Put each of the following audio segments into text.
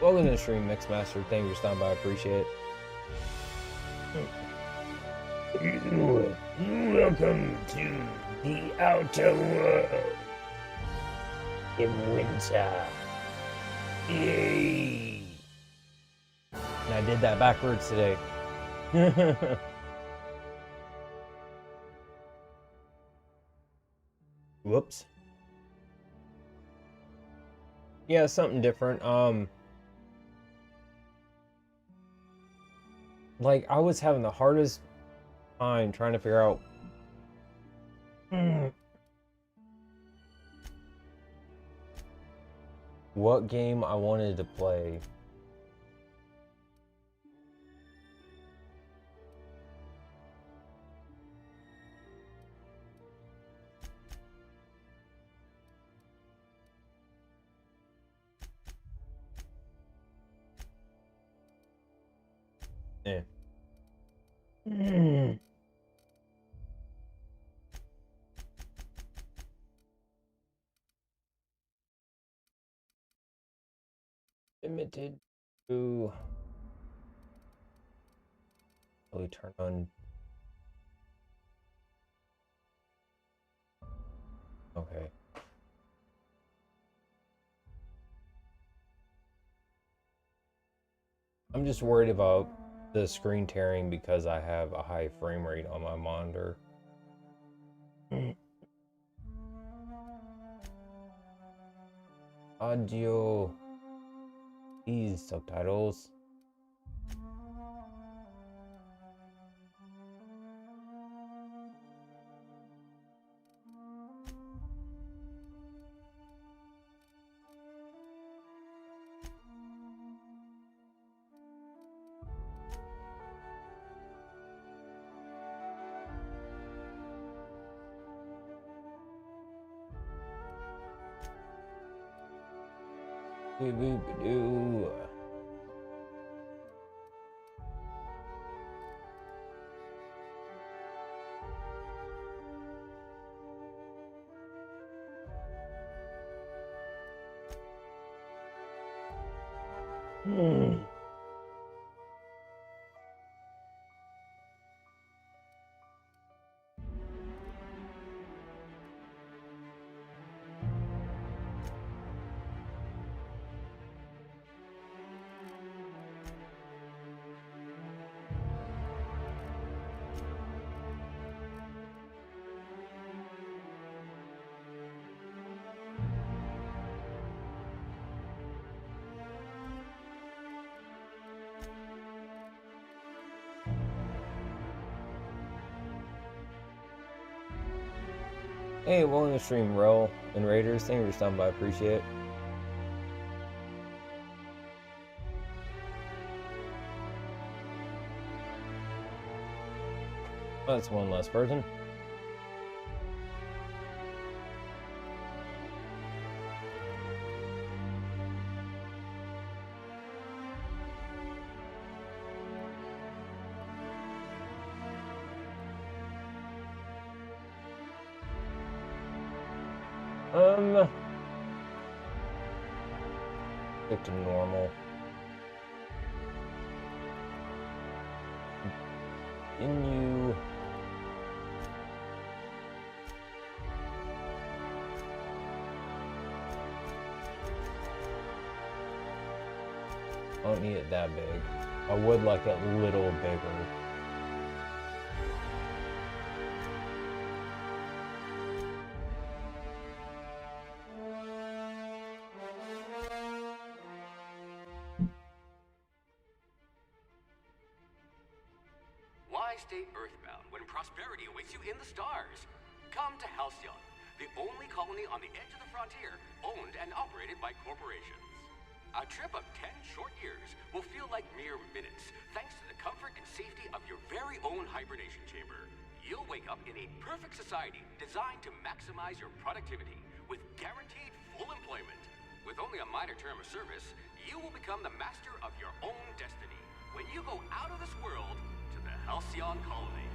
Welcome to the stream, Mixmaster. Thank you for stopping by. I appreciate it. Welcome to the outer world in winter. Yay! And I did that backwards today. Whoops. Yeah, something different. Like, I was having the hardest time trying to figure out what game I wanted to play. Yeah. Limited to really turn on. Okay. I'm just worried about the screen tearing because I have a high frame rate on my monitor. Audio. These subtitles. Boo-boo-ba-doo. Hey, welcome to stream, Roll and Raiders. Thank you for stopping by. I appreciate it. Well, that's one less person. Stick to normal. Continue. I don't need it that big. I would like it a little bigger. Why stay earthbound when prosperity awaits you in the stars? Come to Halcyon, the only colony on the edge of the frontier, owned and operated by corporations. A trip of 10 short years will feel like mere minutes, thanks to the comfort and safety of your very own hibernation chamber. You'll wake up in a perfect society designed to maximize your productivity with guaranteed full employment. With only a minor term of service, you will become the master of your own destiny when you go out of this world to the Halcyon colony.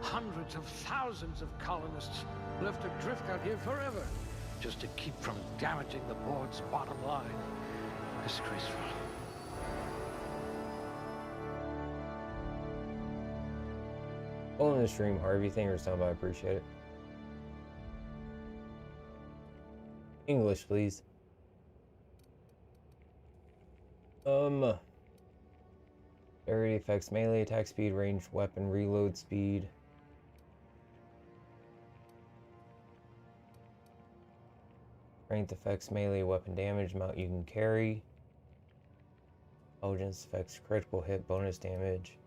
Hundreds of thousands of colonists left adrift out here forever, just to keep from damaging the board's bottom line. Disgraceful. Following the stream, Harvey, thank you for stopping by. I appreciate it. English, please. Area affects melee attack speed, range, weapon reload speed. Strength affects melee weapon damage, amount you can carry. Intelligence affects critical hit bonus damage.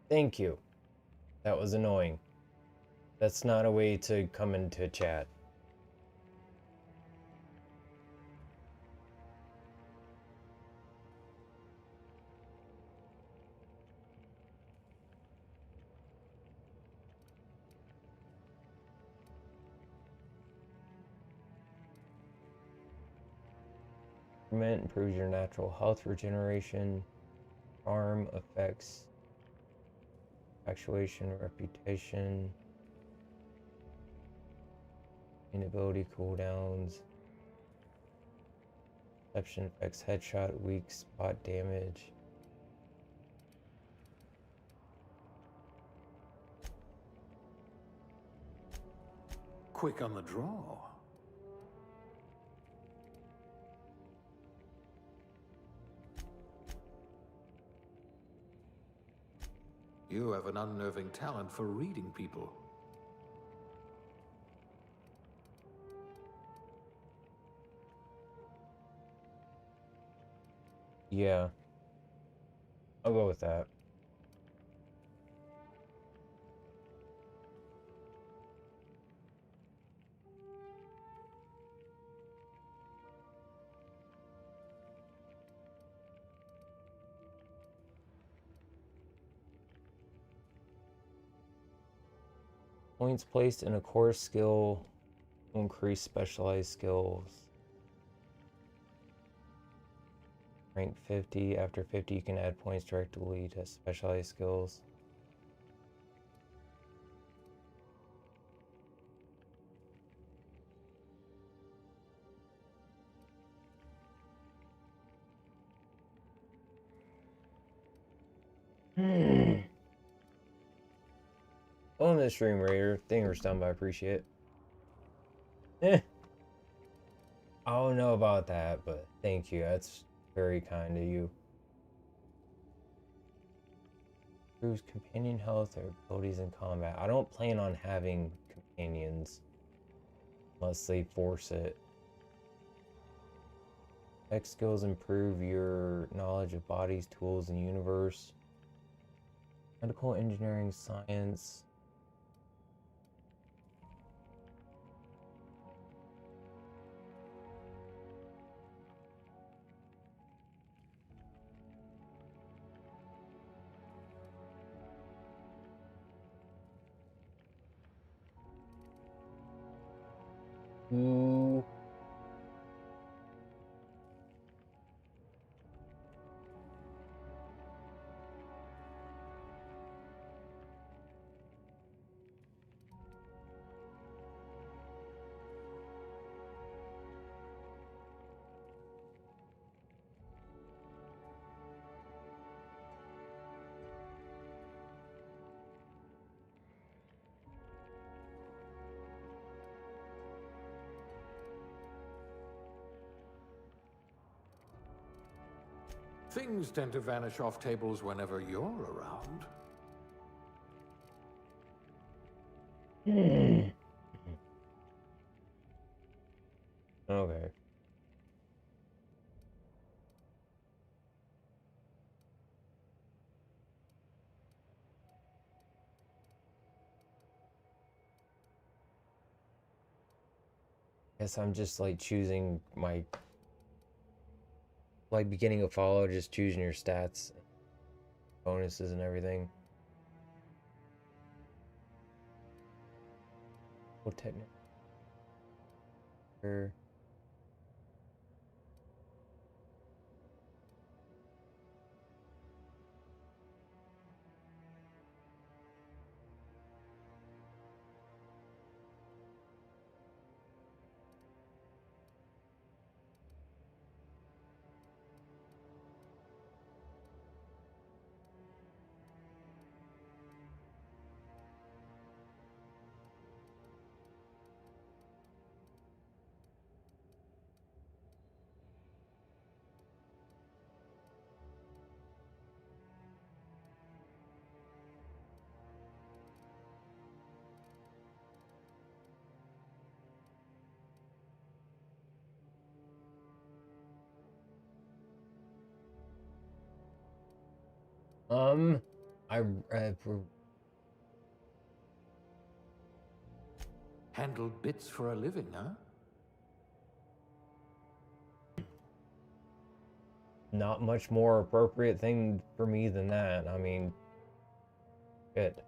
Thank you. That was annoying. That's not a way to come into chat. Improves your natural health regeneration. Arm affects actuation, reputation, inability cooldowns. Perception affects headshot, weak spot damage. Quick on the draw. You have an unnerving talent for reading people. Yeah. I'll go with that. Points placed in a core skill will increase specialized skills. Rank 50. After 50, you can add points directly to specialized skills. On the stream, Raider. Thank you for stopping by. I appreciate it. I don't know about that, but thank you. That's very kind of you. Improves companion health or abilities in combat. I don't plan on having companions unless they force it. Tech skills improve your knowledge of bodies, tools, and universe. Medical engineering, science. Ooh. Things tend to vanish off tables whenever you're around. Okay. Guess I'm just like choosing my like beginning of follow, just choosing your stats, bonuses and everything. What technique? Um, I Handle bits for a living, huh? not much more appropriate thing for me than that. I mean, shit.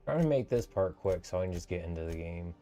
Trying to make this part quick so I can just get into the game.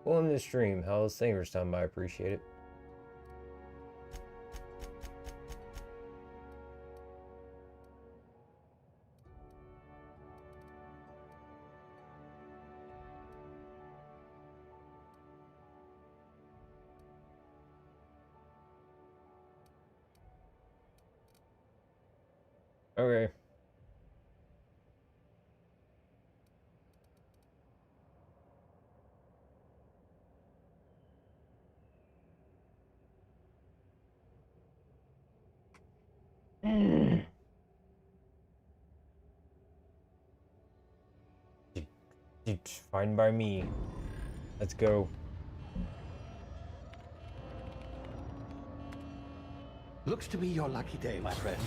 Welcome to the stream. How's things done? I appreciate it. Okay. Fine by me. Let's go. Looks to be your lucky day, my friend.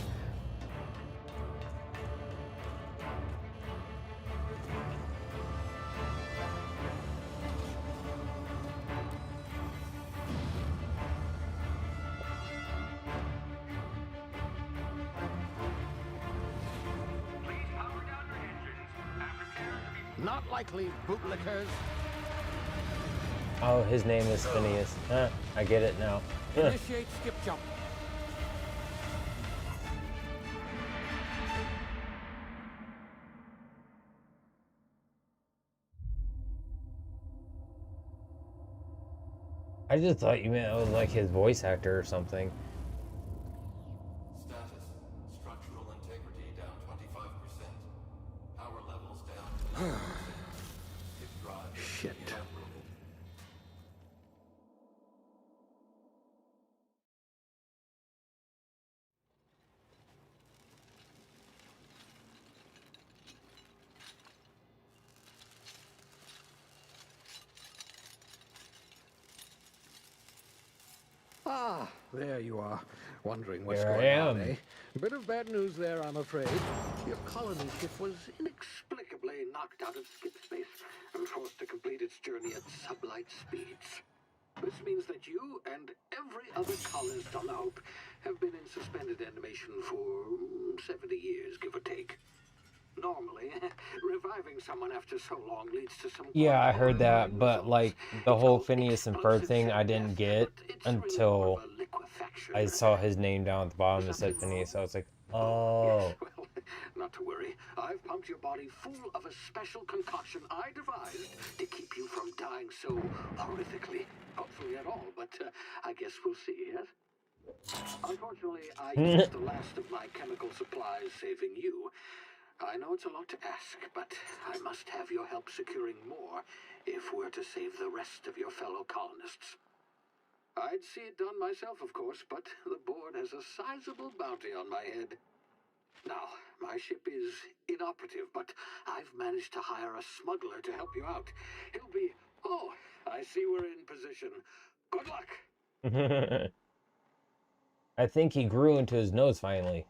Not likely, bootlickers. Oh, his name is Phineas. Huh, I get it now. Initiate skip jump. I just thought you meant it was like his voice actor or something. Status. Structural integrity down 25%. Power levels down 10%. If drive is Shit. inoperable. Ah, there you are. Wondering what's Here I going on, am. eh? Bit of bad news there, I'm afraid. Your colony ship was inexplicably knocked out of skip space and forced to complete its journey at sublight speeds. This means that you and every other colonist on the Hope have been in suspended animation for 70 years, give or take. Normally, reviving someone after so long leads to some Yeah, I quite heard that, horrifying but results. like the It's whole called Phineas and Ferb explosive thing cell I didn't death, get but it's really more until of a liquefaction. I saw his name down at the bottom. It said Something wrong? Phineas. So I was like, Yes, oh. well, not to worry. I've pumped your body full of a special concoction I devised to keep you from dying so horrifically. Hopefully at all, but I guess we'll see, yes? Unfortunately, I used the last of my chemical supplies saving you. I know it's a lot to ask, but I must have your help securing more if we're to save the rest of your fellow colonists. I'd see it done myself, of course, but the board has a sizable bounty on my head. Now, my ship is inoperative, but I've managed to hire a smuggler to help you out. He'll be... Oh, I see we're in position. Good luck! I think he grew into his nose finally.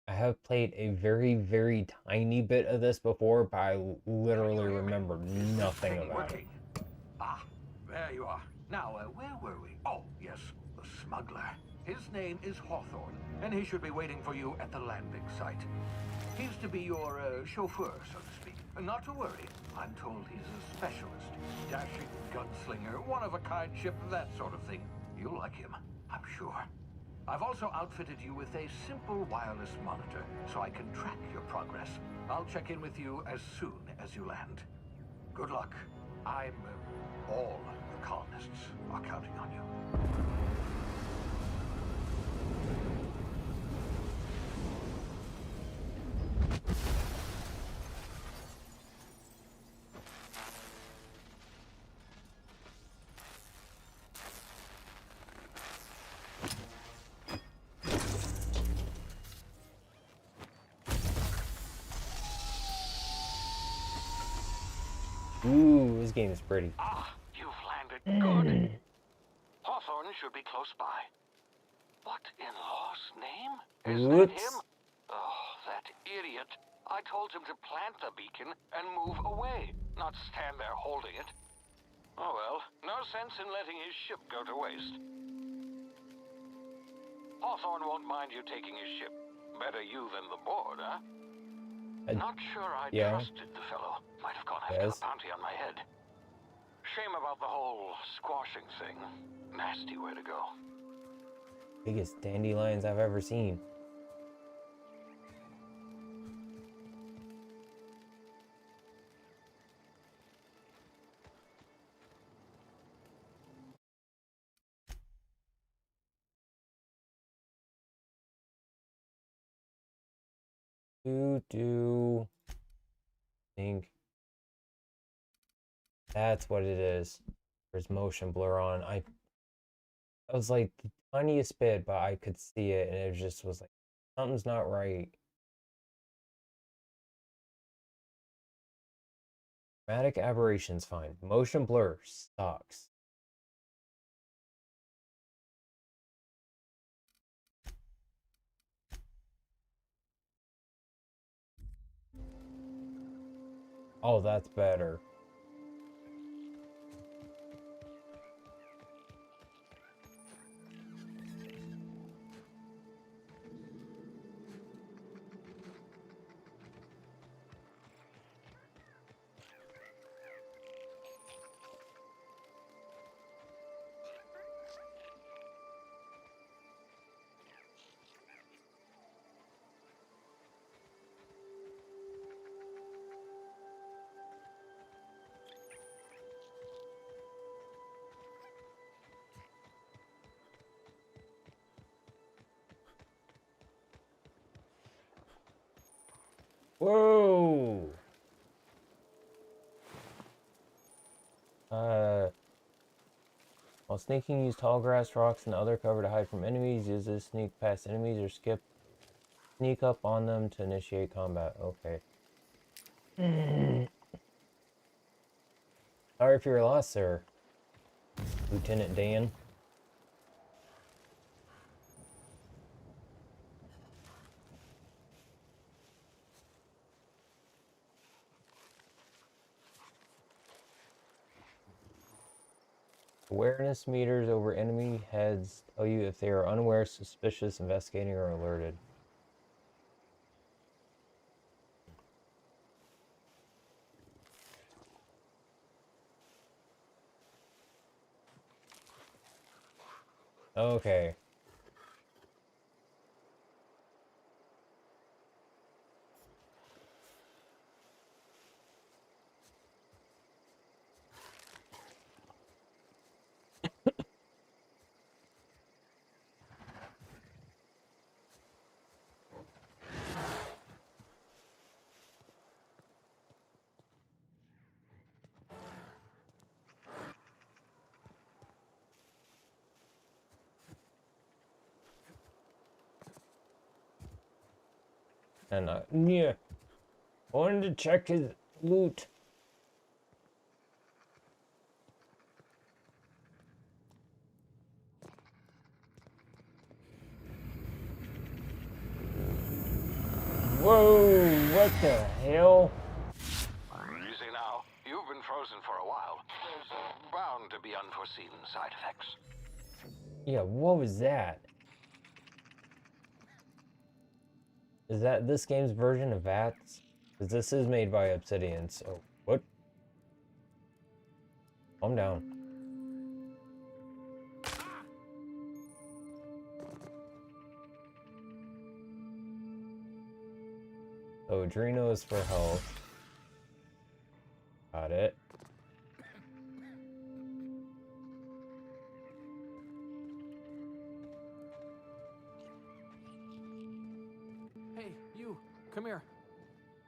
I have played a very, very tiny bit of this before, but I literally remember nothing about it. Ah, there you are. Now, where were we? Oh, yes, the smuggler. His name is Hawthorne, and he should be waiting for you at the landing site. He's to be your chauffeur, so to speak. Not to worry. I'm told he's a specialist. Dashing gunslinger, one-of-a-kind ship, that sort of thing. You'll like him, I'm sure. I've also outfitted you with a simple wireless monitor, so I can track your progress. I'll check in with you as soon as you land. Good luck. All the colonists are counting on you. Ooh, this game is pretty. Ah, you've landed good. Hawthorne should be close by. What in law's name? Is that Whoops. him? Oh, that idiot. I told him to plant the beacon and move away, not stand there holding it. Oh well, no sense in letting his ship go to waste. Hawthorne won't mind you taking his ship. Better you than the board, huh? Not sure I yeah. trusted the fellow. Might have gone after Yes. the bounty on my head. Shame about the whole squashing thing. Nasty way to go. Biggest dandelions I've ever seen. Think that's what it is. There's motion blur on. I was like the tiniest bit, but I could see it, and it just was like something's not right. Chromatic aberration's fine. Motion blur sucks. Oh, that's better. Whoa! While sneaking, use tall grass, rocks, and other cover to hide from enemies. Use this sneak past enemies or sneak up on them to initiate combat. Okay. Sorry if you're lost, sir. Lieutenant Dan. Awareness meters over enemy heads tell you if they are unaware, suspicious, investigating, or alerted. Okay. And yeah, I wanted to check his loot. Whoa, what the hell? Easy now. You've been frozen for a while. There's bound to be unforeseen side effects. Yeah, what was that? Is that this game's version of VATS? Because this is made by Obsidian, so what? Calm down. So Adreno is for health. Got it. Hey, you, come here.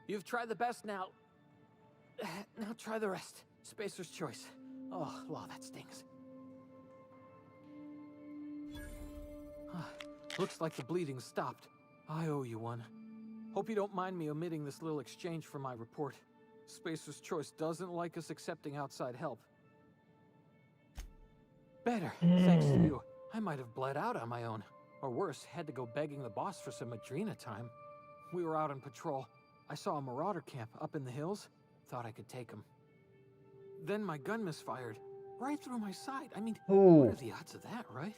You've tried the best now. Now try the rest. Spacer's choice. Oh, law, that stings. Looks like the bleeding stopped. I owe you one. Hope you don't mind me omitting this little exchange from my report. Spacer's choice doesn't like us accepting outside help. Better, thanks to you. I might have bled out on my own. Or worse, had to go begging the boss for some Adrena time. We were out on patrol. I saw a Marauder camp up in the hills. Thought I could take him. Then my gun misfired. Right through my side. I mean, what are the odds of that, right?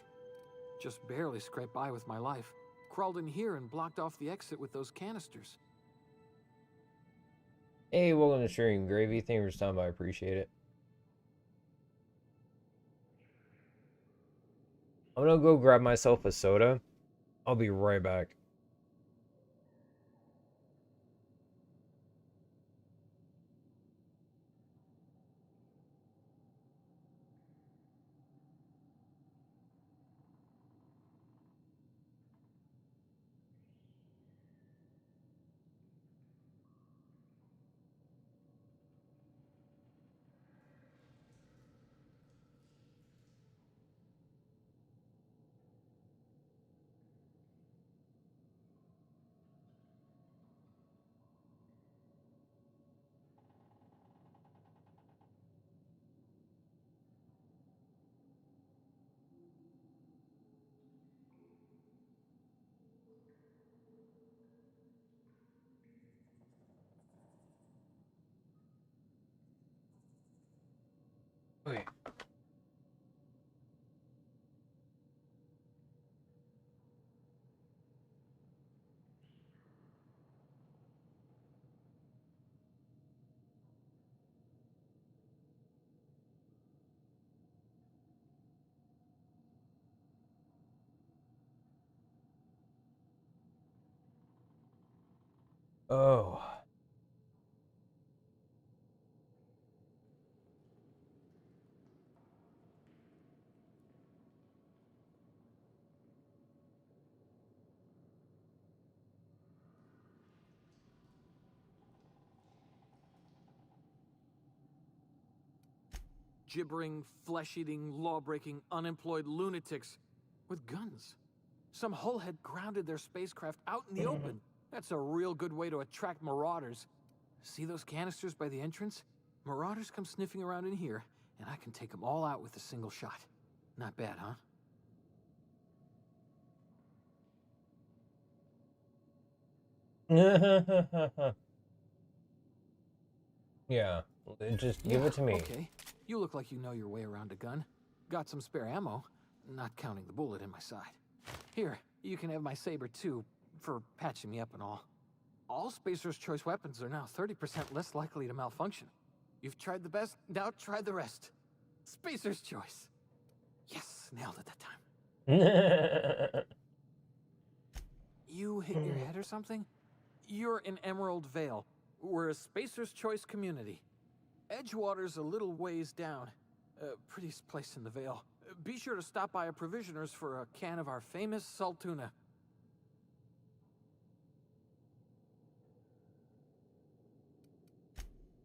Just barely scraped by with my life. Crawled in here and blocked off the exit with those canisters. Hey, welcome to stream, Gravy. Thank you for stopping by. I appreciate it. I'm gonna go grab myself a soda. I'll be right back. Okay. Oh. gibbering, flesh-eating, law-breaking, unemployed lunatics with guns. Some hullhead grounded their spacecraft out in the open. That's a real good way to attract marauders. See those canisters by the entrance? Marauders come sniffing around in here, and I can take them all out with a single shot. Not bad, huh? Yeah, just give it to me. Okay. You look like you know your way around a gun. Got some spare ammo, not counting the bullet in my side. Here, you can have my saber too, for patching me up and all. All Spacer's Choice weapons are now 30% less likely to malfunction. You've tried the best, now try the rest. Spacer's Choice. Yes, nailed it that time. You hit your head or something? You're in Emerald Vale. We're a Spacer's Choice community. Edgewater's a little ways down. Prettiest place in the Vale. Be sure to stop by a provisioner's for a can of our famous salt tuna.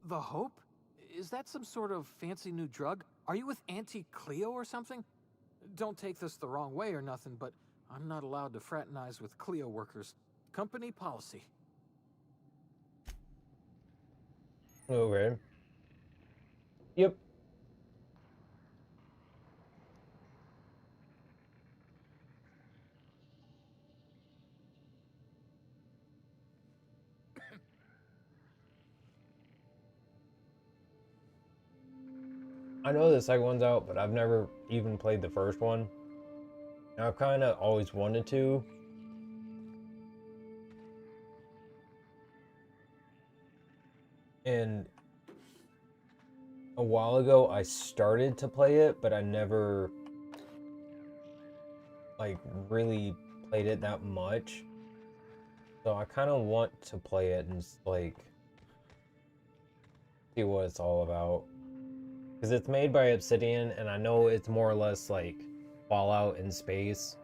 The Hope? Is that some sort of fancy new drug? Are you with Auntie Cleo or something? Don't take this the wrong way or nothing, but I'm not allowed to fraternize with Cleo workers. Company policy. Okay. Yep. I know the second one's out, but I've never even played the first one. And I've kind of always wanted to. And a while ago, I started to play it, but I never, like, really played it that much. So I kind of want to play it and, like, see what it's all about. Because it's made by Obsidian, and I know it's more or less like Fallout in space.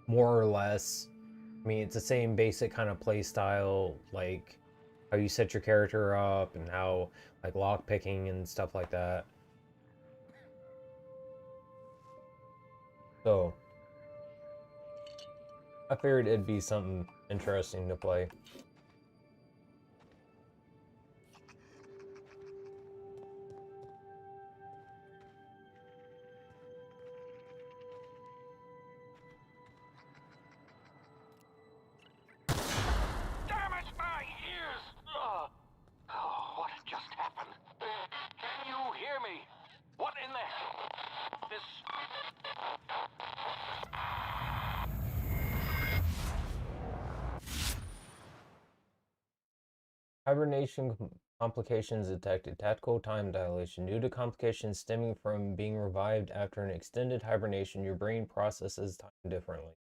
More or less. I mean, it's the same basic kind of play style, like how you set your character up and how, like, lockpicking and stuff like that. So, I figured it'd be something interesting to play. Damn it, my ears! Oh, what just happened? Can you hear me? What in the hell? This... Hibernation complications detected. Tactical time dilation. Due to complications stemming from being revived after an extended hibernation, your brain processes time differently.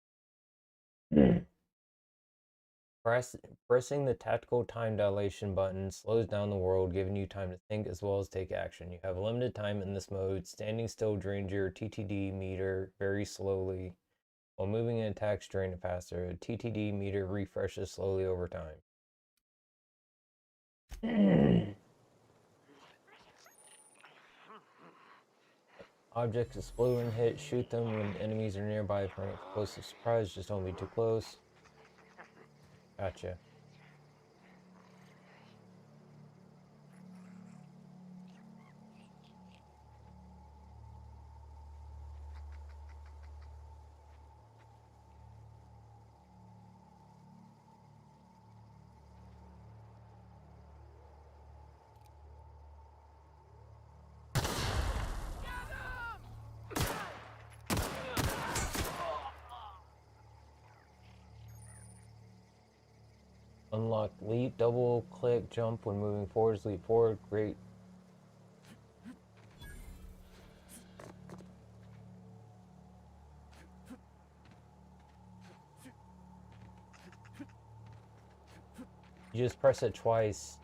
Pressing the tactical time dilation button slows down the world, giving you time to think as well as take action. You have limited time in this mode. Standing still drains your TTD meter very slowly, while moving and attacks drain it faster. The TTD meter refreshes slowly over time. Objects explode when hit. Shoot them when enemies are nearby for an explosive surprise. Just don't be too close. Gotcha. Unlock leap, double click, jump when moving forwards, leap forward, great. You just press it twice,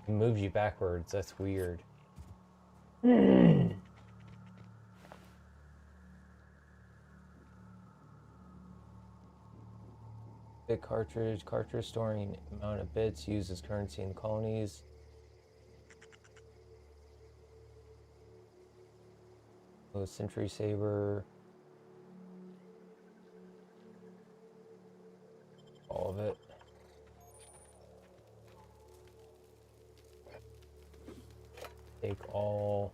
it moves you backwards, that's weird. Bit cartridge storing amount of bits used as currency in colonies. So Sentry Saber. All of it. Take all.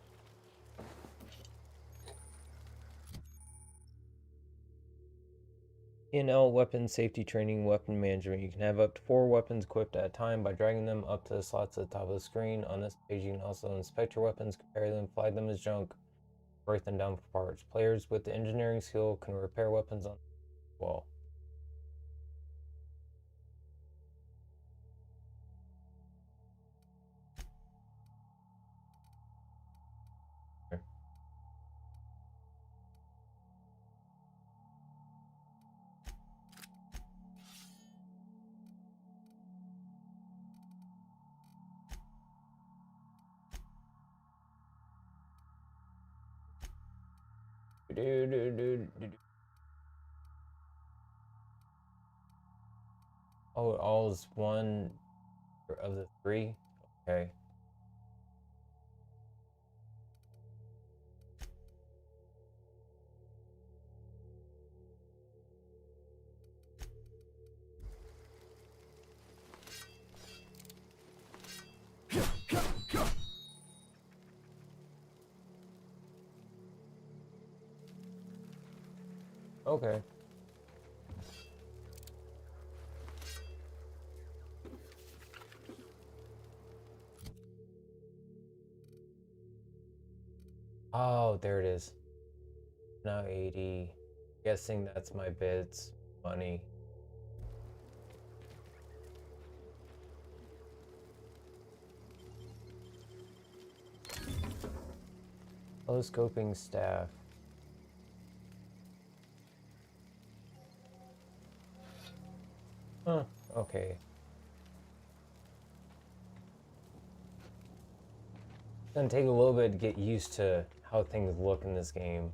Weapon safety training, weapon management. You can have up to 4 weapons equipped at a time by dragging them up to the slots at the top of the screen. On this page, you can also inspect your weapons, compare them, flag them as junk, break them down for parts. Players with the engineering skill can repair weapons on the wall. Oh, all is one of the 3? Okay. Okay. Oh, there it is. Now 80. Guessing that's my bits. Money. Telescoping staff. Huh, okay. It's gonna take a little bit to get used to how things look in this game.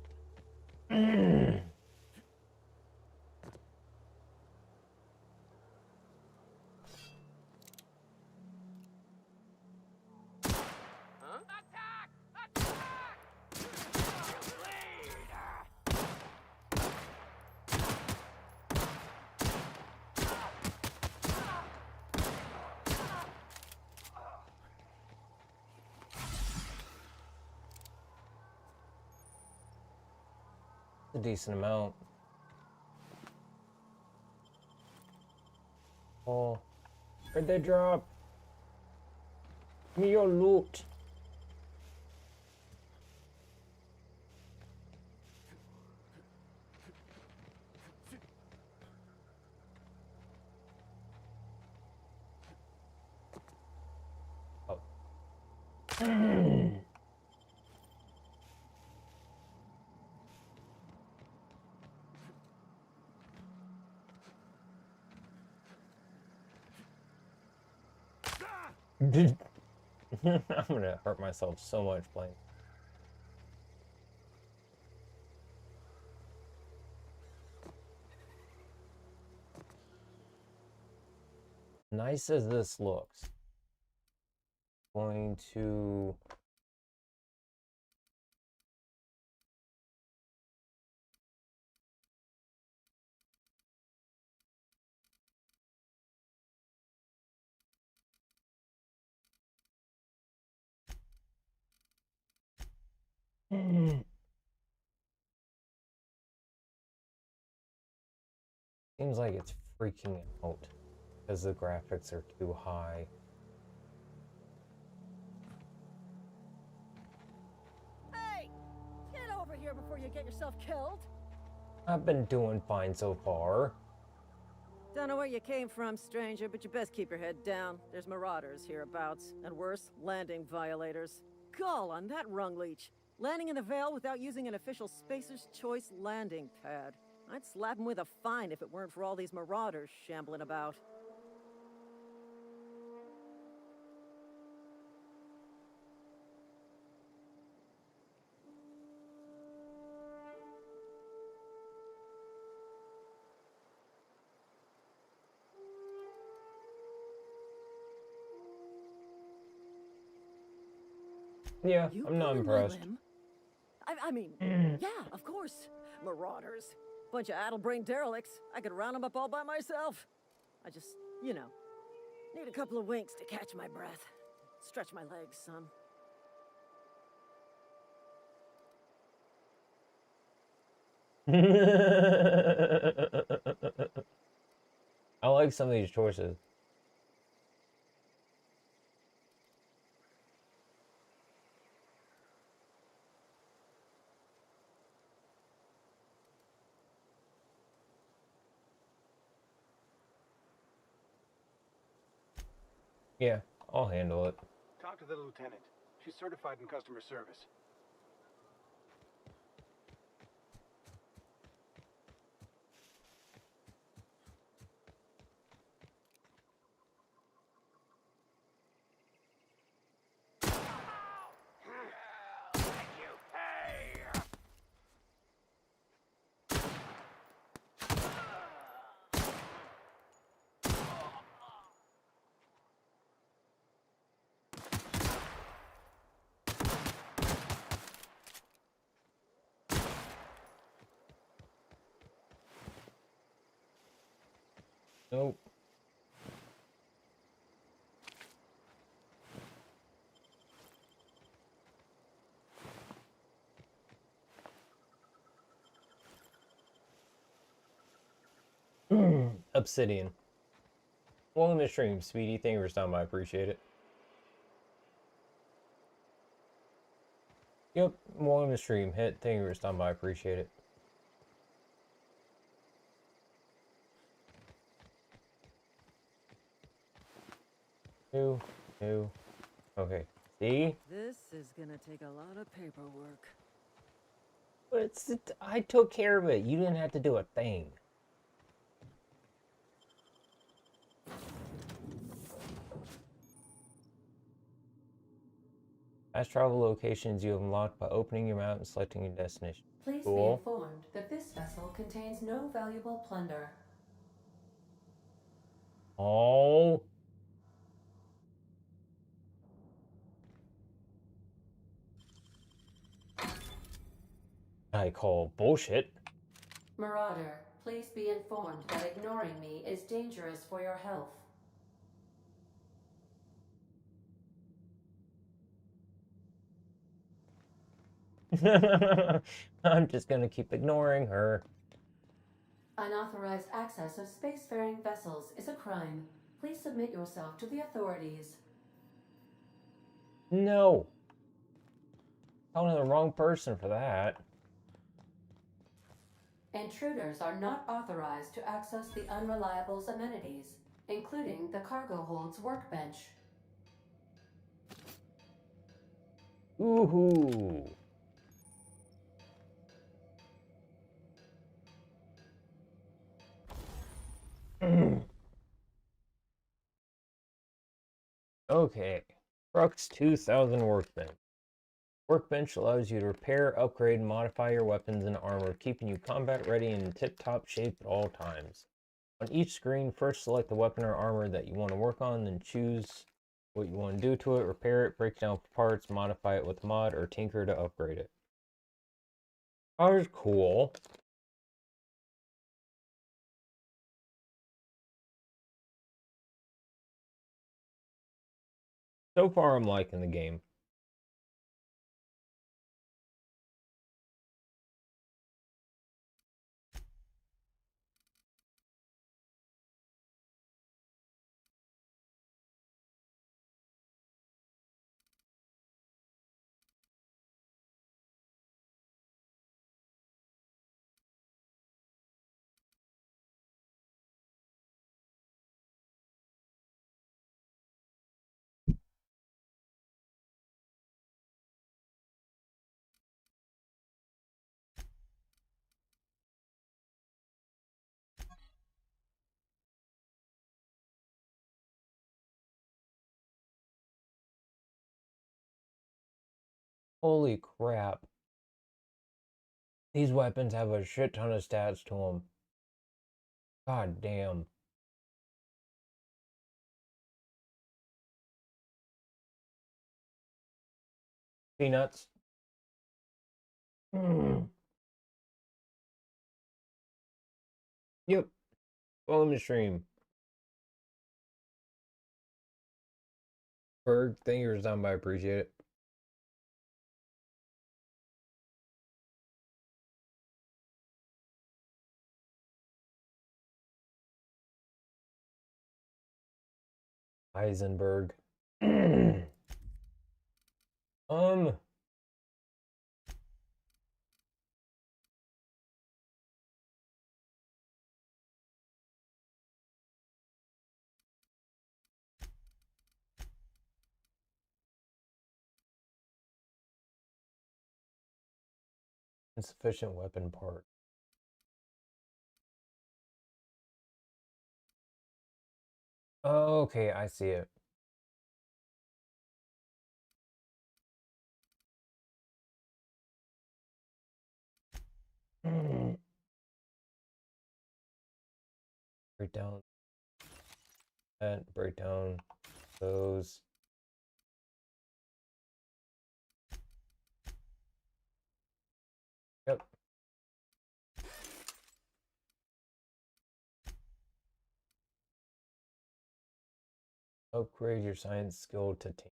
A decent amount. Oh, where'd they drop? Give me your loot. Oh. I'm gonna hurt myself so much playing. Nice as this looks. Going to seems like it's freaking out because the graphics are too high. Hey! Get over here before you get yourself killed! I've been doing fine so far. Don't know where you came from, stranger, but you best keep your head down. There's marauders hereabouts, and worse, landing violators. Gall on that rung leech. Landing in the Vale without using an official Spacer's Choice landing pad. I'd slap him with a fine if it weren't for all these marauders shambling about. Yeah, You I'm not pulling my impressed. limb? I mean, yeah, of course. Marauders. Bunch of addle-brained derelicts. I could round them up all by myself. I just, you know, need a couple of winks to catch my breath. Stretch my legs some. I like some of these choices. Yeah, I'll handle it. Talk to the lieutenant. She's certified in customer service. Nope. Obsidian. Welcome to the stream, Speedy. Thank you for stopping by. I appreciate it. Yep, welcome to the stream. Thank you for stopping by. I appreciate it. Two. Okay. See? This is gonna take a lot of paperwork. But I took care of it. You didn't have to do a thing. Fast travel locations you have unlocked by opening your map and selecting your destination. Please be Cool. informed that this vessel contains no valuable plunder. Oh. I call bullshit. Marauder, please be informed that ignoring me is dangerous for your health. I'm just gonna keep ignoring her. Unauthorized access of spacefaring vessels is a crime. Please submit yourself to the authorities. No. Talking to the wrong person for that. Intruders are not authorized to access the Unreliable's amenities, including the cargo hold's workbench. Ooh. Okay. Crux 2000 Workbench. Workbench allows you to repair, upgrade, and modify your weapons and armor, keeping you combat ready and in tip-top shape at all times. On each screen, first select the weapon or armor that you want to work on, then choose what you want to do to it, repair it, break it down for parts, modify it with a mod, or tinker to upgrade it. That was cool. So far, I'm liking the game. Holy crap. These weapons have a shit ton of stats to them. God damn. Peanuts. Yep. Follow the stream. Berg, thank you for stopping by. I appreciate it. Heisenberg. Insufficient weapon part. Oh, okay, I see it. Break down that, break down those. Yep. Upgrade your science skill to team.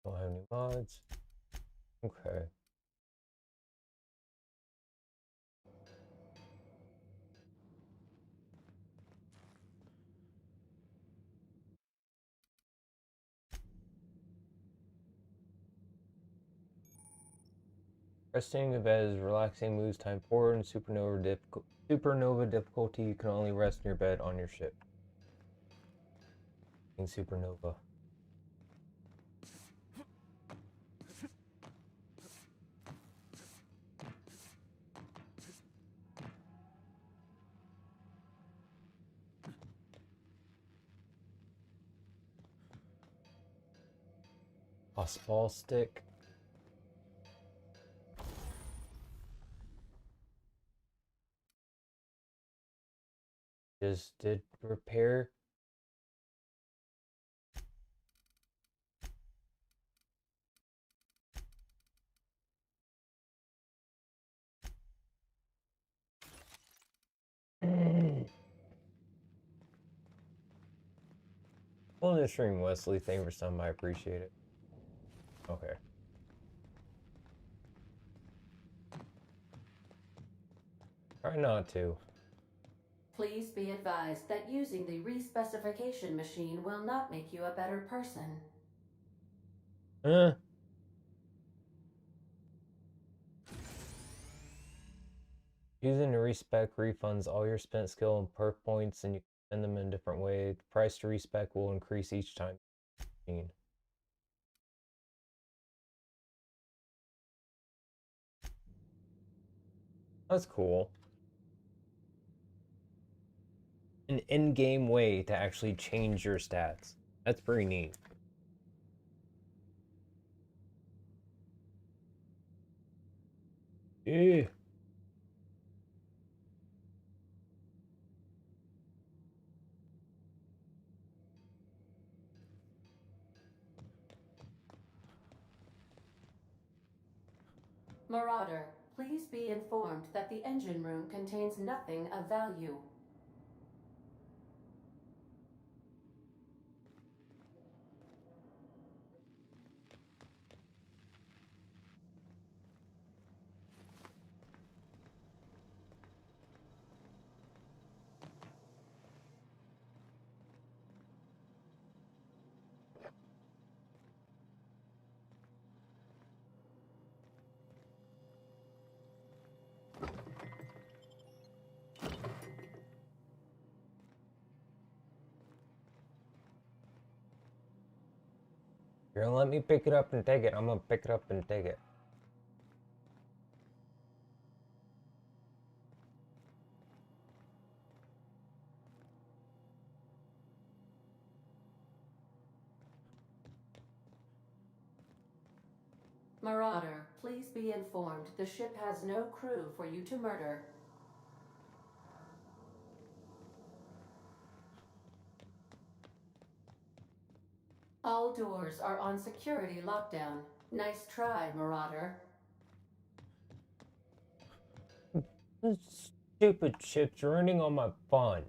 Don't have any mods. Okay. Resting of bed is relaxing, moves time forward, and supernova difficulty. You can only rest in your bed on your ship. In supernova. Osphal stick. Just did repair. Well, the stream, Wesley. Thank you for stopping by. I appreciate it. Okay. Try not to. Please be advised that using the respecification machine will not make you a better person. Using the respec refunds all your spent skill and perk points, and you can spend them in a different way. The price to respec will increase each time. That's cool. An in-game way to actually change your stats. That's pretty neat. Yeah. Marauder, please be informed that the engine room contains nothing of value. You're gonna let me pick it up and take it. I'm gonna pick it up and take it. Marauder, please be informed the ship has no crew for you to murder. All doors are on security lockdown. Nice try, Marauder. This stupid ship's ruining all my fun.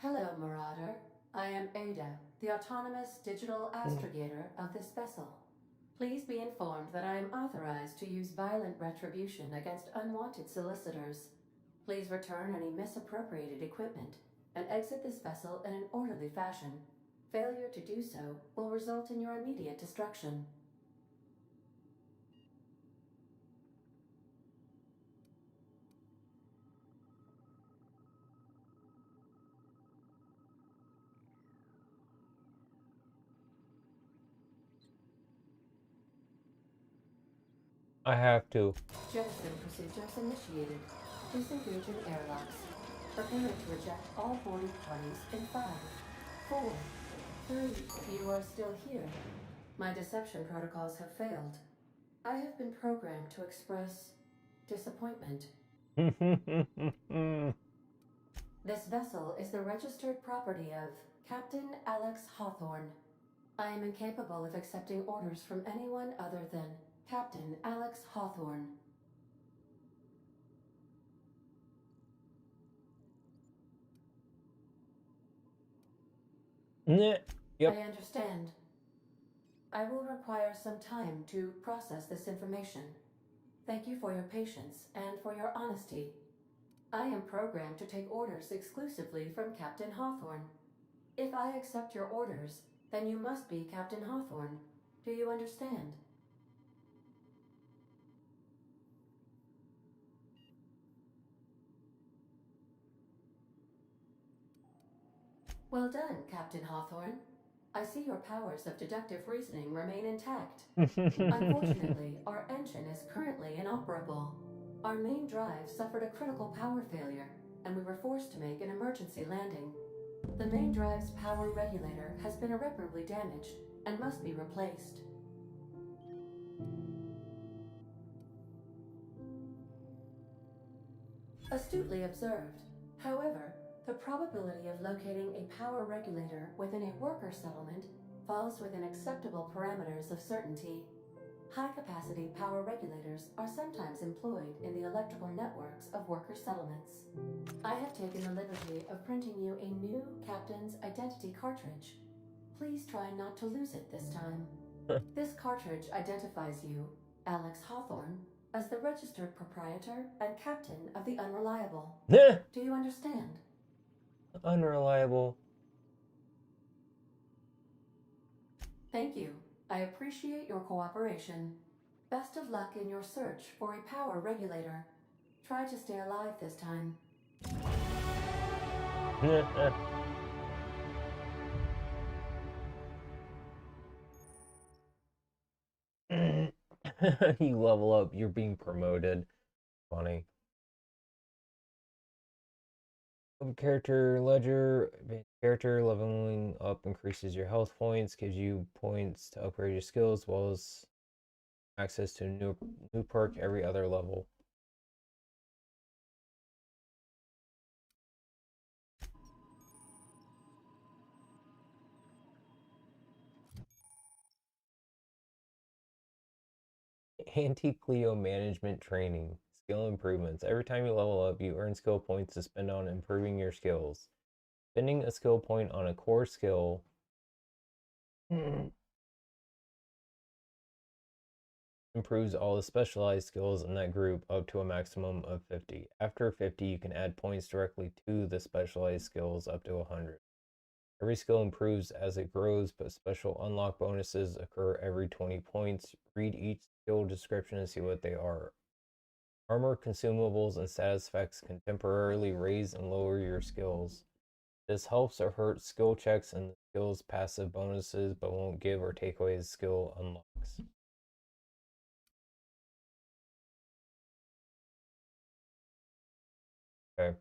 Hello, Marauder. I am Ada, the autonomous digital astrogator of this vessel. Please be informed that I am authorized to use violent retribution against unwanted solicitors. Please return any misappropriated equipment and exit this vessel in an orderly fashion. Failure to do so will result in your immediate destruction. I have to. Jettison procedures initiated. Disengage in airlocks. Prepare to reject all boarding parties in 5, 4, 3. You are still here. My deception protocols have failed. I have been programmed to express disappointment. This vessel is the registered property of Captain Alex Hawthorne. I am incapable of accepting orders from anyone other than Captain Alex Hawthorne. Yep. I understand. I will require some time to process this information. Thank you for your patience and for your honesty. I am programmed to take orders exclusively from Captain Hawthorne. If I accept your orders, then you must be Captain Hawthorne. Do you understand? Well done, Captain Hawthorne. I see your powers of deductive reasoning remain intact. Unfortunately, our engine is currently inoperable. Our main drive suffered a critical power failure, and we were forced to make an emergency landing. The main drive's power regulator has been irreparably damaged and must be replaced. Astutely observed. However, the probability of locating a power regulator within a worker settlement falls within acceptable parameters of certainty. High-capacity power regulators are sometimes employed in the electrical networks of worker settlements. I have taken the liberty of printing you a new captain's identity cartridge. Please try not to lose it this time. This cartridge identifies you, Alex Hawthorne, as the registered proprietor and captain of the Unreliable. Do you understand? Unreliable. Thank you. I appreciate your cooperation. Best of luck in your search for a power regulator. Try to stay alive this time. You level up, you're being promoted. Funny. Character ledger. Character leveling up increases your health points, gives you points to upgrade your skills, as well as access to a new perk every other level. Anti-Cleo management training. Skill improvements. Every time you level up, you earn skill points to spend on improving your skills. Spending a skill point on a core skill improves all the specialized skills in that group up to a maximum of 50. After 50, you can add points directly to the specialized skills up to 100. Every skill improves as it grows, but special unlock bonuses occur every 20 points. Read each skill description and see what they are. Armor, consumables, and status effects can temporarily raise and lower your skills. This helps or hurts skill checks and the skill's passive bonuses, but won't give or take away skill unlocks. Okay.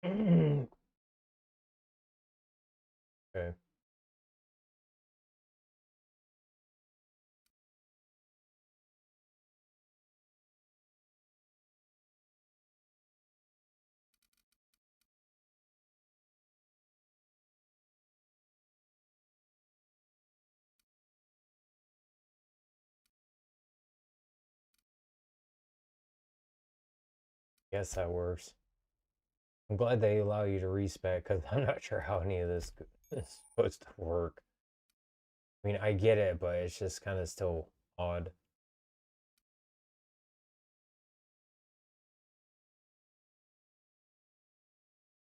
Okay. Guess that works. I'm glad they allow you to respec because I'm not sure how any of this is supposed to work. I mean, I get it, but it's just kind of still odd.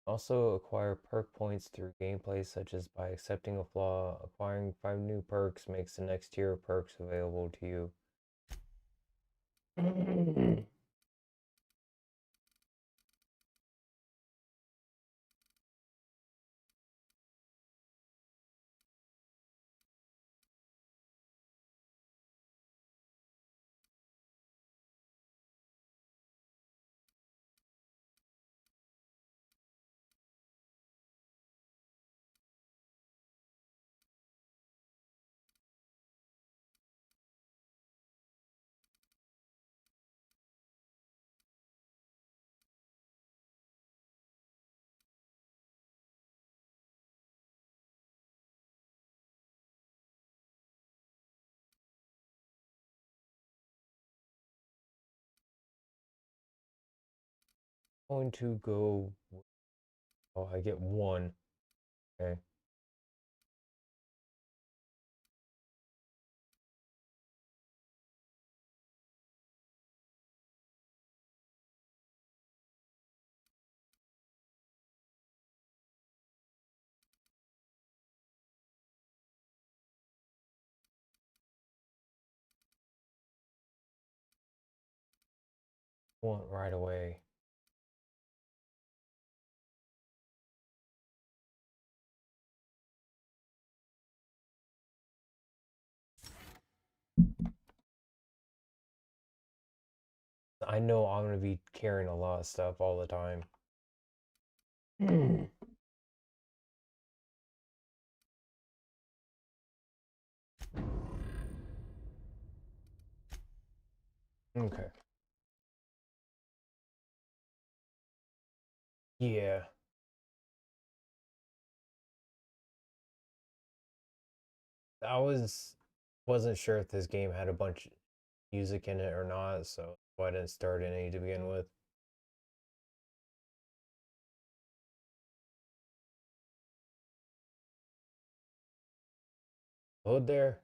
Also acquire perk points through gameplay, such as by accepting a flaw. Acquiring 5 new perks makes the next tier of perks available to you. Going to go. Oh, I get 1. Okay. Want right away. I know I'm gonna be carrying a lot of stuff all the time. Okay. Yeah. Wasn't sure if this game had a bunch of music in it or not, so I didn't start any to begin with. Load there.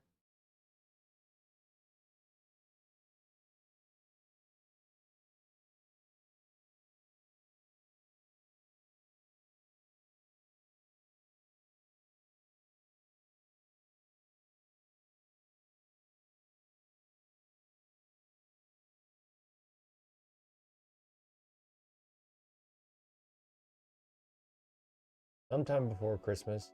Sometime before Christmas.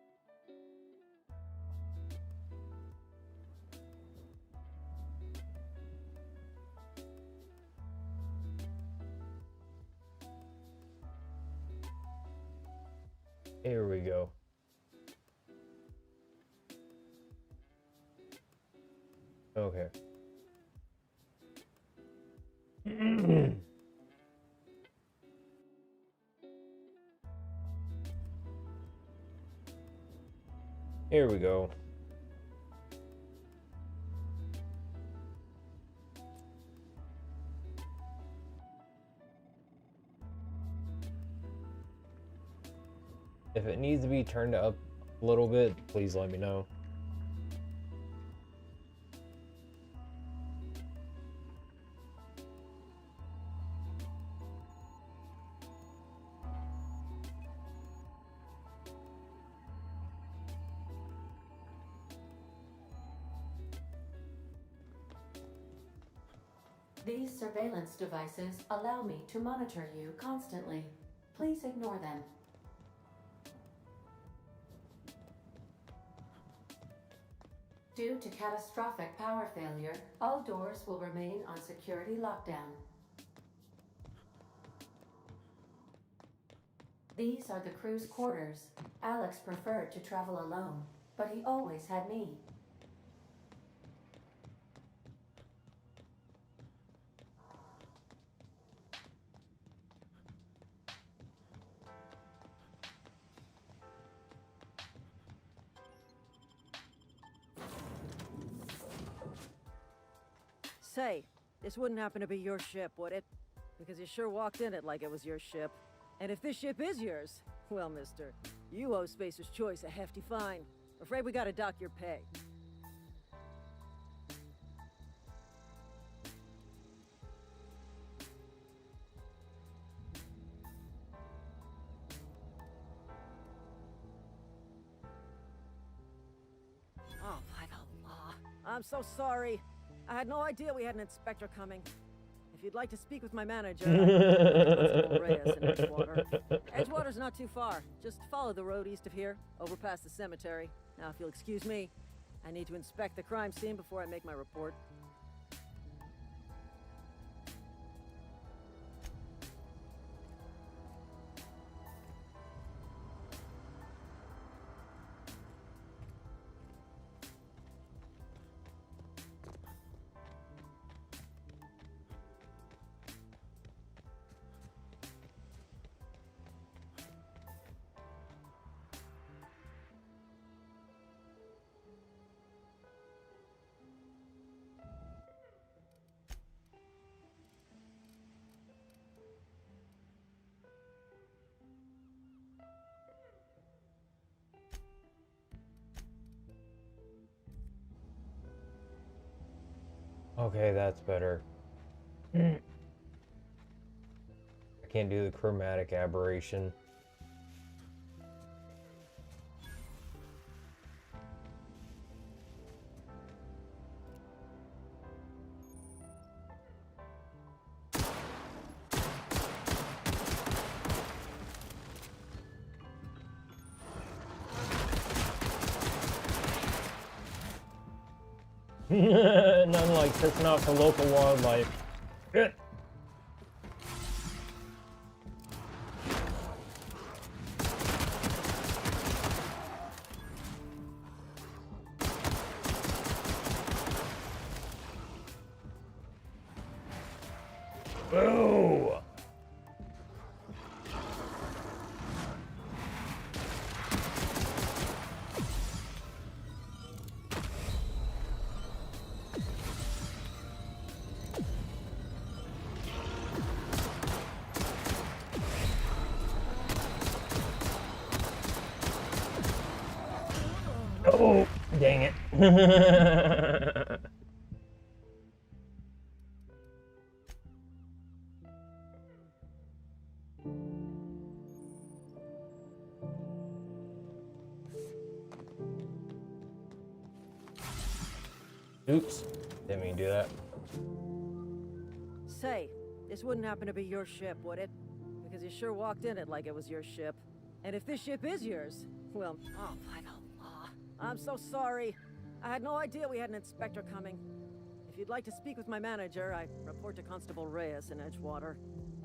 Here we go. Okay. Here we go. If it needs to be turned up a little bit, please let me know. These surveillance devices allow me to monitor you constantly. Please ignore them. Due to catastrophic power failure, all doors will remain on security lockdown. These are the crew's quarters. Alex preferred to travel alone, but he always had me. Say, this wouldn't happen to be your ship, would it? Because you sure walked in it like it was your ship. And if this ship is yours, well, mister, you owe Spacer's Choice a hefty fine. Afraid we gotta dock your pay. Oh, by the law. I'm so sorry. I had no idea we had an inspector coming. If you'd like to speak with my manager, Constable Reyes in Edgewater. Edgewater's not too far. Just follow the road east of here, over past the cemetery. Now, if you'll excuse me, I need to inspect the crime scene before I make my report. Okay, that's better. I can't do the chromatic aberration. Nothing like pissing off the local wildlife. Shit. Boo! Oh, dang it. Oops, didn't mean to do that. Say, this wouldn't happen to be your ship, would it? Because you sure walked in it like it was your ship. And if this ship is yours, well, oh, by the law. I'm so sorry. I had no idea we had an inspector coming. If you'd like to speak with my manager, I report to Constable Reyes in Edgewater.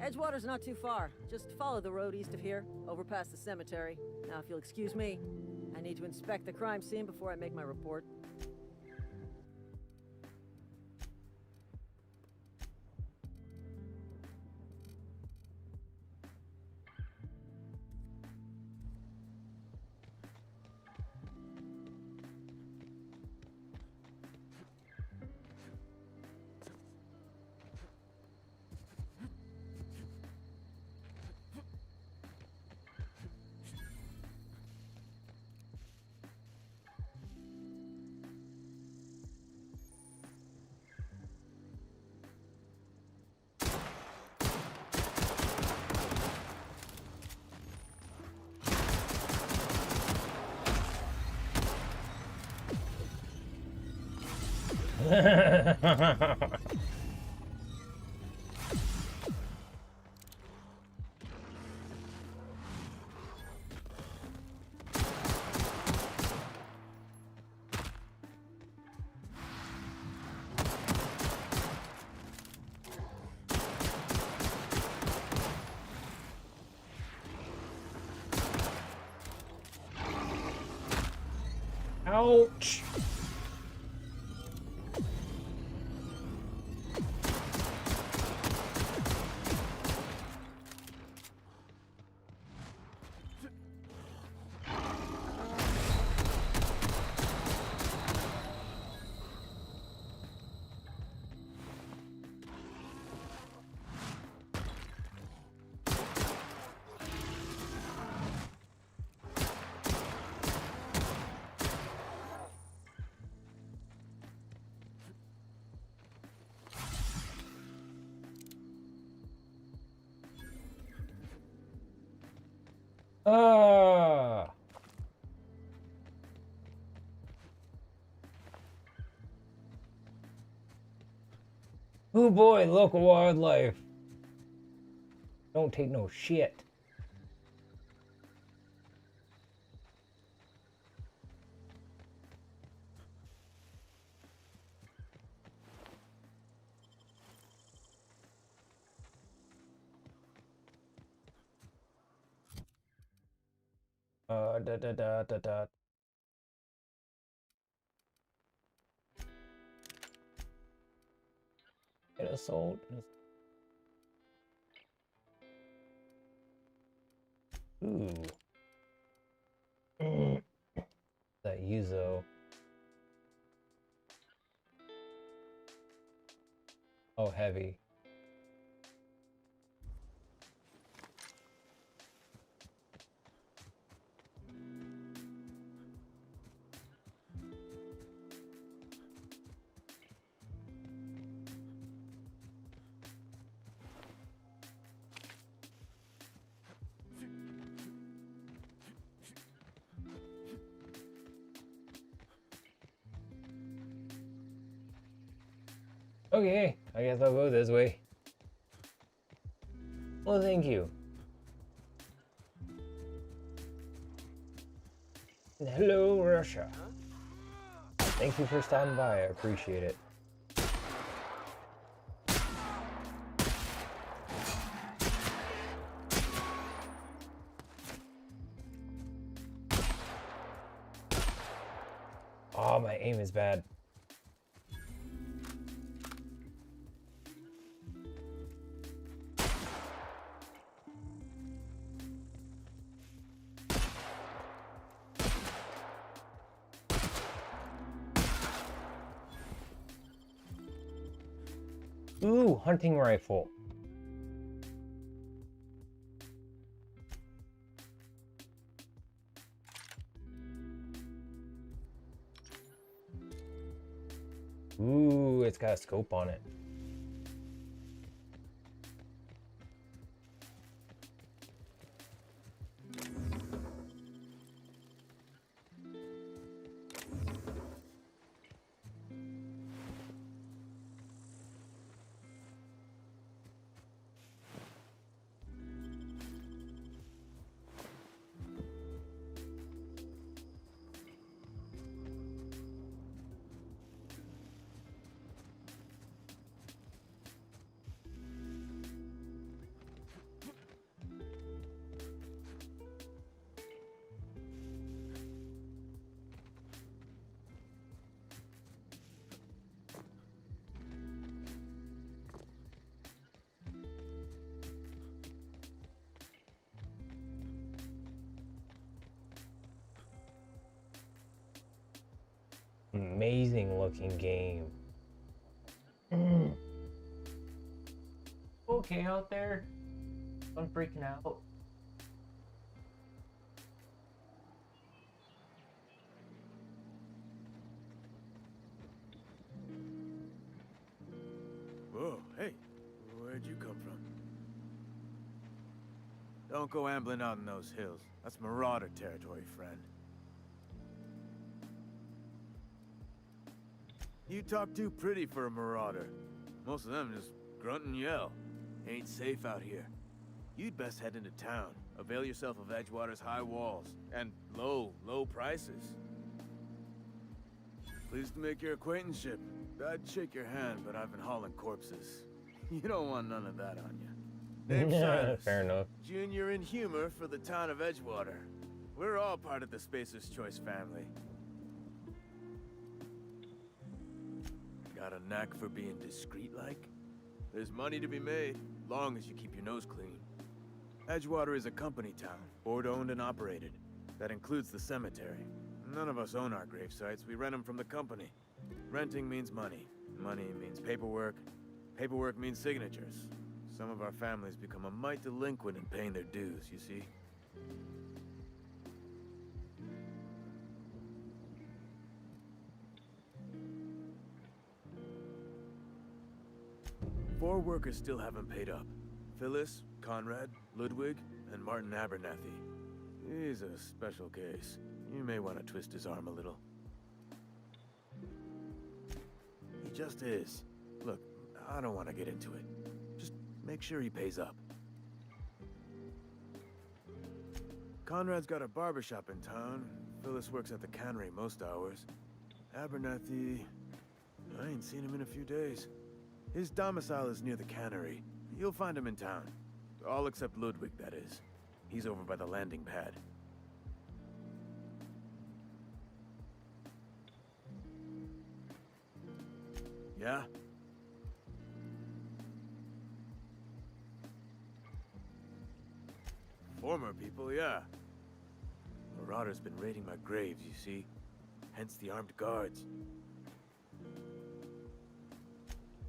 Edgewater's not too far. Just follow the road east of here, over past the cemetery. Now, if you'll excuse me, I need to inspect the crime scene before I make my report. Ouch! Ah! Oh boy, local wildlife. Don't take no shit. Da da da da da. Get assault. Ooh. That Yuzo. Oh, heavy. Okay, I guess I'll go this way. Well, thank you. Hello, Russia. Thank you for stopping by. I appreciate it. Oh, my aim is bad. Ooh, hunting rifle. Ooh, it's got a scope on it. Amazing looking game. Okay out there? I'm freaking out. Whoa, hey, where'd you come from? Don't go ambling out in those hills. That's Marauder territory, friend. You talk too pretty for a Marauder. Most of them just grunt and yell. Ain't safe out here. You'd best head into town. Avail yourself of Edgewater's high walls. And low prices. Pleased to make your acquaintanceship. I'd shake your hand, but I've been hauling corpses. You don't want none of that on you. Name's Cyrus. Fair enough. Junior in humor for the town of Edgewater. We're all part of the Spacer's Choice family. Got a knack for being discreet-like? There's money to be made, long as you keep your nose clean. Edgewater is a company town, board-owned and operated. That includes the cemetery. None of us own our grave sites, we rent them from the company. Renting means money. Money means paperwork. Paperwork means signatures. Some of our families become a mite delinquent in paying their dues, you see? Four workers still haven't paid up. Phyllis, Conrad, Ludwig, and Martin Abernathy. He's a special case. You may want to twist his arm a little. He just is. Look, I don't want to get into it. Just make sure he pays up. Conrad's got a barbershop in town. Phyllis works at the cannery most hours. Abernathy... I ain't seen him in a few days. His domicile is near the cannery. You'll find him in town. All except Ludwig, that is. He's over by the landing pad. Yeah? Former people, yeah. Marauder's been raiding my graves, you see. Hence the armed guards.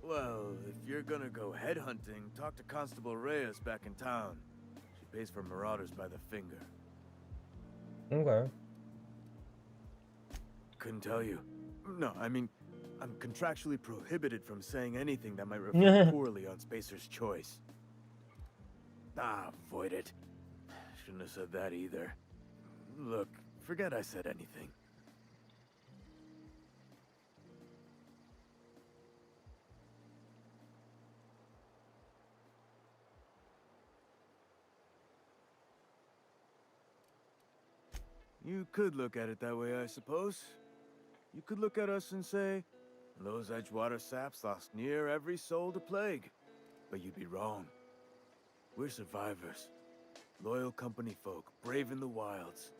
Well, if you're gonna go headhunting, talk to Constable Reyes back in town. She pays for marauders by the finger. Okay. Couldn't tell you. No, I mean, I'm contractually prohibited from saying anything that might reflect poorly on Spacer's choice. Ah, avoid it. Shouldn't have said that either. Look, forget I said anything. You could look at it that way, I suppose. You could look at us and say, those Edgewater saps lost near every soul to plague. But you'd be wrong. We're survivors. Loyal company folk, brave in the wilds.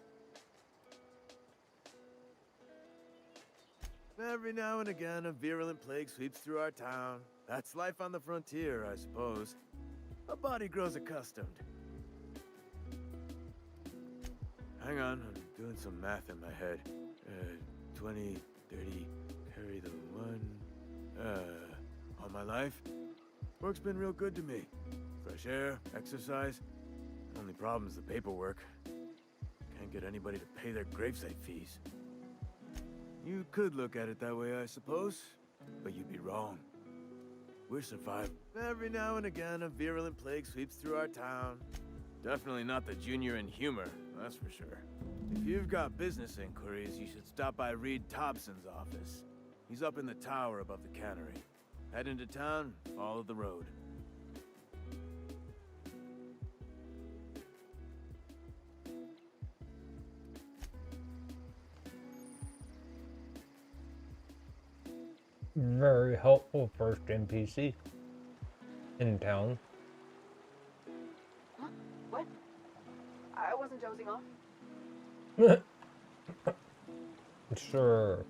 Every now and again, a virulent plague sweeps through our town. That's life on the frontier, I suppose. A body grows accustomed. Hang on, I'm doing some math in my head. 20, 30, carry the one... all my life? Work's been real good to me. Fresh air, exercise. Only problem's the paperwork. Can't get anybody to pay their gravesite fees. You could look at it that way, I suppose. But you'd be wrong. We're surviving. Every now and again, a virulent plague sweeps through our town. Definitely not the junior in humor, that's for sure. If you've got business inquiries, you should stop by Reed Thompson's office. He's up in the tower above the cannery. Head into town, follow the road. Very helpful first NPC in town. Huh? What? I wasn't dozing off. Sure.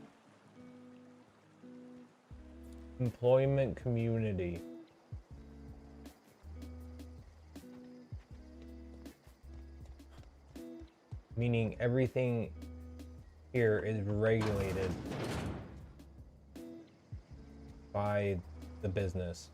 Employment community. Meaning everything here is regulated by the business.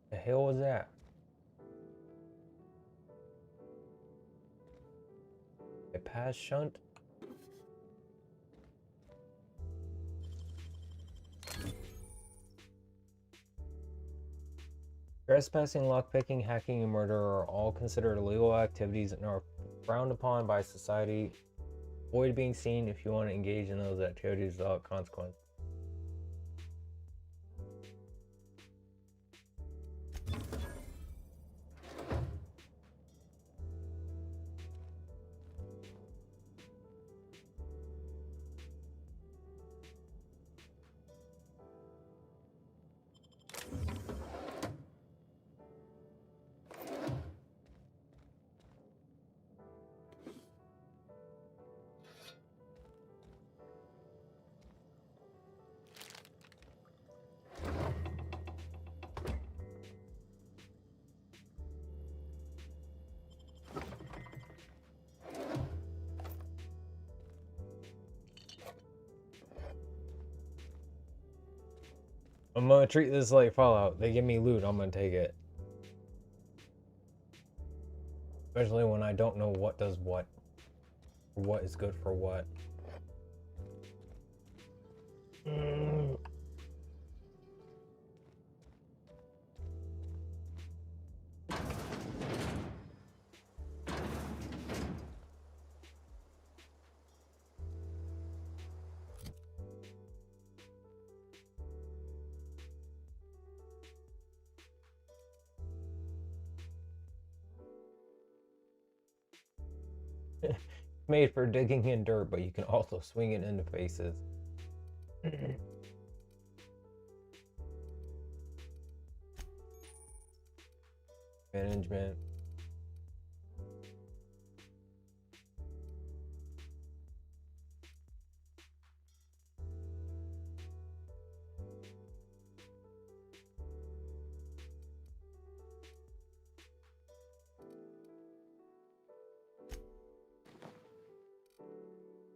The hell was that? A pass shunt? Trespassing, lockpicking, hacking, and murder are all considered illegal activities and are frowned upon by society. Avoid being seen if you want to engage in those activities without consequence. I'm gonna treat this like Fallout. They give me loot, I'm gonna take it. Especially when I don't know what does what. What is good for what. Made for digging in dirt, but you can also swing it into faces. Management.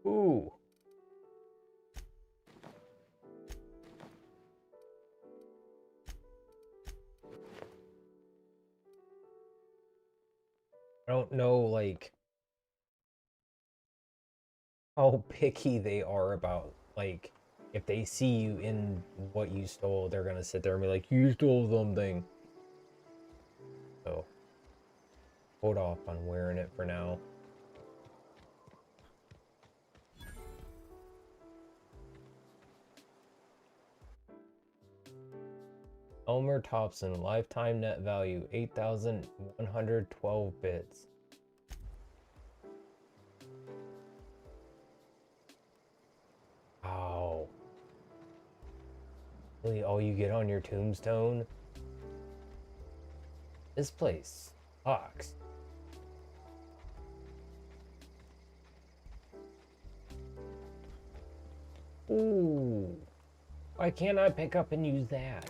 Ooh. I don't know, like, how picky they are about, like, if they see you in what you stole, they're gonna sit there and be like, you stole something. So, hold off on wearing it for now. Elmer Thompson, lifetime net value 8,112 bits. Wow. Really all you get on your tombstone? This place sucks. Ooh. Why can't I pick up and use that?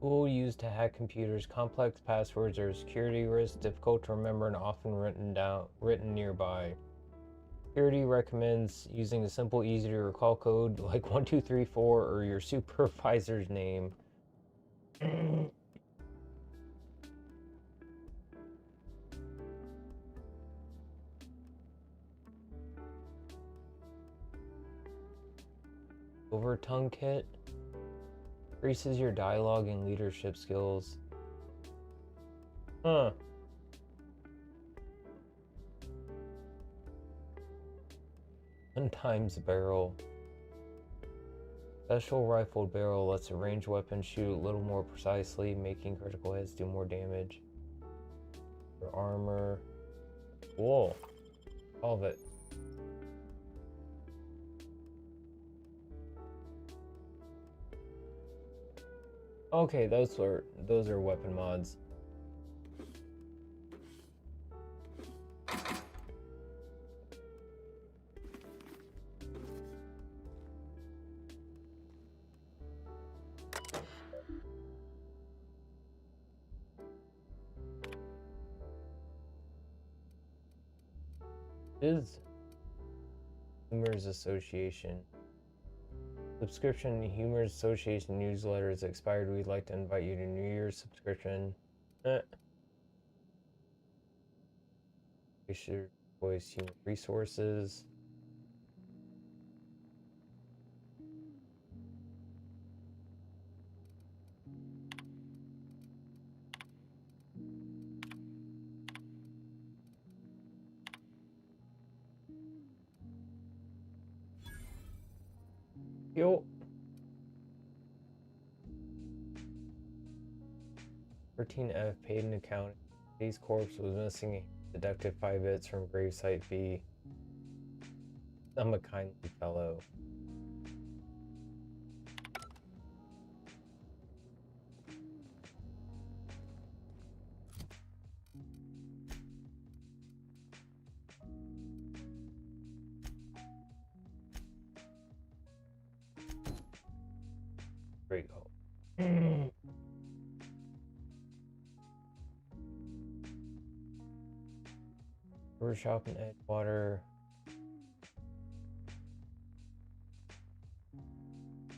Tool used to hack computers. Complex passwords are a security risk, difficult to remember, and often written nearby. Security recommends using a simple, easy to recall code like 1234 or your supervisor's name. Overtongue kit increases your dialogue and leadership skills. Huh. Times barrel. Special rifled barrel lets a ranged weapon shoot a little more precisely, making critical hits do more damage. For armor. Cool. All of it. Okay, those are weapon mods. Is Humors Association. Subscription Humors Association newsletter is expired. We'd like to invite you to New Year's subscription. We should voice human resources. Yo. 13F paid an account. Day's corpse was missing. Deducted 5 bits from gravesite fee. I'm a kindly fellow. Great hope. We're shopping at Edgewater.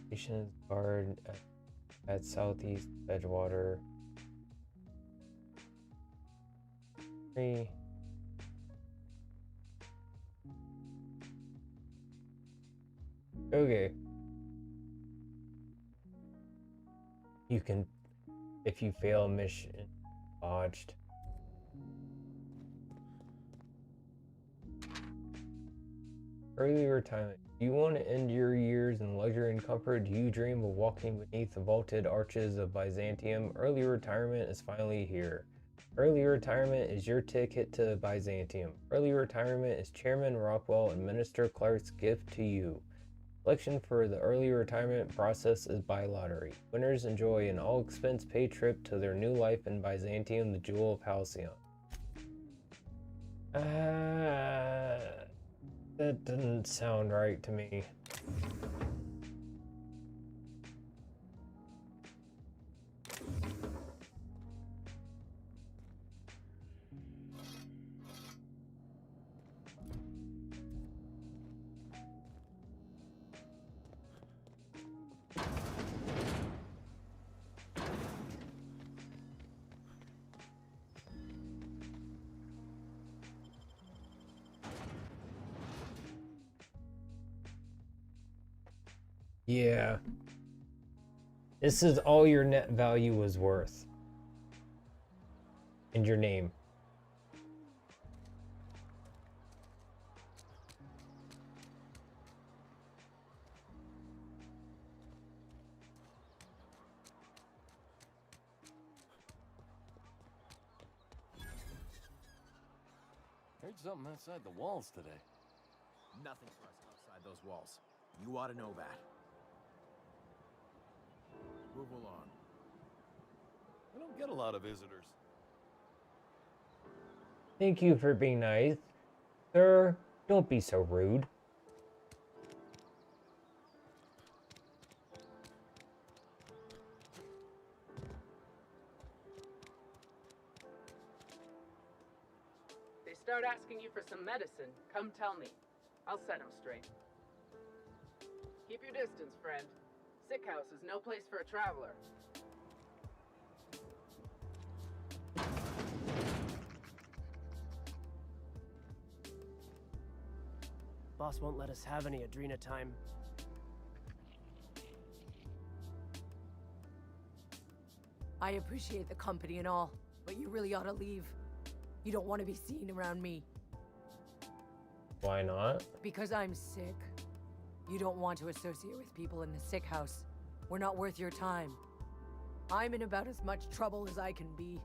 Station guard at southeast Edgewater. 3. Okay. You can, if you fail mission, botched. Early retirement. Do you want to end your years in luxury and comfort? Do you dream of walking beneath the vaulted arches of Byzantium? Early retirement is finally here. Early retirement is your ticket to Byzantium. Early retirement is Chairman Rockwell and Minister Clark's gift to you. Selection for the early retirement process is by lottery. Winners enjoy an all-expense-paid trip to their new life in Byzantium, the Jewel of Halcyon. That doesn't sound right to me. Yeah. This is all your net value was worth. And your name. Heard something outside the walls today. Nothing for us outside those walls. You ought to know that. Move along. I don't get a lot of visitors. Thank you for being nice. Sir, don't be so rude. They start asking you for some medicine, come tell me. I'll set them straight. Keep your distance, friend. Sick house is no place for a traveler. Boss won't let us have any Adrena time. I appreciate the company and all, but you really ought to leave. You don't want to be seen around me. Why not? Because I'm sick. You don't want to associate with people in the sick house. We're not worth your time. I'm in about as much trouble as I can be.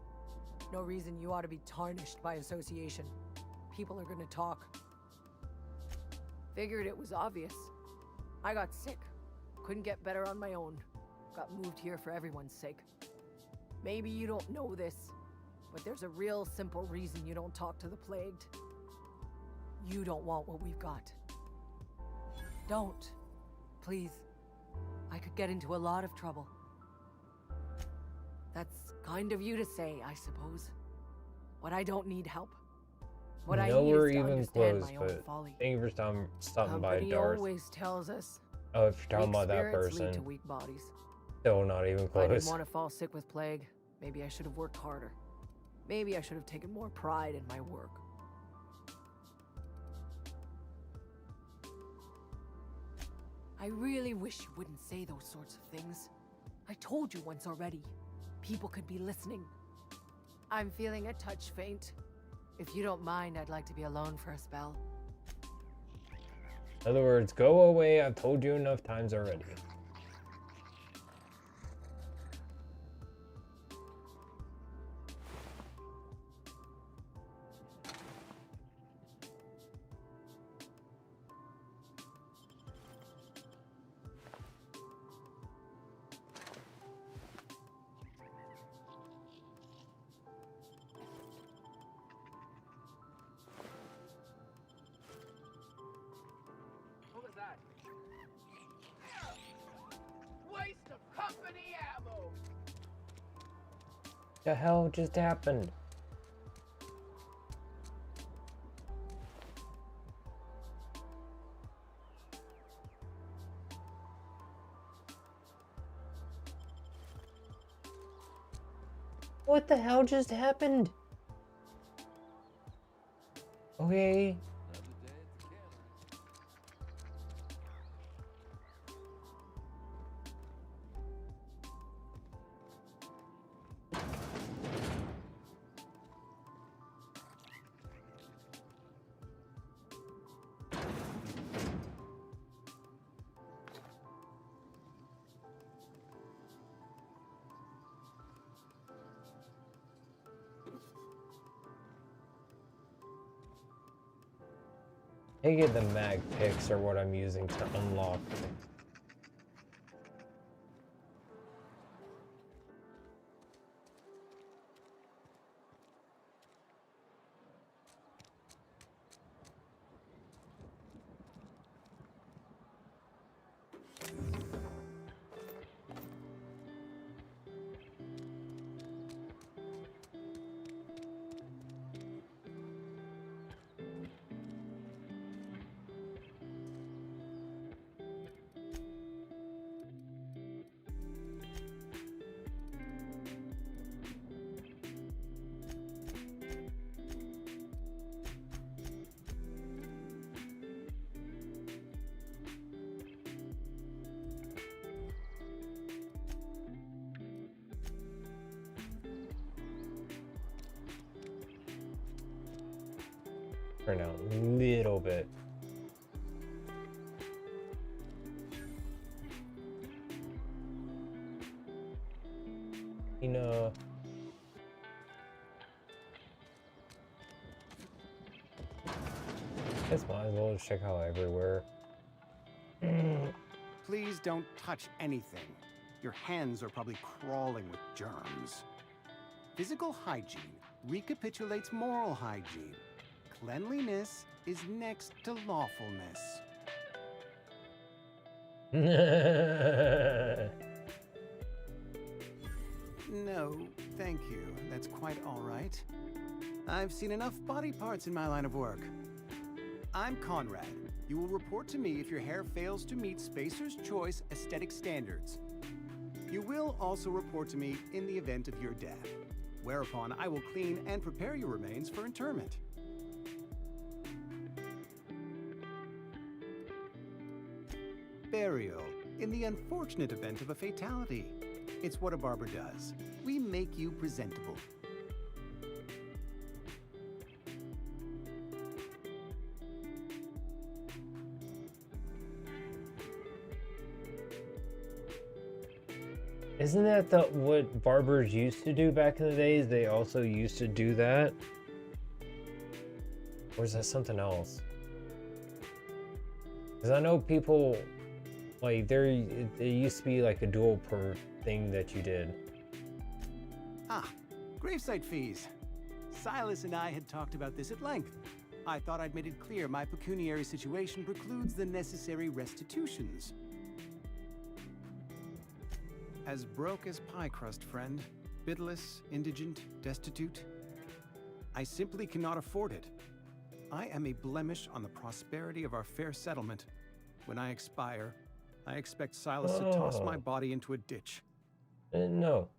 No reason you ought to be tarnished by association. People are gonna talk. Figured it was obvious. I got sick. Couldn't get better on my own. Got moved here for everyone's sake. Maybe you don't know this, but there's a real simple reason you don't talk to the plagued. You don't want what we've got. Don't. Please. I could get into a lot of trouble. That's kind of you to say, I suppose. But I don't need help. What I need is to understand my own folly. Thank you for stopping by, Company Darth. always tells us. Oh, if you're talking about that spirits lead person. to weak bodies. Still not even I didn't close. want to fall sick with plague. Maybe I should have worked harder. Maybe I should have taken more pride in my work. I really wish you wouldn't say those sorts of things. I told you once already. People could be listening. I'm feeling a touch faint. If you don't mind, I'd like to be alone for a spell. In other words, go away. I've told you enough times already. What was that? Waste of company ammo! The hell just happened? What the hell just happened? Okay. I get the mag picks are what I'm using to unlock. Turn out a little bit. You know, guess might as well just check out everywhere. Please don't touch anything. Your hands are probably crawling with germs. Physical hygiene recapitulates moral hygiene. Cleanliness is next to lawfulness. No, thank you. That's quite all right. I've seen enough body parts in my line of work. I'm Conrad. You will report to me if your hair fails to meet Spacer's Choice aesthetic standards. You will also report to me in the event of your death, whereupon I will clean and prepare your remains for interment. Burial, in the unfortunate event of a fatality. It's what a barber does. We make you presentable. Isn't that what barbers used to do back in the days? They also used to do that? Or is that something else? Because I know people, like, there used to be like a dual per thing that you did. Ah, gravesite fees. Silas and I had talked about this at length. I thought I'd made it clear my pecuniary situation precludes the necessary restitutions. As broke as pie crust, friend. Bidless, indigent, destitute. I simply cannot afford it. I am a blemish on the prosperity of our fair settlement. When I expire, I expect Silas to toss my body into a ditch. No.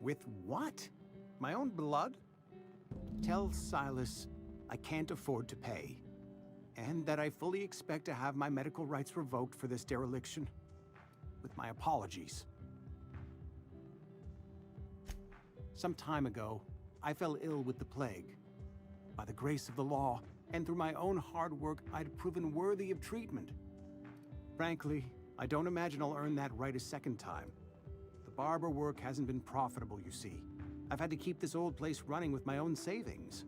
With what? My own blood? Tell Silas I can't afford to pay, and that I fully expect to have my medical rights revoked for this dereliction. With my apologies. Some time ago, I fell ill with the plague. By the grace of the law, and through my own hard work, I'd proven worthy of treatment. Frankly, I don't imagine I'll earn that right a second time. The barber work hasn't been profitable, you see. I've had to keep this old place running with my own savings.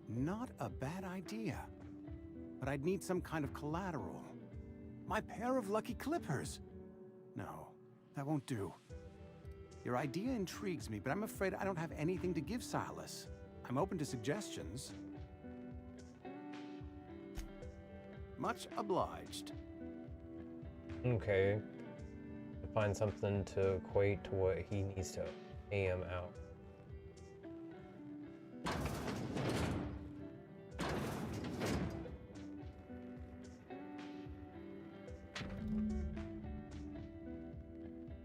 Not a bad idea. But I'd need some kind of collateral. My pair of lucky clippers! No, that won't do. Your idea intrigues me, but I'm afraid I don't have anything to give Silas. I'm open to suggestions. Much obliged. Okay. Find something to equate to what he needs to pay him out.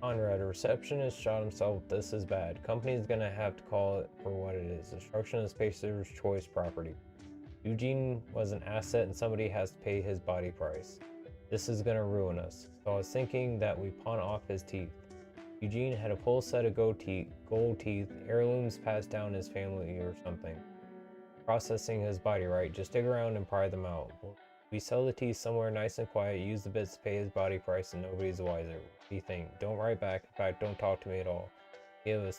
Conrad, a receptionist shot himself. This is bad. Company's gonna have to call it for what it is. Destruction of Spacer's choice property. Eugene was an asset and somebody has to pay his body price. This is gonna ruin us. So I was thinking that we pawn off his teeth. Eugene had a full set of gold teeth, heirlooms passed down his family or something. Processing his body, right? Just dig around and pry them out. We sell the teeth somewhere nice and quiet, use the bits to pay his body price, and nobody's the wiser. What do you think? Don't write back. In fact, don't talk to me at all. Give a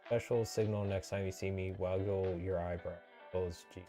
special signal next time you see me. Waggle your eyebrow. Those G.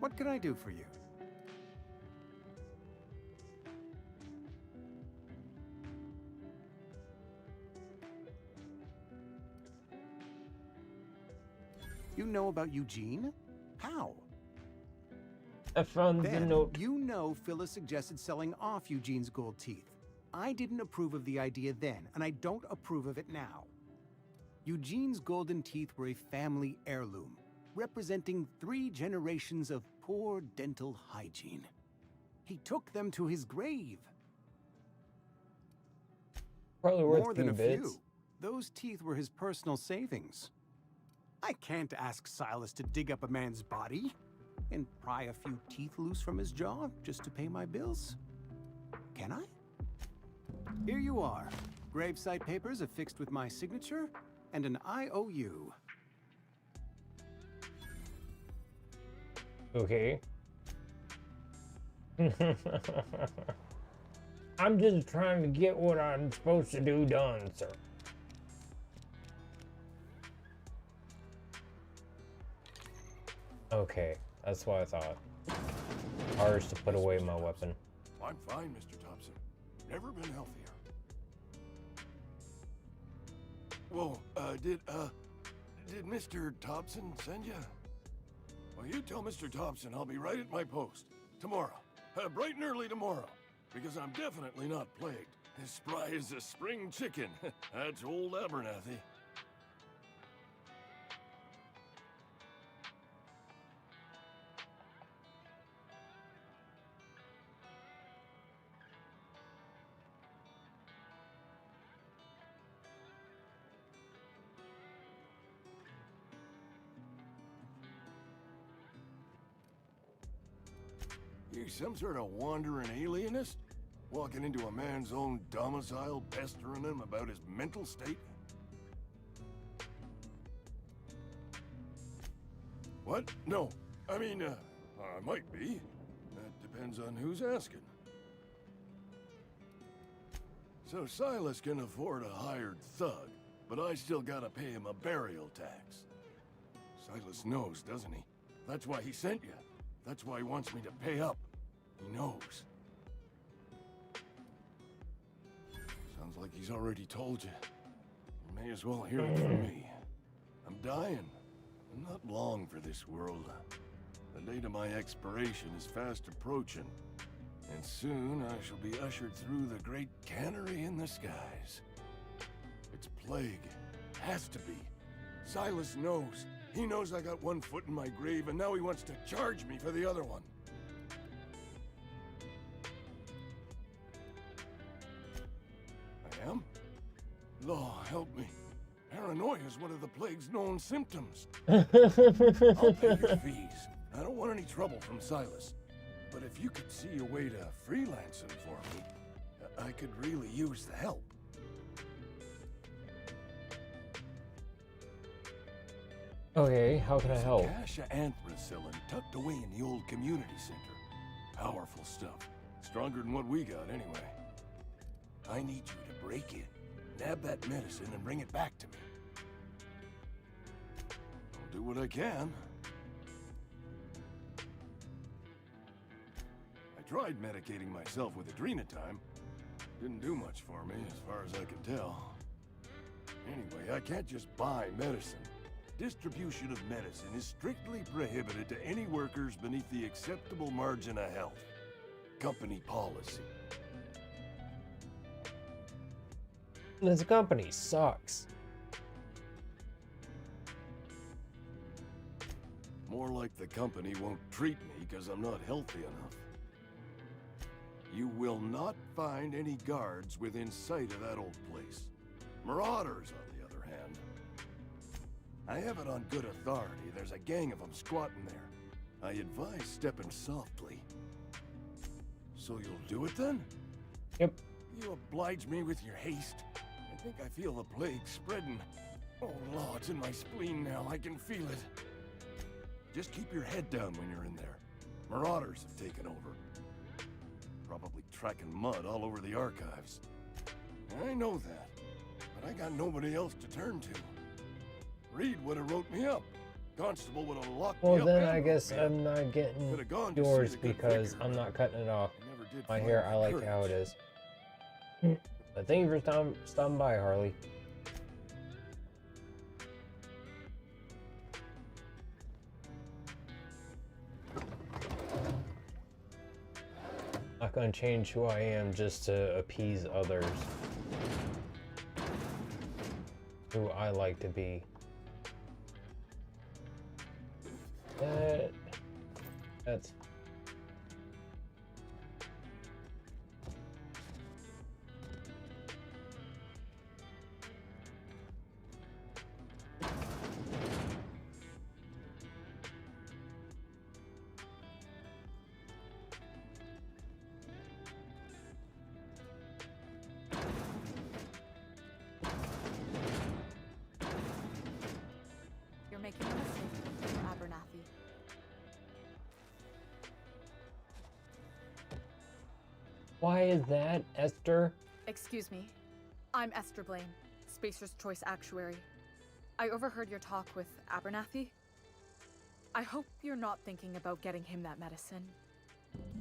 What can I do for you? You know about Eugene? How? I found the note. You know Phyllis suggested selling off Eugene's gold teeth. I didn't approve of the idea then, and I don't approve of it now. Eugene's golden teeth were a family heirloom, representing 3 generations of poor dental hygiene. He took them to his grave. Probably worth More than a bits. few. Those teeth were his personal savings. I can't ask Silas to dig up a man's body and pry a few teeth loose from his jaw just to pay my bills. Can I? Here you are. Gravesite papers affixed with my signature and an IOU. Okay. I'm just trying to get what I'm supposed to do done, sir. Okay, that's what I thought. Ours to put away my weapon. I'm fine, Mr. Thompson. Never been healthier. Whoa, did Mr. Thompson send you? Well, you tell Mr. Thompson I'll be right at my post. Tomorrow. Bright and early tomorrow. Because I'm definitely not plagued. As spry as a spring chicken. That's old Abernathy. You some sort of wandering alienist? Walking into a man's own domicile, pestering him about his mental state? What? No. I mean, I might be. That depends on who's asking. So Silas can afford a hired thug, but I still gotta pay him a burial tax. Silas knows, doesn't he? That's why he sent you. That's why he wants me to pay up. He knows. Sounds like he's already told you. You may as well hear it from me. I'm dying. I'm not long for this world. The date of my expiration is fast approaching. And soon I shall be ushered through the great cannery in the skies. It's plague. Has to be. Silas knows. He knows I got one foot in my grave, and now he wants to charge me for the other one. I am? Law, help me. Paranoia is one of the plague's known symptoms. I'll pay your fees. I don't want any trouble from Silas. But if you could see a way to freelance him for me, I could really use the help. Okay, how can I help? There's a cache of anthracillin tucked away in the old community center. Powerful stuff. Stronger than what we got, anyway. I need you to break in, nab that medicine, and bring it back to me. I'll do what I can. I tried medicating myself with adrenatime. Didn't do much for me, as far as I could tell. Anyway, I can't just buy medicine. Distribution of medicine is strictly prohibited to any workers beneath the acceptable margin of health. Company policy. This company sucks. More like the company won't treat me because I'm not healthy enough. You will not find any guards within sight of that old place. Marauders, on the other hand. I have it on good authority. There's a gang of them squatting there. I advise stepping softly. So you'll do it then? Yep. You oblige me with your haste. I think I feel the plague spreading. Oh, Lord, it's in my spleen now. I can feel it. Just keep your head down when you're in there. Marauders have taken over. Probably tracking mud all over the archives. I know that, but I got nobody else to turn to. Reed would have wrote me up. Constable would have locked me Well, up. then I guess I'm not getting Could've gone to see yours the good because vicar, I'm not cutting it off. never did My find hair, the I like how it courage. is. But thank you for stopping by, Harley. Not gonna change who I am just to appease others. Who I like to be. That's You're making a mistake, Abernathy. why is that, Esther? Excuse me. I'm Esther Blaine, Spacer's Choice Actuary. I overheard your talk with Abernathy. I hope you're not thinking about getting him that medicine.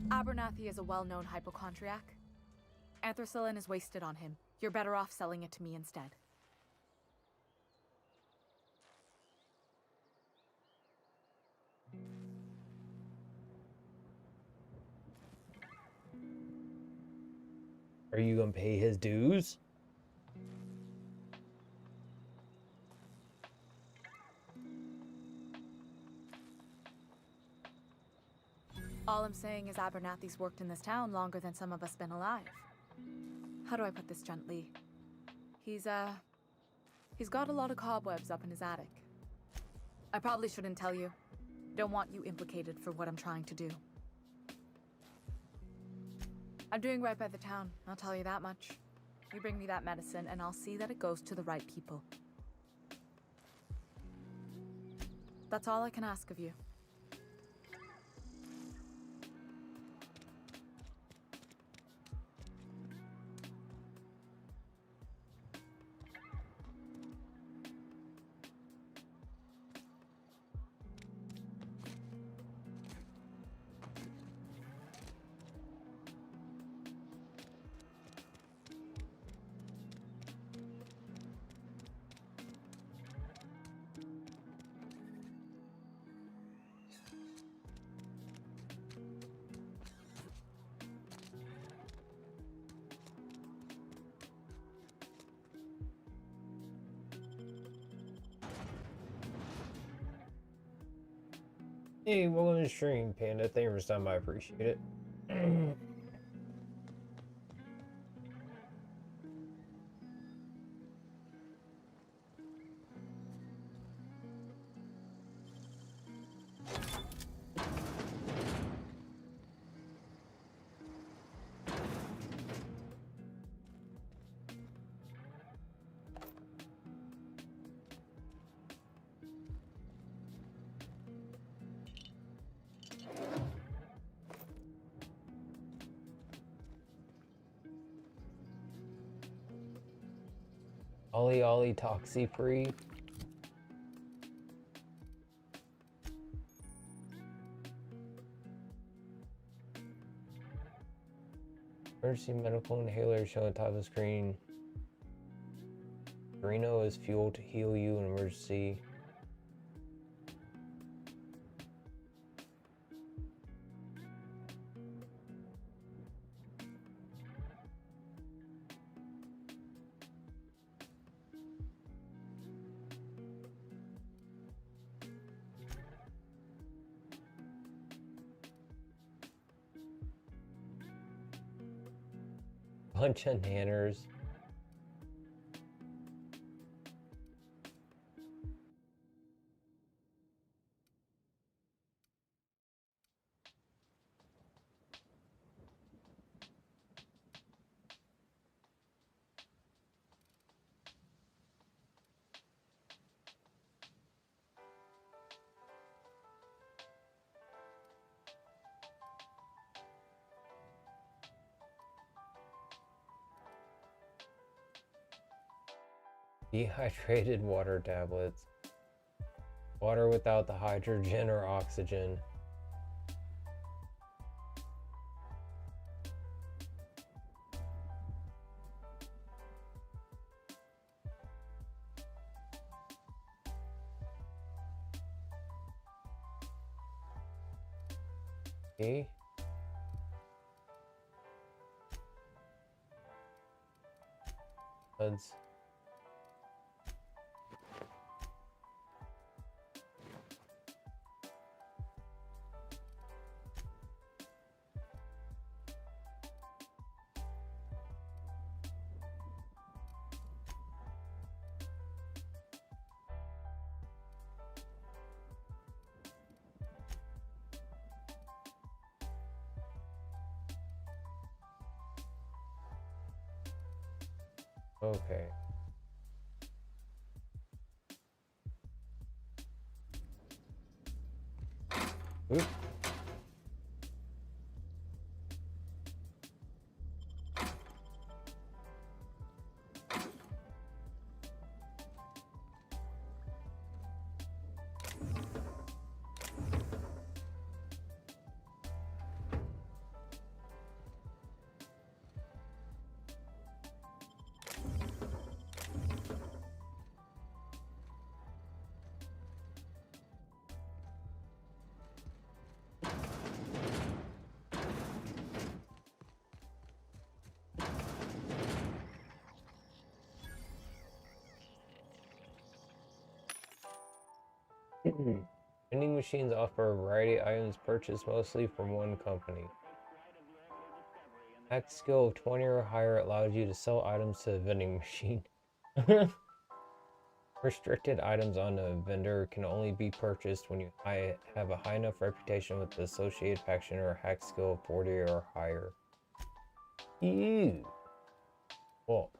Abernathy is a well-known hypochondriac. Anthracillin is wasted on him. You're better off selling it to me instead. Are you gonna pay his dues? All I'm saying is Abernathy's worked in this town longer than some of us been alive. How do I put this gently? He's got a lot of cobwebs up in his attic. I probably shouldn't tell you. Don't want you implicated for what I'm trying to do. I'm doing right by the town, I'll tell you that much. You bring me that medicine and I'll see that it goes to the right people. That's all I can ask of you. Hey, welcome to the stream, Panda. Thank you for stopping by. I appreciate it. Ollie Toxie free. Emergency medical inhaler shown on top of the screen. Reno is fuel to heal you in emergency. Bunch of nanners. Dehydrated water tablets. Water without the hydrogen or oxygen. Okay. Buds. Okay. Oop. Vending machines offer a variety of items purchased mostly from one company. Hack skill of 20 or higher allows you to sell items to the vending machine. Restricted items on a vendor can only be purchased when you have a high enough reputation with the associated faction or hack skill of 40 or higher. Ew. Well.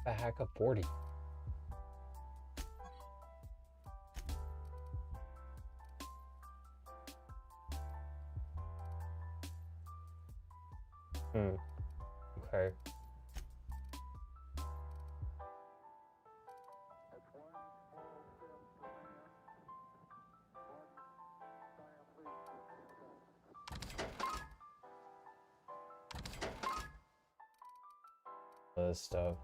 A hack of 40. Okay. This stuff.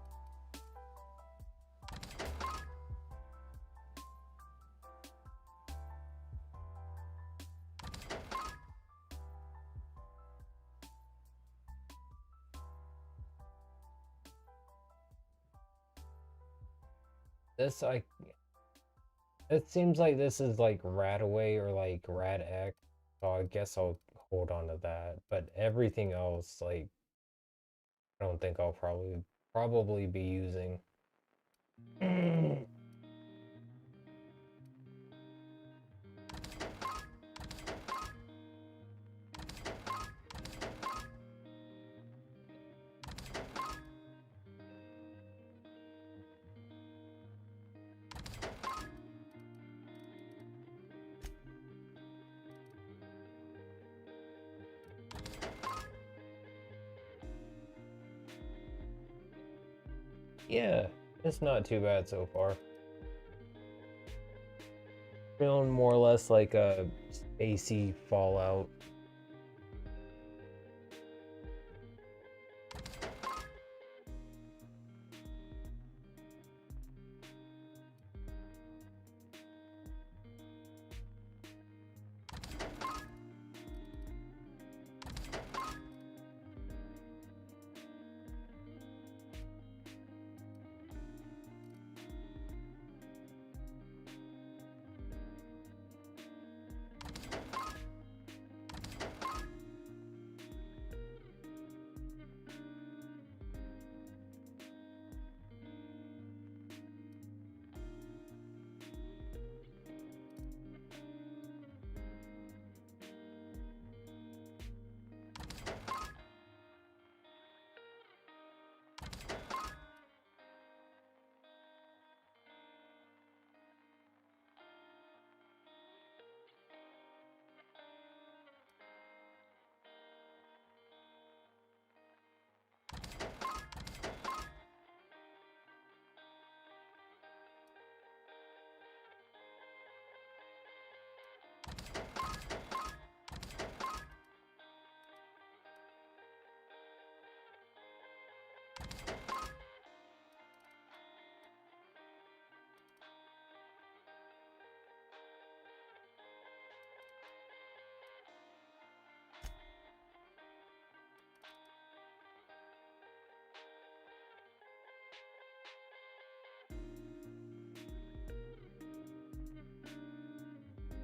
This it seems like this is like Radaway or like Rad X, so I guess I'll hold on to that. But everything else, like, I don't think I'll probably be using. Yeah, it's not too bad so far. Feeling more or less like a spacey Fallout.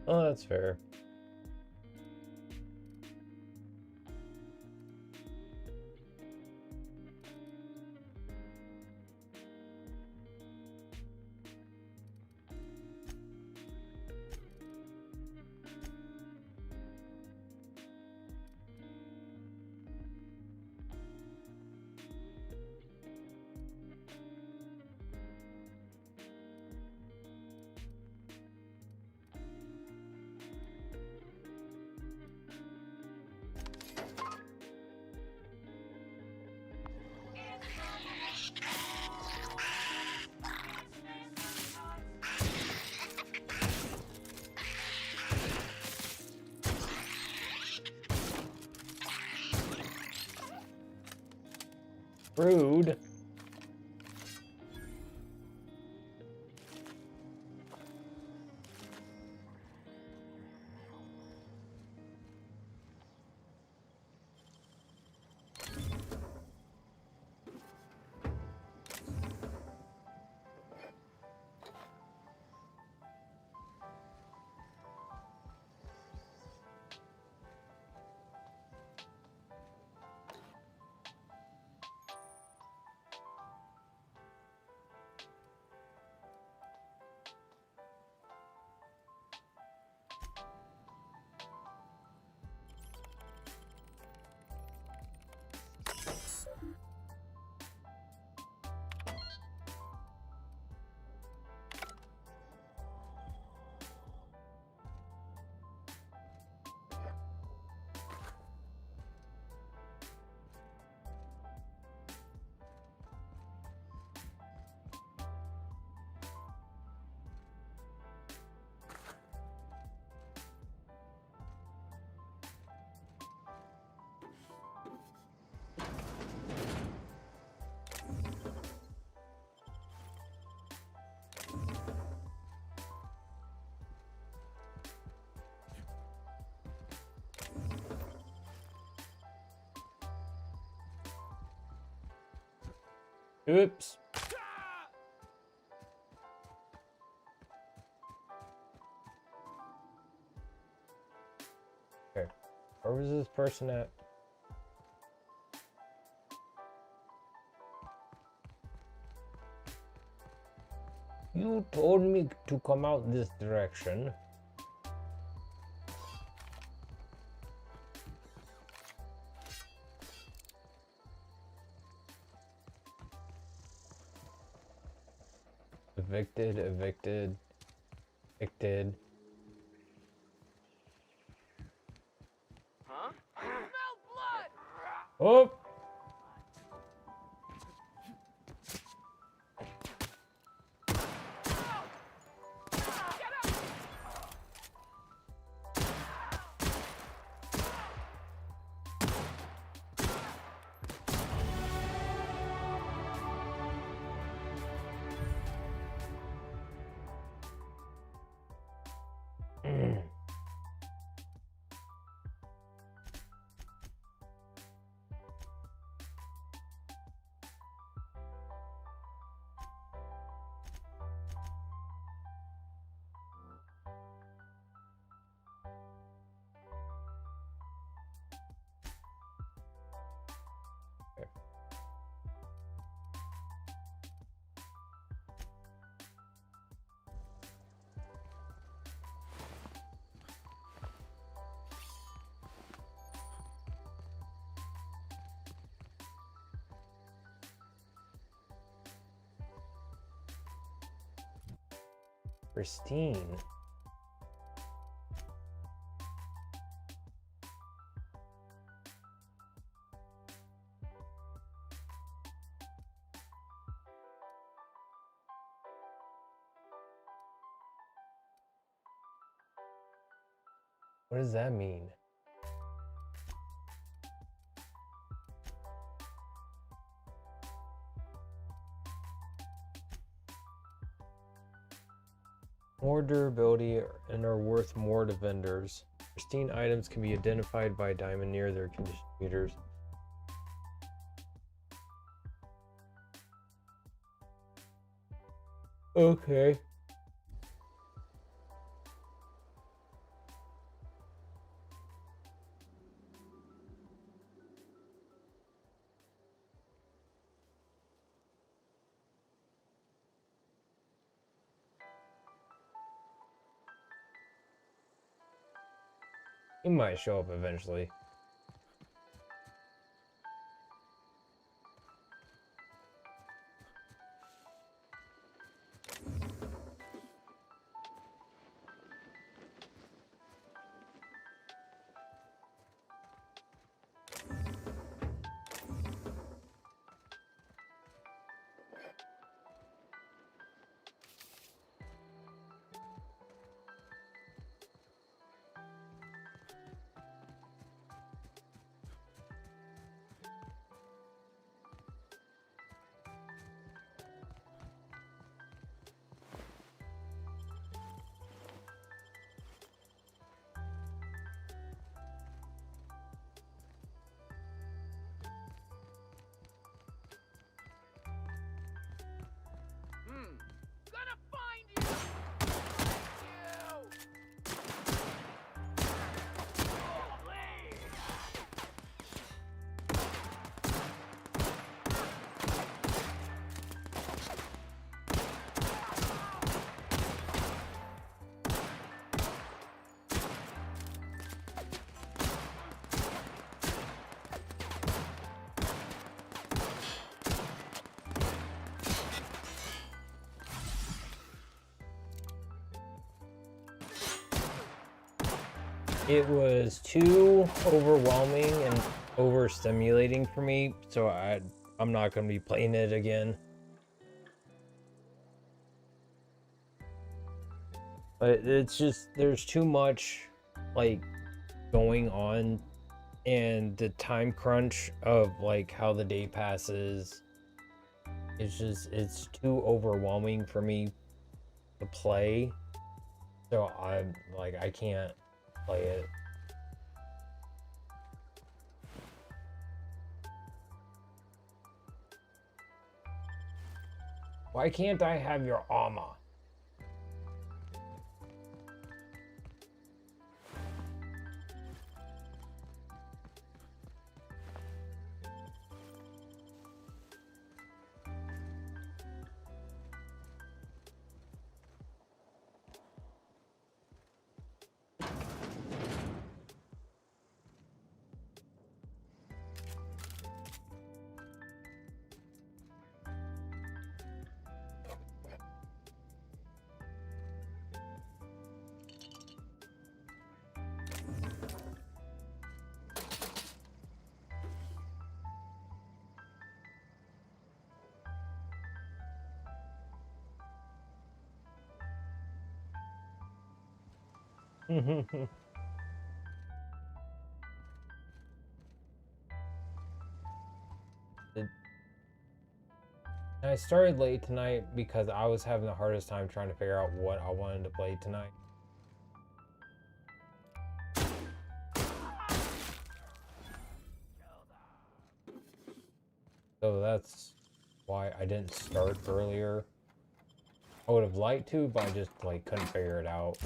Oh, that's fair. Rude. Oops. Okay. Where was this person at? You told me to come out this direction. Evicted, evicted, evicted. Huh? I smell blood! Oh! Pristine. What does that mean? More durability and are worth more to vendors. Pristine items can be identified by a diamond near their condition meters. Okay. He might show up eventually. Gonna find you! It was too overwhelming and overstimulating for me, so I'm not going to be playing it again. But it's just, there's too much like going on, and the time crunch of like how the day passes, it's too overwhelming for me to play. So I'm like, I can't play it. Why can't I have your armor? I started late tonight because I was having the hardest time trying to figure out what I wanted to play tonight. So that's why I didn't start earlier. I would have liked to, but I just like couldn't figure it out.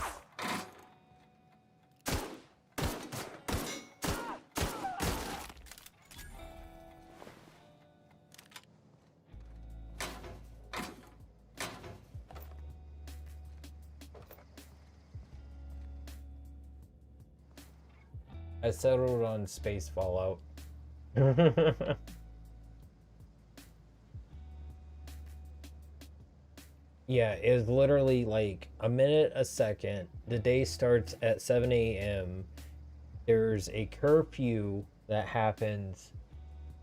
I settled on space Fallout. Yeah, it's literally like a minute a second. The day starts at 7 a.m. There's a curfew that happens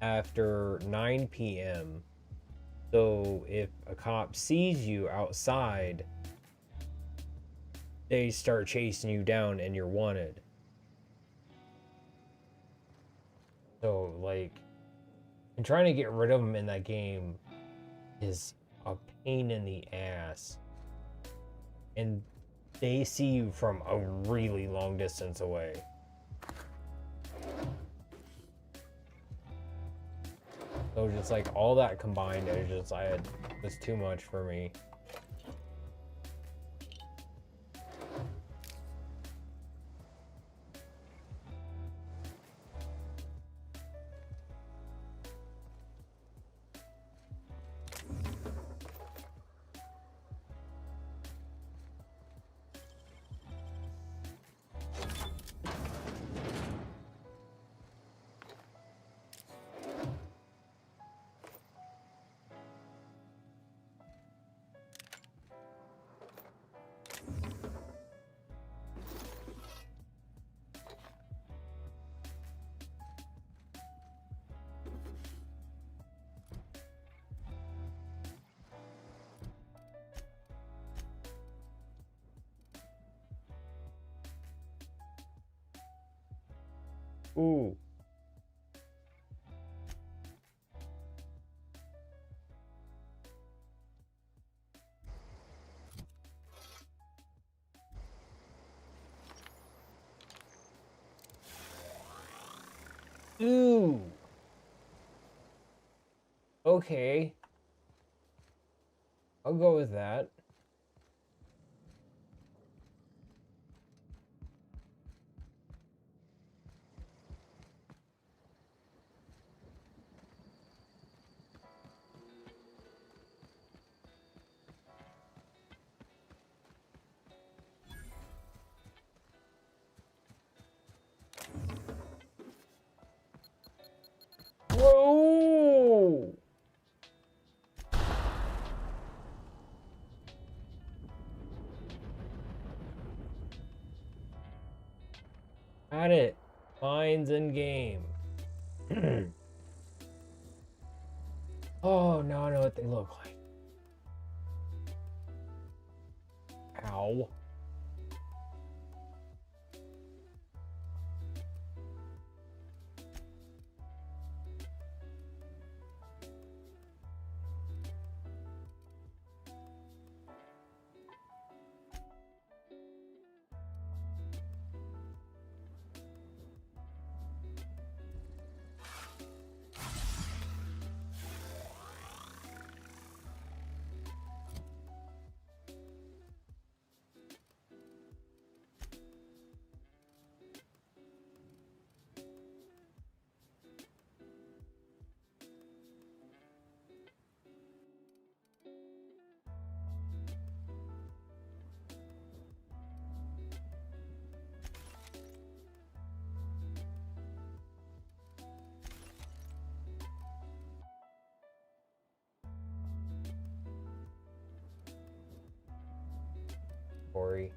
after 9 p.m. So if a cop sees you outside, they start chasing you down and you're wanted. So, like, and trying to get rid of them in that game is a pain in the ass. And they see you from a really long distance away. So just like all that combined, it was too much for me. Ooh. Ooh. Okay. I'll go with that. Whoa! At it. Mines in game. Oh, now I know what they look like. Ow. inventory.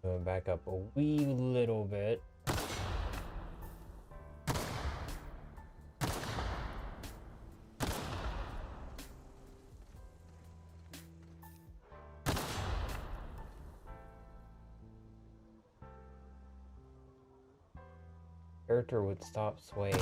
Going back up a wee little bit. Character would stop swaying.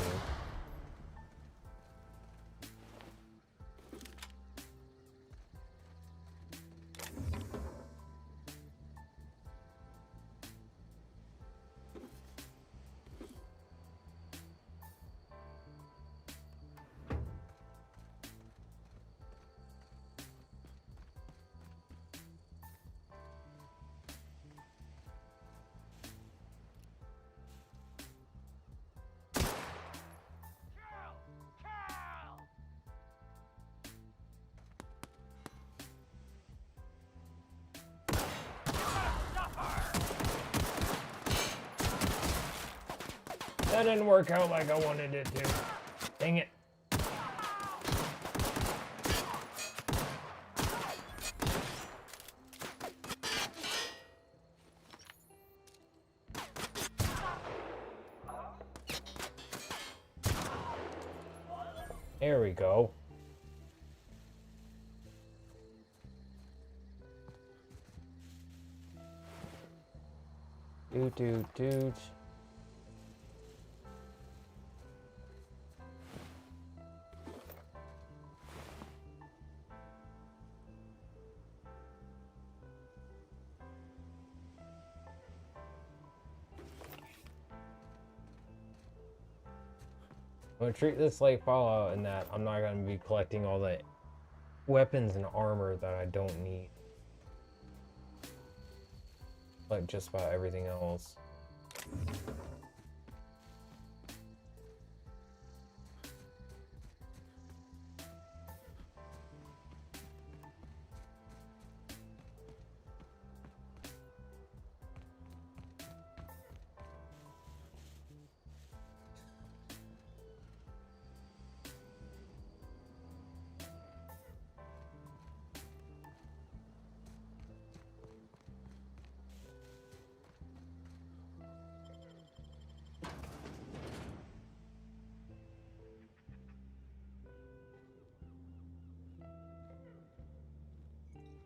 That didn't work out like I wanted it to. Dang it. There we go. Doot. I'm gonna treat this like Fallout in that I'm not gonna be collecting all the weapons and armor that I don't need. Like just about everything else.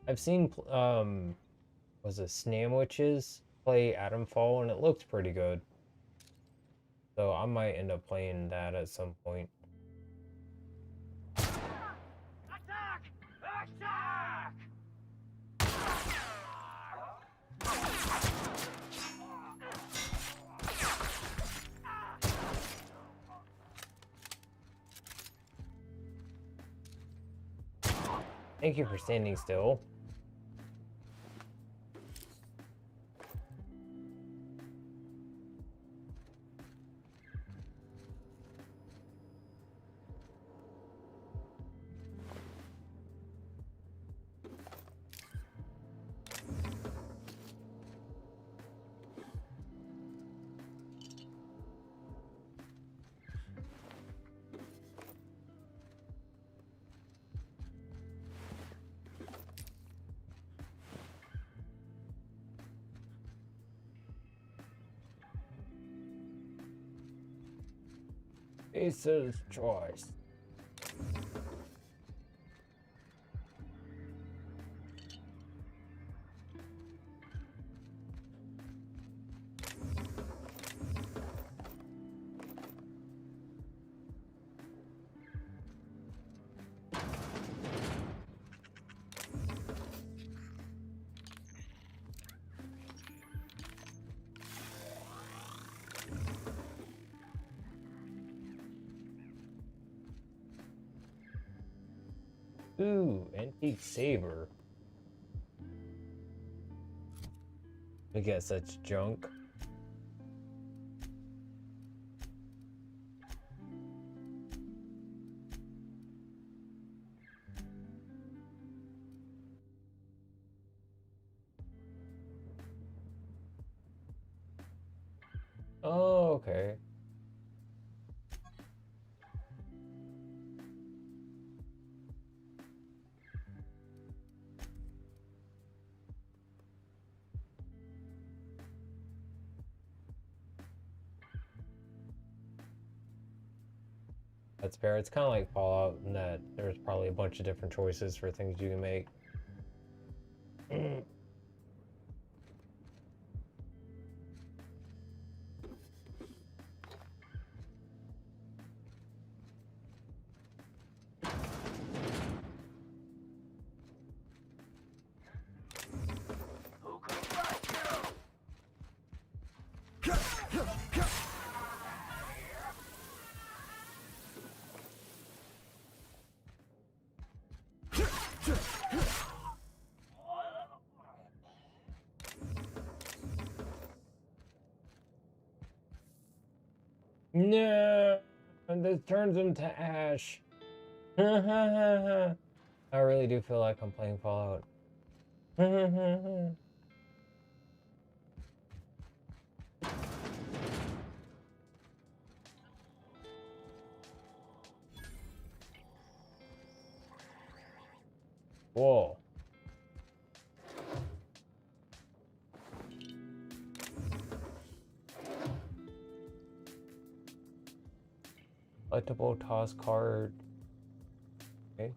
I've seen was it Snamwitches play Atomfall and it looked pretty good. So I might end up playing that at some point. Attack! Attack! Thank you for standing still. Spacer's choice. Ooh, antique saber. We get such junk. Oh, okay. That's fair. It's kind of like Fallout in that there's probably a bunch of different choices for things you can make. No, and this turns into ash. I really do feel like I'm playing Fallout. Whoa. Collectible toss card. Okay.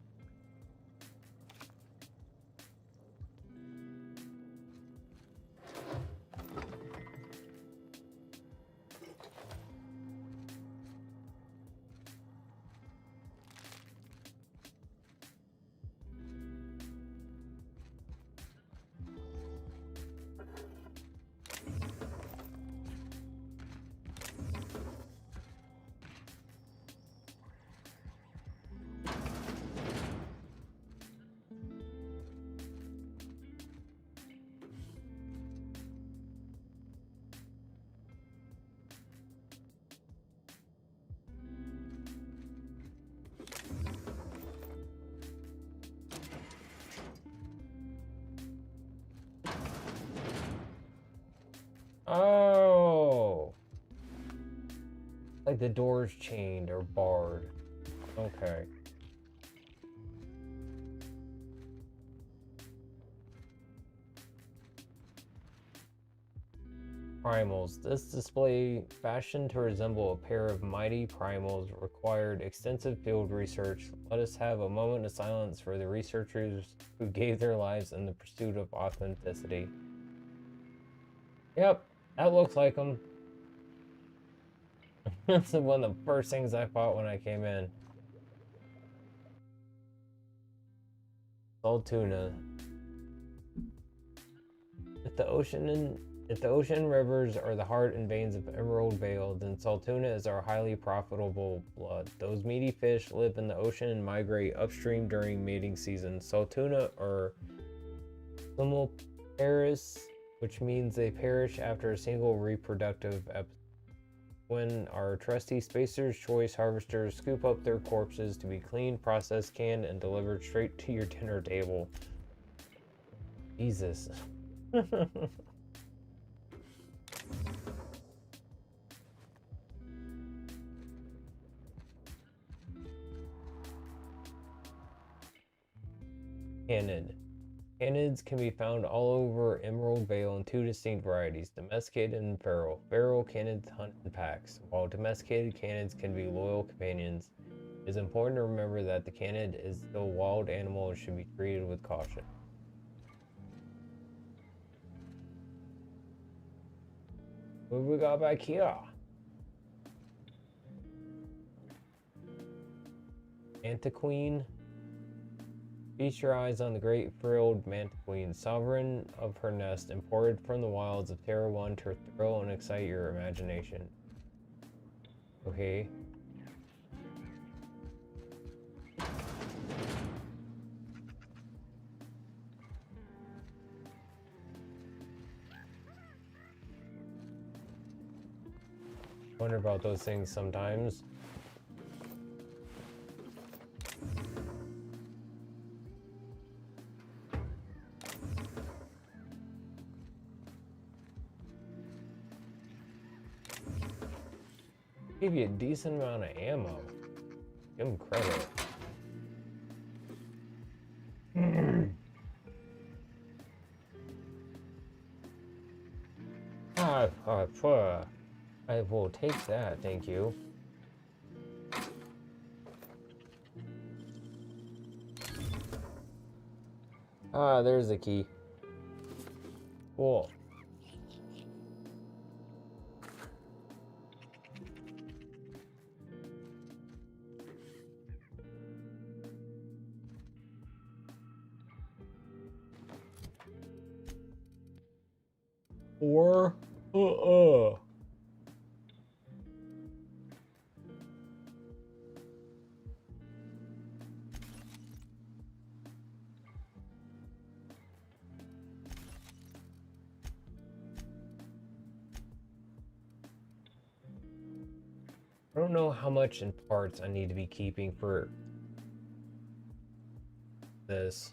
Oh, like the door's chained or barred. Okay. Primals. This display, fashioned to resemble a pair of mighty primals, required extensive field research. Let us have a moment of silence for the researchers who gave their lives in the pursuit of authenticity. Yep, that looks like them. That's one of the first things I thought when I came in. Salt tuna. If the ocean rivers are the heart and veins of Emerald Vale, then Saltuna is our highly profitable blood. Those meaty fish live in the ocean and migrate upstream during mating season. Saltuna are simulparis, which means they perish after a single reproductive episode. When our trusty Spacer's Choice harvesters scoop up their corpses to be cleaned, processed, canned, and delivered straight to your dinner table. Jesus. Cannon. Canids can be found all over Emerald Vale in two distinct varieties, domesticated and feral. Feral canids hunt in packs, while domesticated canids can be loyal companions. It is important to remember that the canid is still a wild animal and should be treated with caution. What we got back here? Mantiqueen. Feast your eyes on the great frilled mantiqueen, sovereign of her nest, imported from the wilds of Terra 1 to thrill and excite your imagination. Okay. Wonder about those things sometimes. Give you a decent amount of ammo. Give him credit. I will take that, thank you. Ah, there's the key. Cool. Or I don't know how much in parts I need to be keeping for this.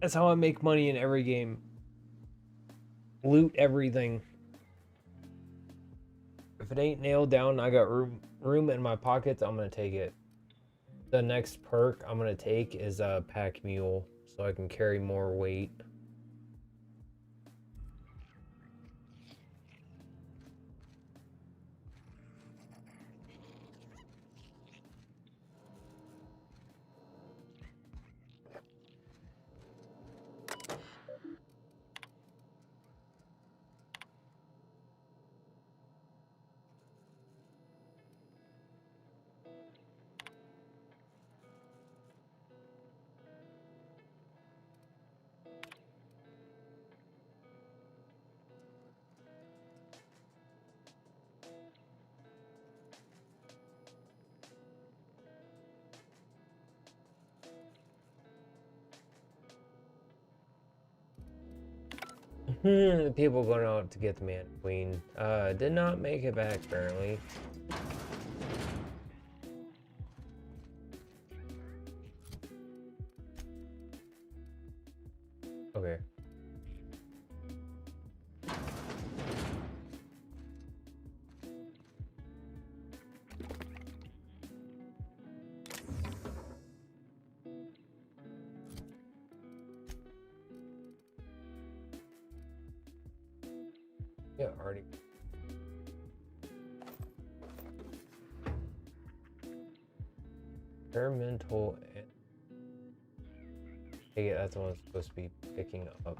That's how I make money in every game. Loot everything. If it ain't nailed down, I got room in my pockets, I'm gonna take it. The next perk I'm gonna take is a pack mule, so I can carry more weight. The people going out to get the man queen did not make it back apparently. Okay. Yeah, already. Experimental. Hey, that's what I'm supposed to be picking up.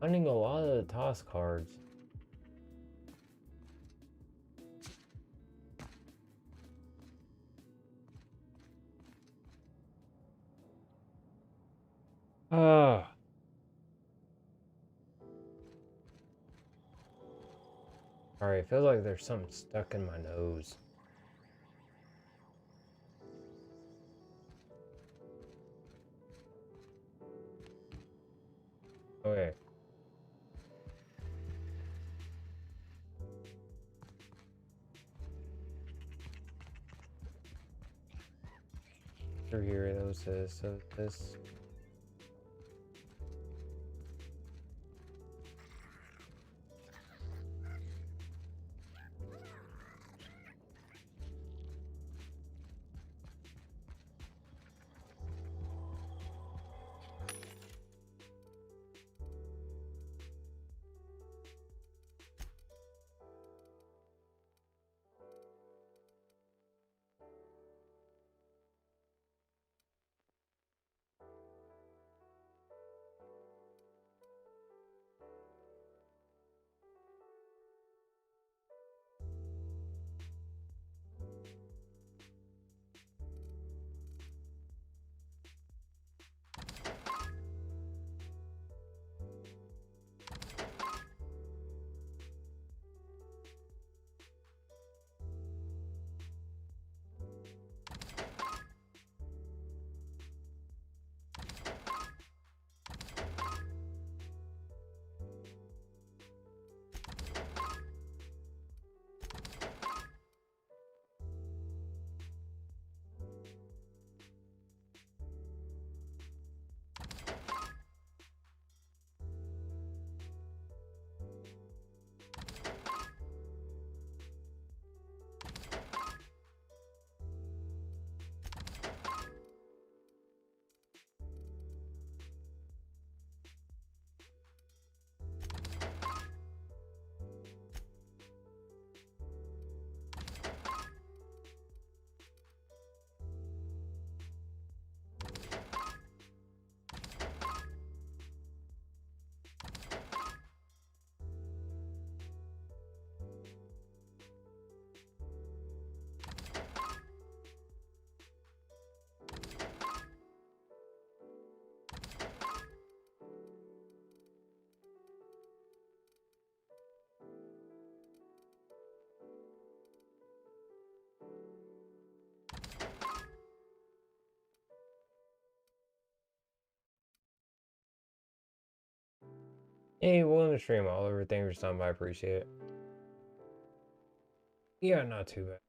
Finding a lot of the toss cards. Ah. Sorry, it feels like there's something stuck in my nose. Okay. Through here, those is so this. Hey, welcome to stream all over. Thank you for stopping by. I appreciate it. Yeah, not too bad.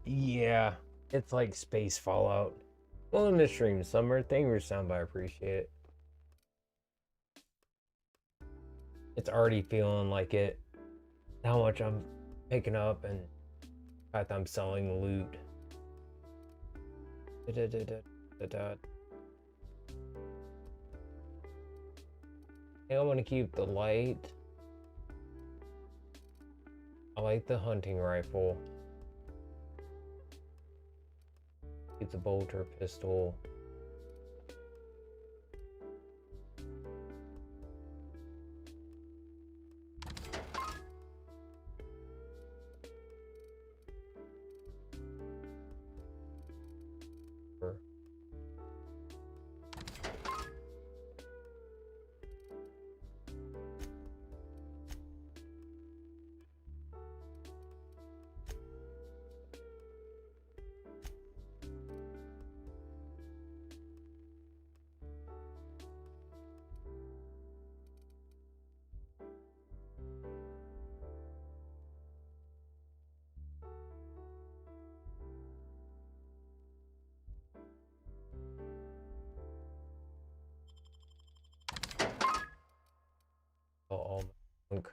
Yeah, it's like space Fallout. Welcome to stream, Summer. Thank you for sound by. I appreciate it. It's already feeling like it. How much I'm picking up and in fact I'm selling the loot. I think I want to keep the light. I like the hunting rifle. Keep the bolter pistol. Oh, junk.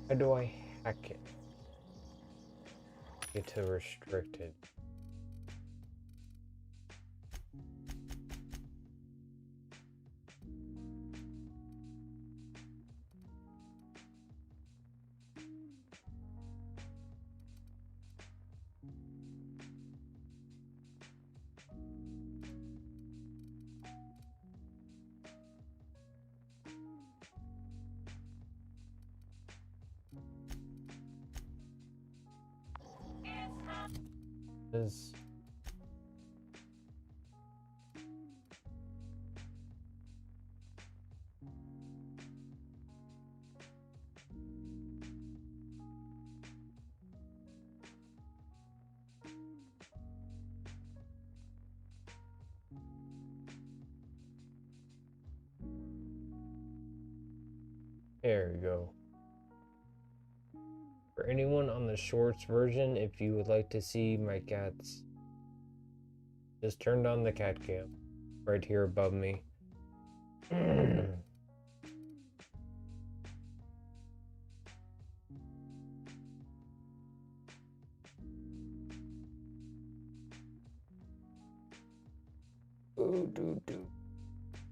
How do I hack it? Get to restricted. Is there you go. For anyone on the shorts version, if you would like to see my cats, just turned on the cat cam right here above me.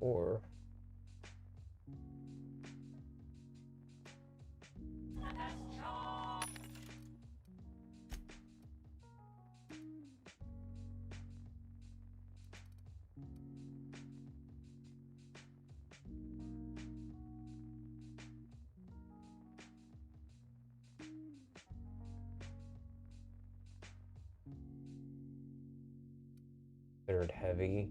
Or considered heavy.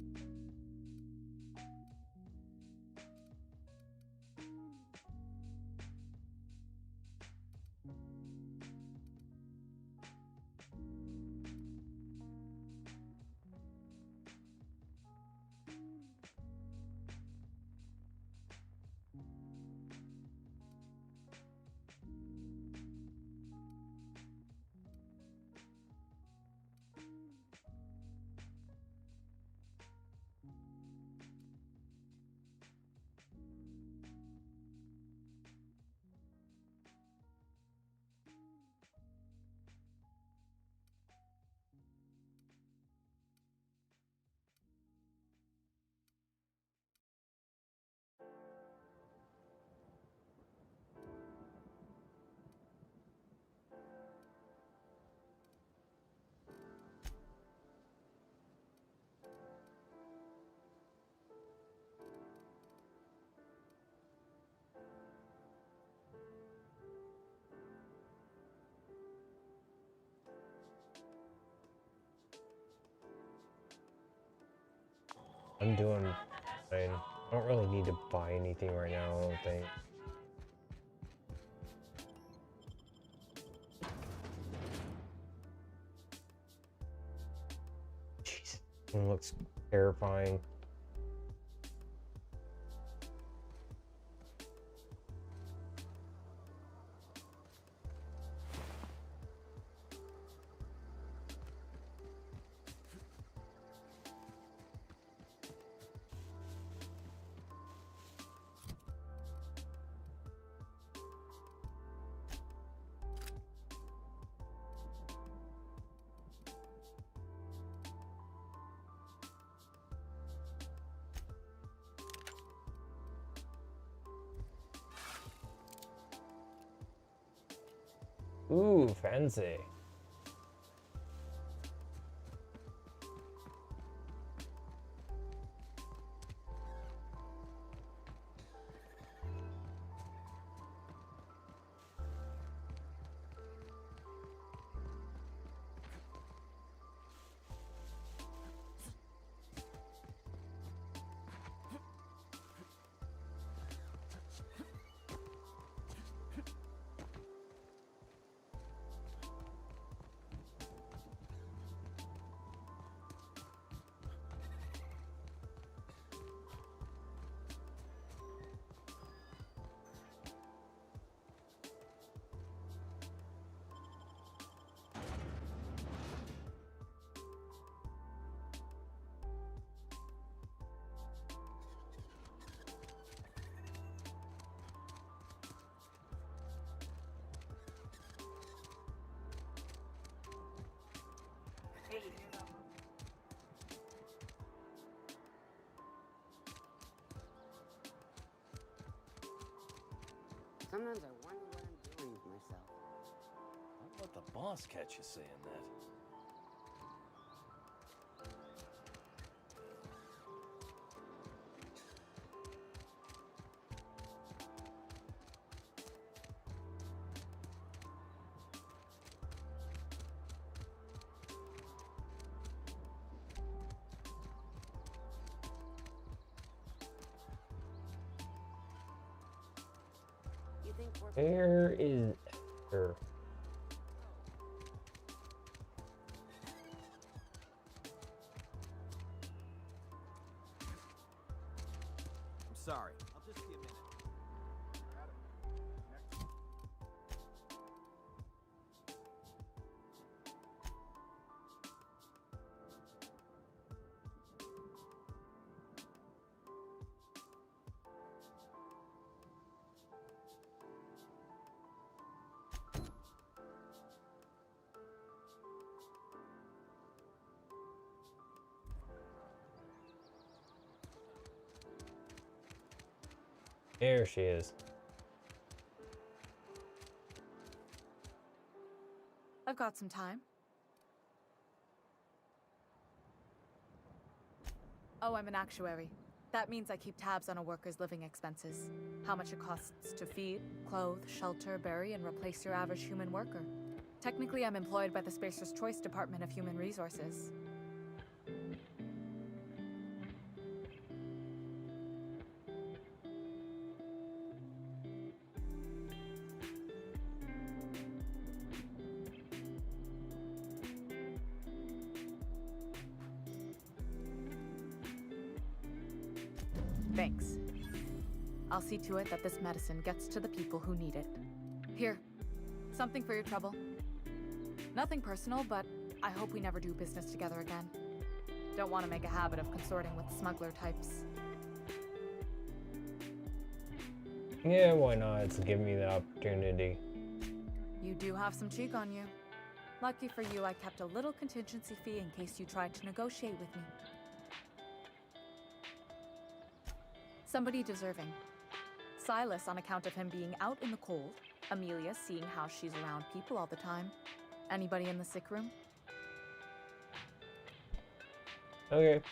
I'm doing fine. I don't really need to buy anything right now, I don't think. It looks terrifying. Ooh, fancy. Sometimes I wonder what I'm doing with myself. Don't let the boss catch you saying that. Where is her? I'm sorry. I'll just be a minute. There she is. I've got some time. Oh, I'm an actuary. That means I keep tabs on a worker's living expenses. How much it costs to feed, clothe, shelter, bury, and replace your average human worker. Technically, I'm employed by the Spacer's Choice Department of Human Resources. Thanks. I'll see to it that this medicine gets to the people who need it. Here, something for your trouble. Nothing personal, but I hope we never do business together again. Don't want to make a habit of consorting with smuggler types. Yeah, why not? It's give me the opportunity. You do have some cheek on you. Lucky for you, I kept a little contingency fee in case you tried to negotiate with me. Somebody deserving. Silas on account of him being out in the cold. Amelia seeing how she's around people all the time. Anybody in the sick room? Okay.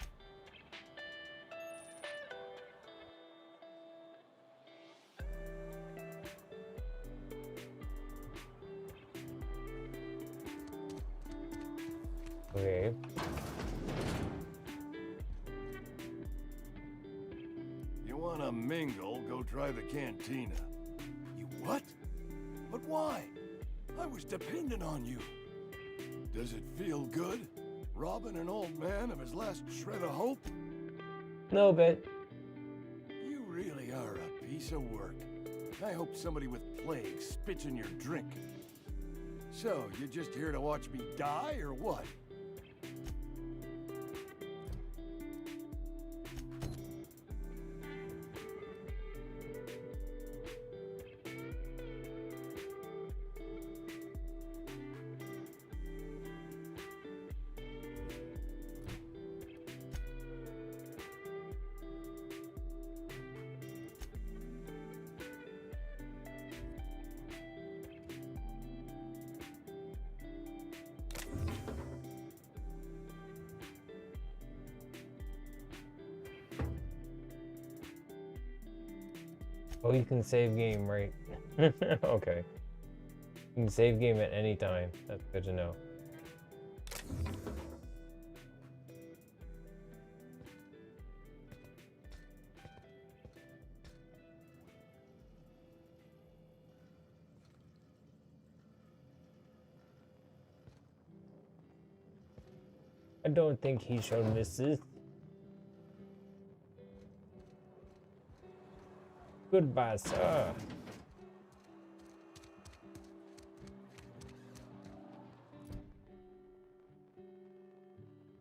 Okay. You wanna mingle, go try the cantina. You what? But why? I was dependent on you. Does it feel good? Robbing an old man of his last shred of hope? No bit. You really are a piece of work. I hope somebody with plague spits in your drink. So, you're just here to watch me die, or what? Oh, you can save game, right? Okay. You can save game at any time. That's good to know. I don't think he showed misses. Goodbye, sir.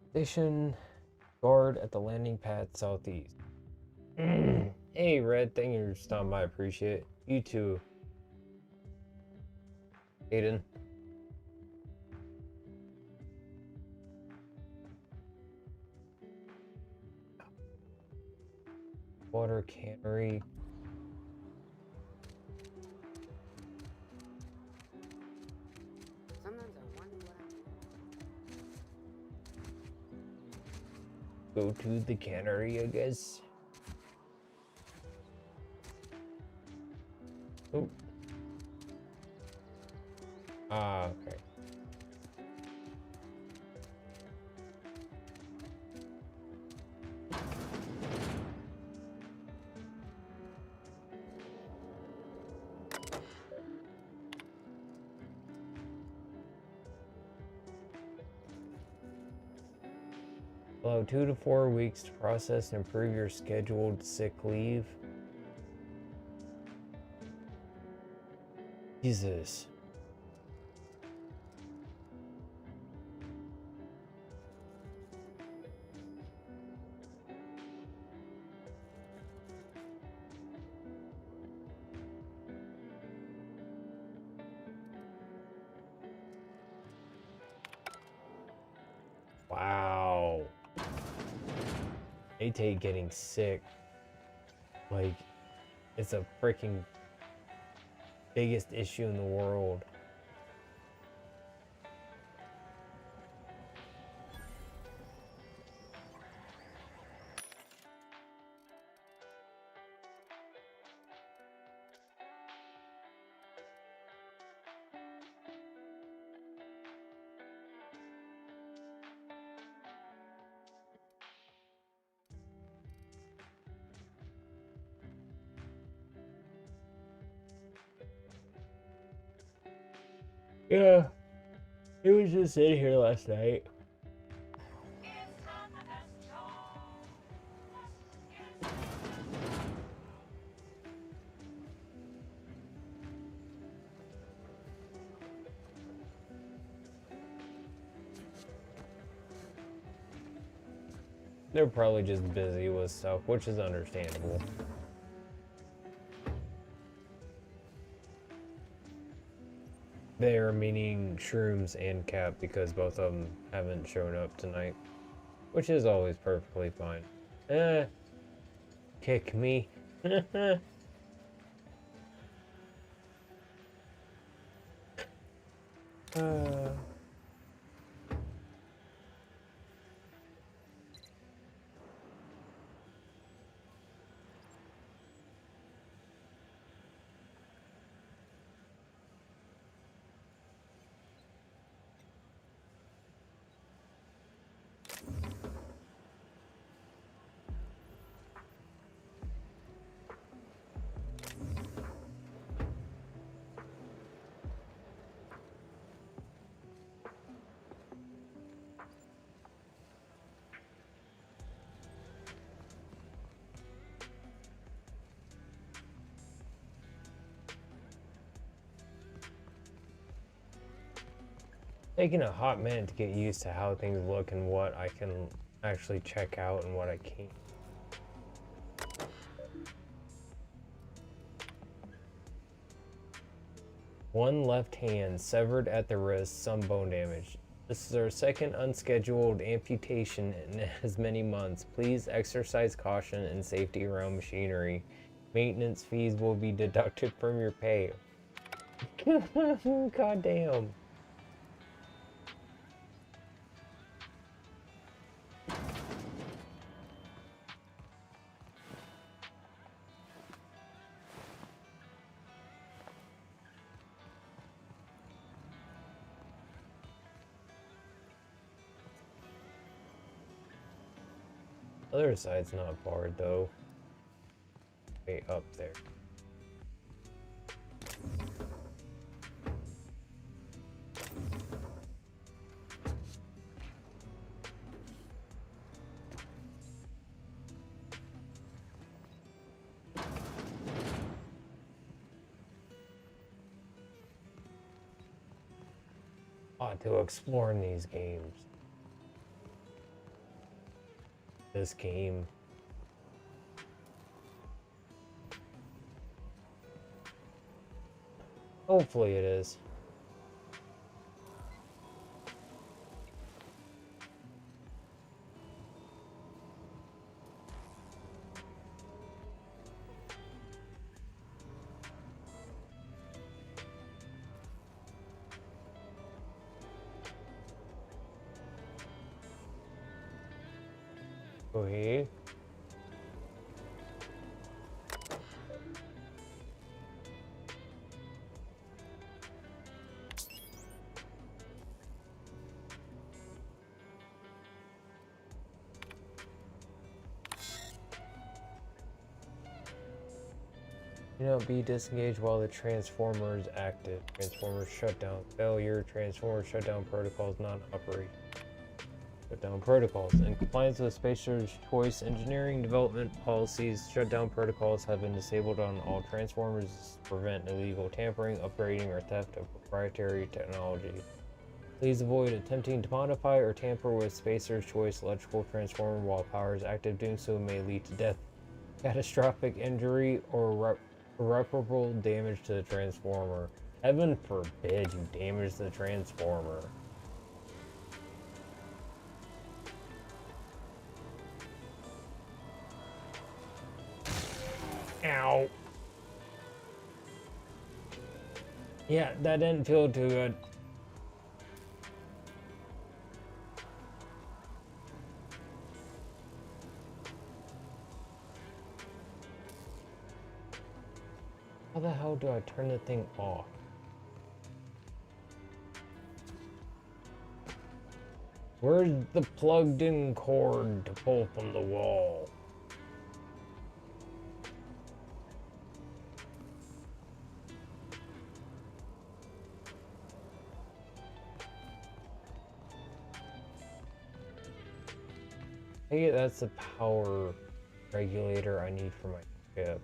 Station guard at the landing pad southeast. Hey, Red, thank you for stopping by. Appreciate it. You too, Aiden. Water cannery. Sometimes I wonder what Go to the cannery, I guess. Oh. Ah, okay. Allow 2 to 4 weeks to process and approve your scheduled sick leave. Jesus. Wow. AT getting sick. Like, it's a freaking biggest issue in the world. Yeah, it was just in here last night. They're probably just busy with stuff, which is understandable. They're meaning Shrooms and Cap because both of them haven't shown up tonight, which is always perfectly fine. Kick me. Taking a hot minute to get used to how things look and what I can actually check out and what I can't. One left hand severed at the wrist, some bone damage. This is our second unscheduled amputation in as many months. Please exercise caution and safety around machinery. Maintenance fees will be deducted from your pay. God damn. Other side's not barred though. Way up there. To explore in these games. This game. Hopefully it is. Okay. Do not be disengaged while the transformer is active. Transformer shutdown failure. Transformer shutdown protocols not operate. Shutdown protocols. In compliance with Spacer's Choice engineering development policies, shutdown protocols have been disabled on all transformers to prevent illegal tampering, upgrading, or theft of proprietary technology. Please avoid attempting to modify or tamper with Spacer's Choice electrical transformer while power is active. Doing so may lead to death, catastrophic injury, or irreparable damage to the transformer. Heaven forbid you damage the transformer. Ow. Yeah, that didn't feel too good. How the hell do I turn the thing off? Where's the plugged in cord to pull from the wall? Hey, that's the power regulator I need for my ship.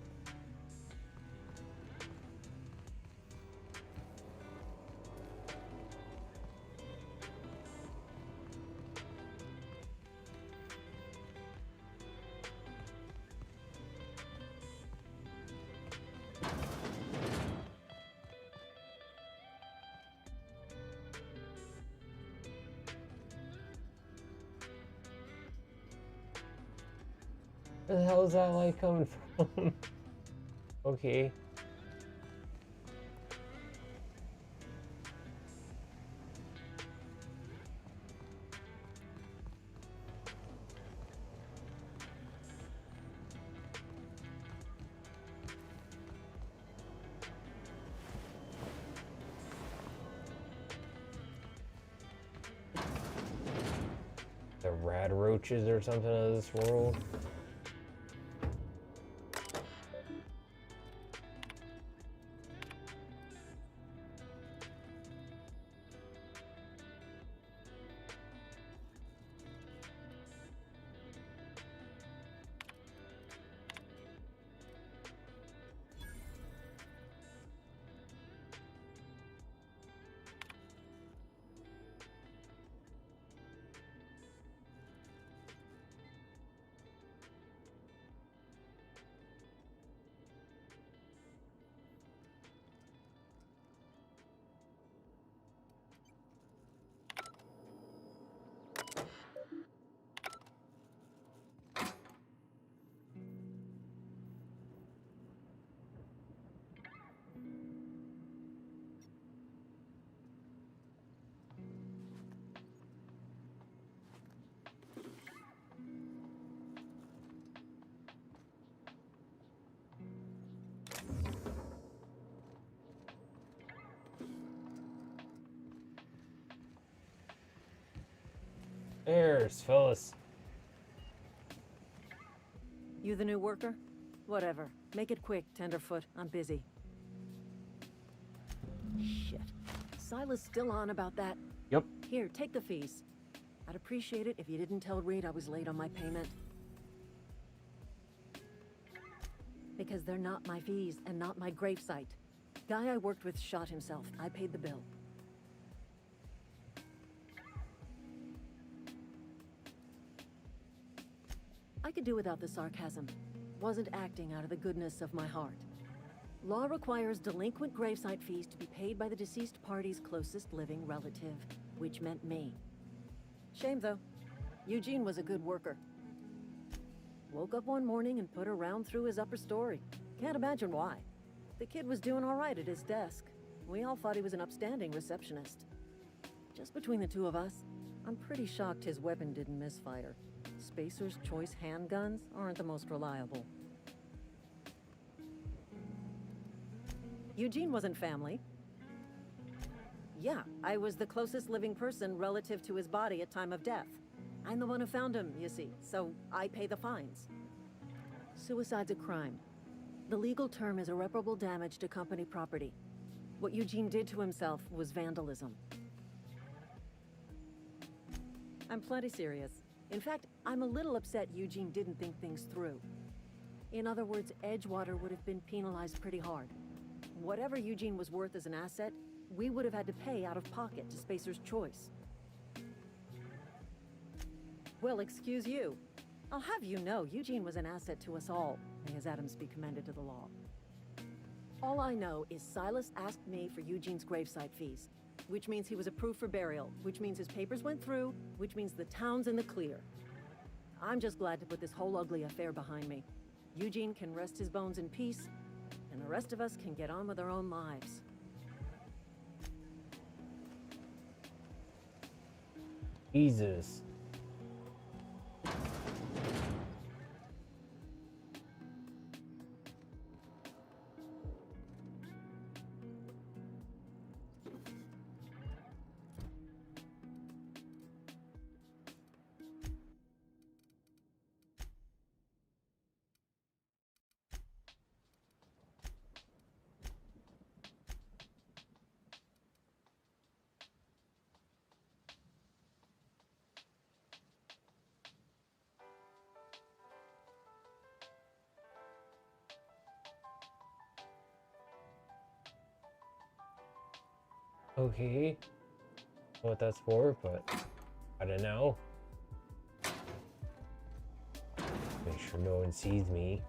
Where the hell is that light coming from? Okay. The rad roaches or something of this world. There's Phyllis. You the new worker? Whatever. Make it quick, Tenderfoot. I'm busy. Shit. Silas still on about that? Yep. Here, take the fees. I'd appreciate it if you didn't tell Reed I was late on my payment. Because they're not my fees and not my gravesite. Guy I worked with shot himself. I paid the bill. I could do without the sarcasm. Wasn't acting out of the goodness of my heart. Law requires delinquent gravesite fees to be paid by the deceased party's closest living relative, which meant me. Shame, though. Eugene was a good worker. Woke up one morning and put a round through his upper story. Can't imagine why. The kid was doing all right at his desk. We all thought he was an upstanding receptionist. Just between the two of us, I'm pretty shocked his weapon didn't misfire. Spacer's Choice handguns aren't the most reliable. Eugene wasn't family. Yeah, I was the closest living person relative to his body at time of death. I'm the one who found him, you see, so I pay the fines. Suicide's a crime. The legal term is irreparable damage to company property. What Eugene did to himself was vandalism. I'm plenty serious. In fact, I'm a little upset Eugene didn't think things through. In other words, Edgewater would have been penalized pretty hard. Whatever Eugene was worth as an asset, we would have had to pay out of pocket to Spacer's Choice. Well, excuse you. I'll have you know, Eugene was an asset to us all. May his atoms be commended to the law. All I know is Silas asked me for Eugene's gravesite fees, which means he was approved for burial, which means his papers went through, which means the town's in the clear. I'm just glad to put this whole ugly affair behind me. Eugene can rest his bones in peace, and the rest of us can get on with our own lives. Jesus. Okay. What that's for, but I don't know. Make sure no one sees me.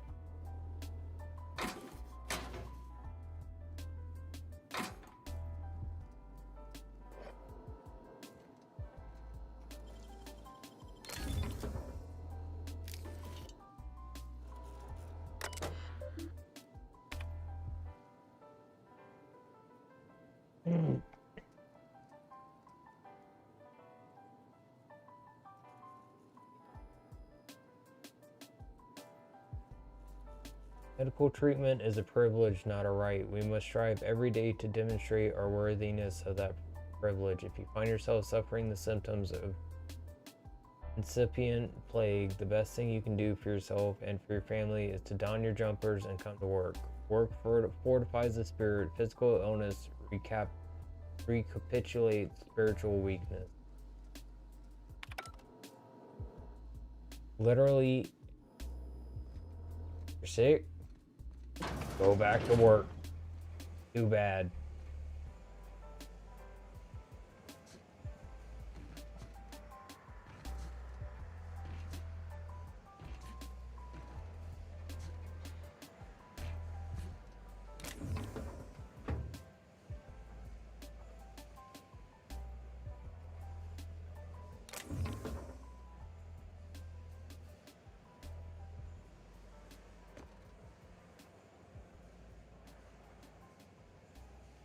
Medical treatment is a privilege, not a right. We must strive every day to demonstrate our worthiness of that privilege. If you find yourself suffering the symptoms of incipient plague, the best thing you can do for yourself and for your family is to don your jumpers and come to work. Work fortifies the spirit. Physical illness recapitulates spiritual weakness. Literally, you're sick? Go back to work. Too bad.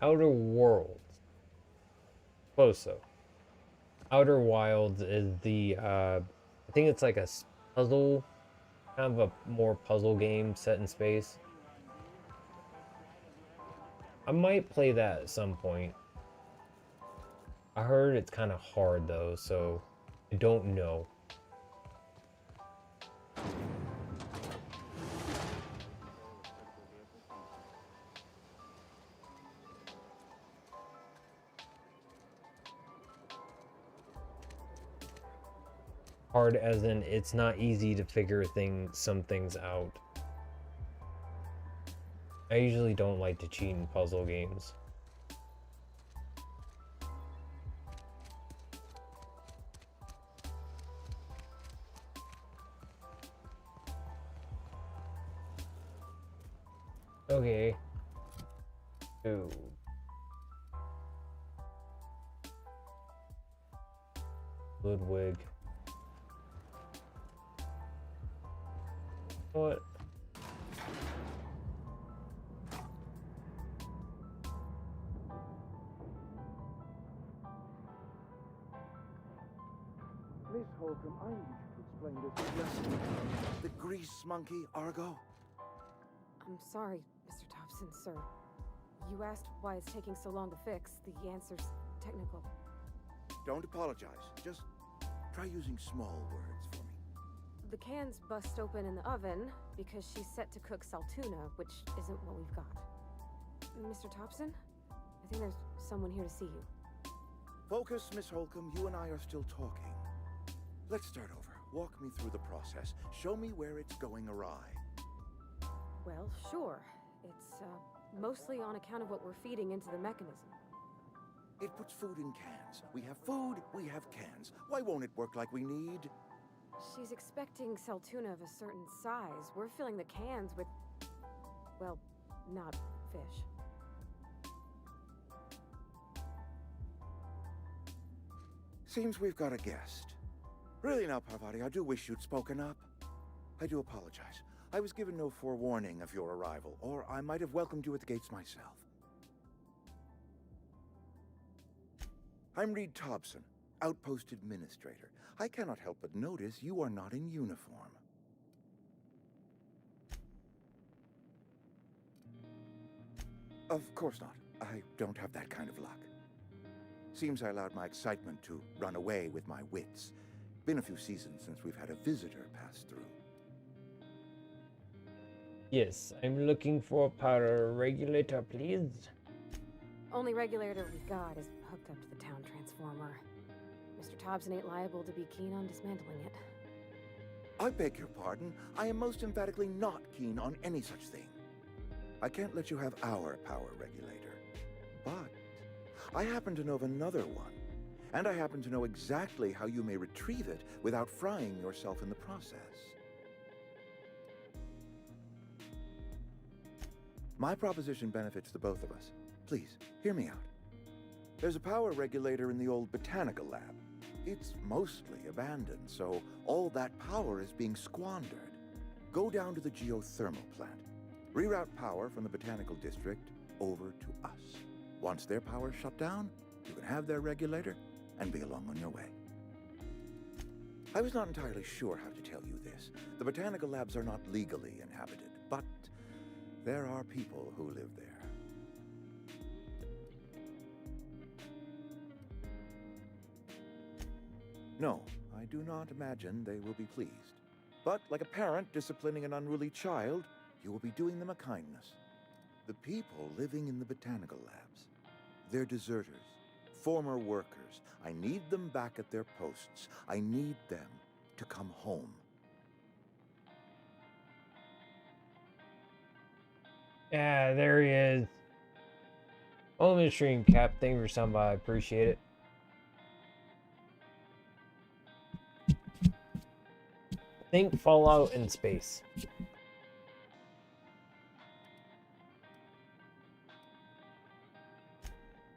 Outer Worlds. Close though. Outer Wilds is the I think it's like a puzzle, kind of a more puzzle game set in space. I might play that at some point. I heard it's kind of hard though, so I don't know. Hard as in it's not easy to figure some things out. I usually don't like to cheat in puzzle games. Okay. Ooh. Ludwig. What? Miss Holcomb, I need you to explain this. Yes. The grease monkey, Argo? I'm sorry, Mr. Thompson, sir. You asked why it's taking so long to fix. The answer's technical. Don't apologize. Just try using small words for me. The cans bust open in the oven because she's set to cook saltuna, which isn't what we've got. Mr. Thompson? I think there's someone here to see you. Focus, Miss Holcomb. You and I are still talking. Let's start over. Walk me through the process. Show me where it's going awry. Well, sure. It's, mostly on account of what we're feeding into the mechanism. It puts food in cans. We have food, we have cans. Why won't it work like we need? She's expecting saltuna of a certain size. We're filling the cans with, well, not fish. Seems we've got a guest. Really now, Parvati, I do wish you'd spoken up. I do apologize. I was given no forewarning of your arrival, or I might have welcomed you at the gates myself. I'm Reed Thompson, Outpost Administrator. I cannot help but notice you are not in uniform. Of course not. I don't have that kind of luck. Seems I allowed my excitement to run away with my wits. Been a few seasons since we've had a visitor pass through. Yes, I'm looking for a power regulator, please. Only regulator we've got is hooked up to the town transformer. Mr. Thompson ain't liable to be keen on dismantling it. I beg your pardon. I am most emphatically not keen on any such thing. I can't let you have our power regulator. But I happen to know of another one. And I happen to know exactly how you may retrieve it without frying yourself in the process. My proposition benefits the both of us. Please, hear me out. There's a power regulator in the old botanical lab. It's mostly abandoned, so all that power is being squandered. Go down to the geothermal plant. Reroute power from the botanical district over to us. Once their power's shut down, you can have their regulator and be along on your way. I was not entirely sure how to tell you this. The botanical labs are not legally inhabited, but there are people who live there. No, I do not imagine they will be pleased. But like a parent disciplining an unruly child, you will be doing them a kindness. The people living in the botanical labs, they're deserters, former workers. I need them back at their posts. I need them to come home. Yeah, there he is. Only stream cap. Thank you for stopping by. I appreciate it. Think Fallout in space.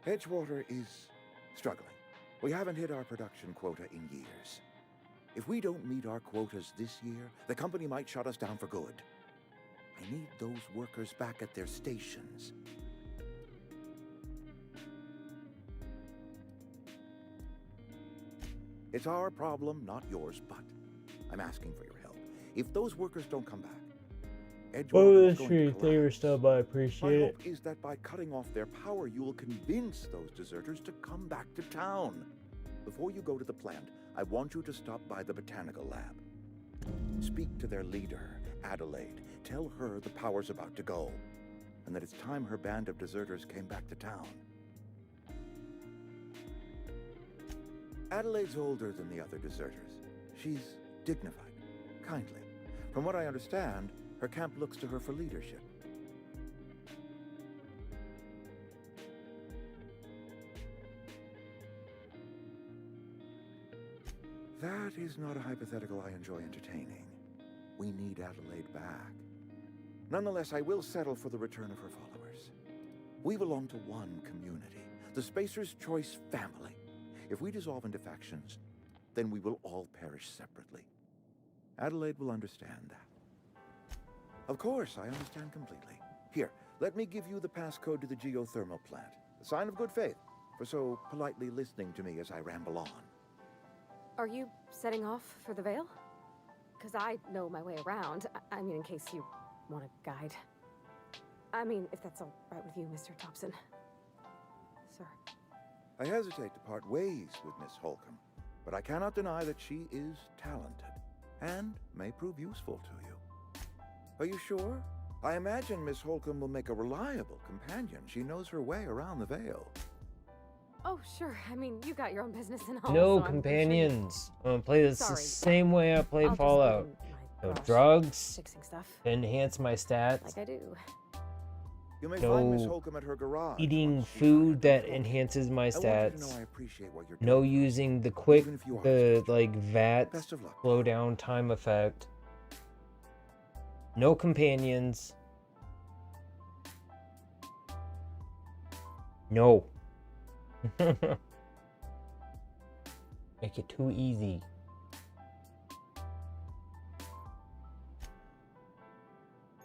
Edgewater is struggling. We haven't hit our production quota in years. If we don't meet our quotas this year, the company might shut us down for good. I need those workers back at their stations. It's our problem, not yours, but I'm asking for your help. If those workers don't come back, Edgewater is going to collapse. I appreciate My it. hope is that by cutting off their power, you will convince those deserters to come back to town. Before you go to the plant, I want you to stop by the Botanical Lab. Speak to their leader, Adelaide. Tell her the power's about to go, and that it's time her band of deserters came back to town. Adelaide's older than the other deserters. She's dignified, kindly. From what I understand, her camp looks to her for leadership. That is not a hypothetical I enjoy entertaining. We need Adelaide back. Nonetheless, I will settle for the return of her followers. We belong to one community, the Spacer's Choice family. If we dissolve into factions, then we will all perish separately. Adelaide will understand that. Of course, I understand completely. Here, let me give you the passcode to the geothermal plant. A sign of good faith for so politely listening to me as I ramble on. Are you setting off for the Vale? Because I know my way around. I mean, in case you want a guide. I mean, if that's all right with you, Mr. Thompson. Sir. I hesitate to part ways with Miss Holcomb, but I cannot deny that she is talented and may prove useful to you. Are you sure? I imagine Miss Holcomb will make a reliable companion. She knows her way around the Vale. Oh, sure. I mean, you got your own business and all. No so companions. I'm gonna play this the Sorry. same way I played I'll just Fallout. live in my No garage, drugs. fixing stuff. Enhance my stats. Like I do. You may find Miss No Holcomb at her garage. eating food that enhances my I want you to stats. know I appreciate what you're No doing. using the quick, Even if you are the like VAT Best of luck. slow down time effect. No companions. No. Make it too easy.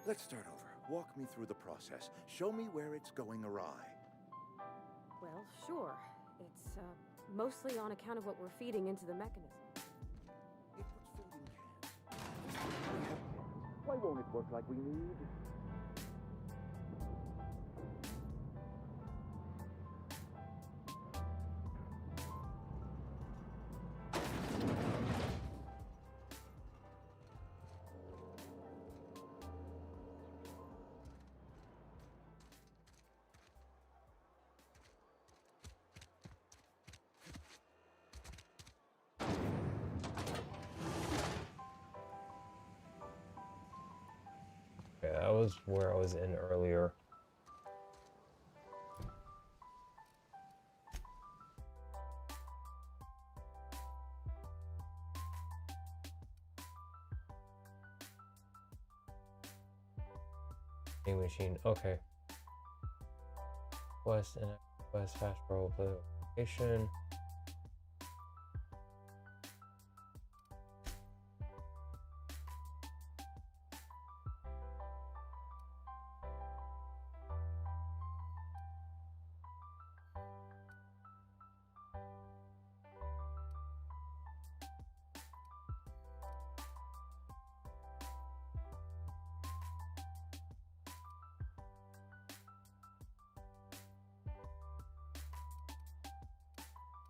Let's start over. Walk me through the process. Show me where it's going awry. Well, sure. It's mostly on account of what we're feeding into the mechanism. It puts food in cans. Why won't it work like we need? Okay, that was where I was in earlier. Machine. Okay. West and West fast roll location.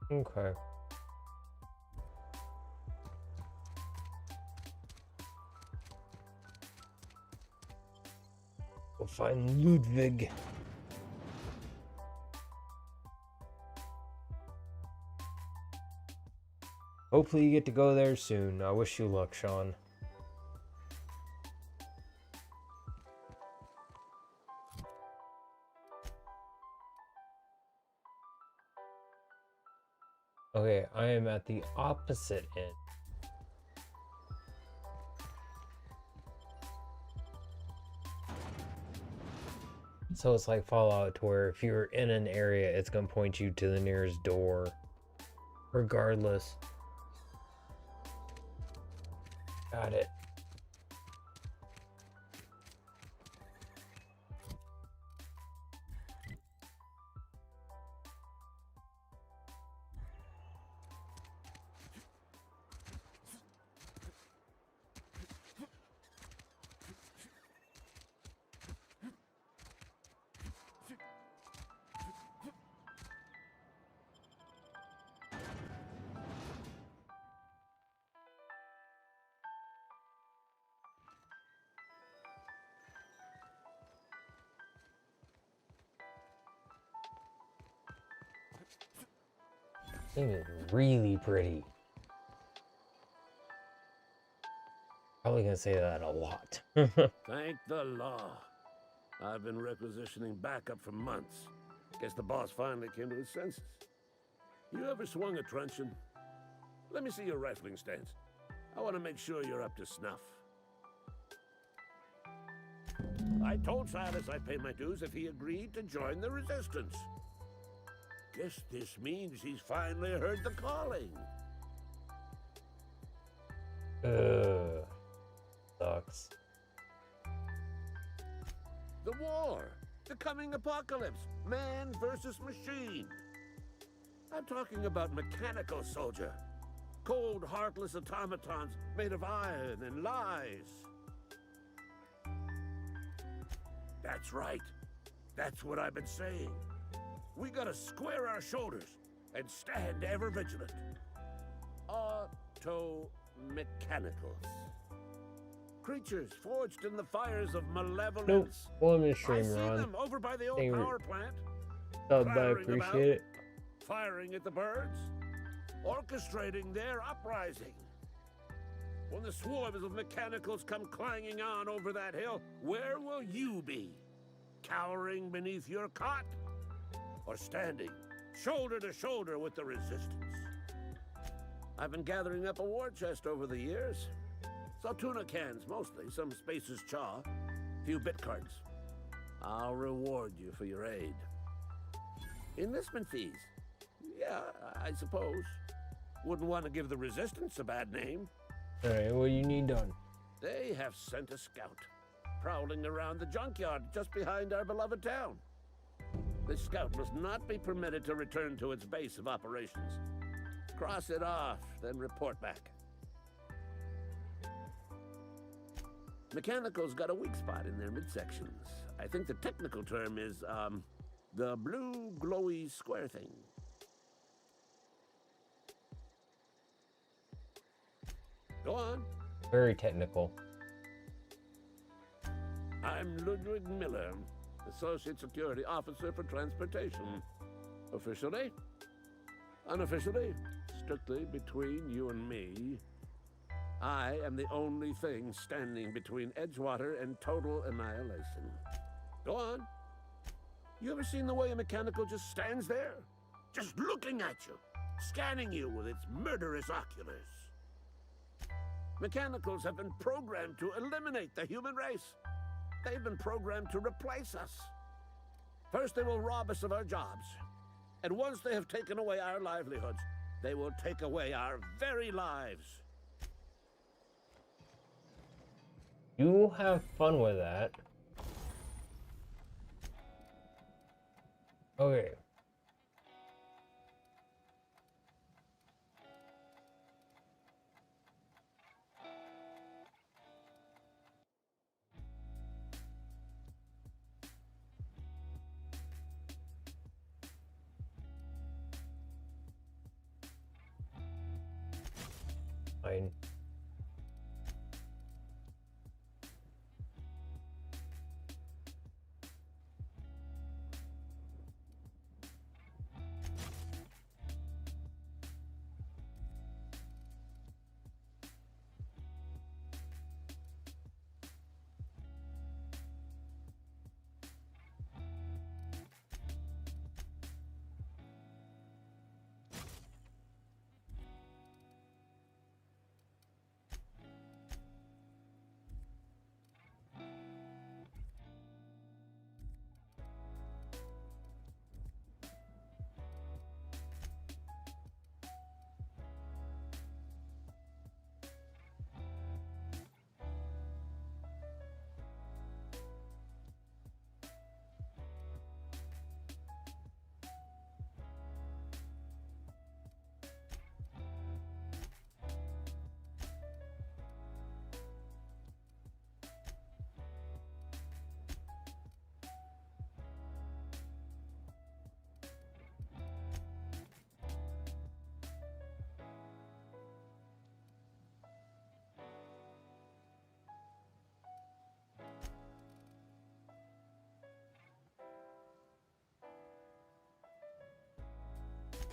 Okay. We'll find Ludwig. Hopefully you get to go there soon. I wish you luck, Sean. Okay, I am at the opposite end. So it's like Fallout, to where if you're in an area, it's gonna point you to the nearest door, regardless. Got it. Game is really pretty. Probably gonna say that a lot. Thank the law. I've been requisitioning backup for months. Guess the boss finally came to his senses. You ever swung a truncheon? Let me see your rifling stance. I want to make sure you're up to snuff. I told Silas I'd pay my dues if he agreed to join the resistance. Guess this means he's finally heard the calling. Sucks. The war. The coming apocalypse. Man versus machine. I'm talking about mechanical soldier. Cold, heartless automatons made of iron and lies. That's right. That's what I've been saying. We gotta square our shoulders and stand ever vigilant. Auto-mechanicals. Creatures forged in the fires of malevolence. Nope. Well, I'm I stream see Ron. them over by the old Thank you. power plant. Sub, I clattering appreciate about, it. Firing at the birds, orchestrating their uprising. When the swarms of mechanicals come clanging on over that hill, where will you be? Cowering beneath your cot? Or standing shoulder to shoulder with the resistance? I've been gathering up a war chest over the years. So tuna cans, mostly, some Spacer's chaw, few bit cards. I'll reward you for your aid. Enlistment fees? Yeah, I suppose. Wouldn't want to give the resistance a bad name. Alright, what do you need done? They have sent a scout, prowling around the junkyard just behind our beloved town. This scout must not be permitted to return to its base of operations. Cross it off, then report back. Mechanicals got a weak spot in their midsections. I think the technical term is, the blue glowy square thing. Go on. Very technical. I'm Ludwig Miller, Associate Security Officer for Transportation. Officially, unofficially, strictly between you and me, I am the only thing standing between Edgewater and total annihilation. Go on. You ever seen the way a mechanical just stands there? Just looking at you, scanning you with its murderous oculars. Mechanicals have been programmed to eliminate the human race. They've been programmed to replace us. First, they will rob us of our jobs. And once they have taken away our livelihoods, they will take away our very lives. You have fun with that. Okay. Fine.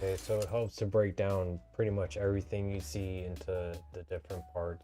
Okay, so it helps to break down pretty much everything you see into the different parts.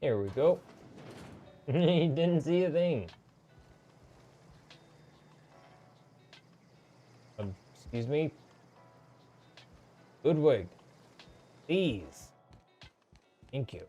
Here we go. He didn't see a thing. Excuse me? Ludwig. Please. Thank you.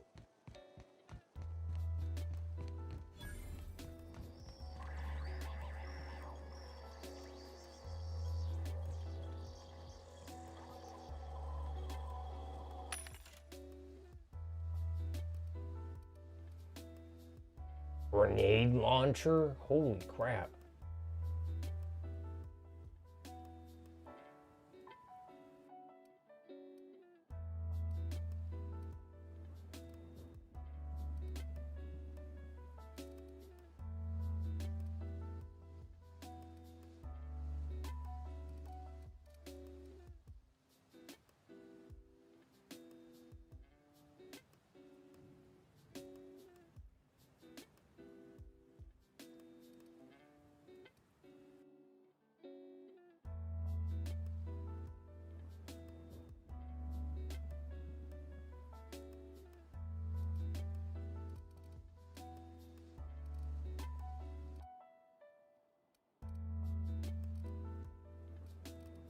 Grenade launcher? Holy crap.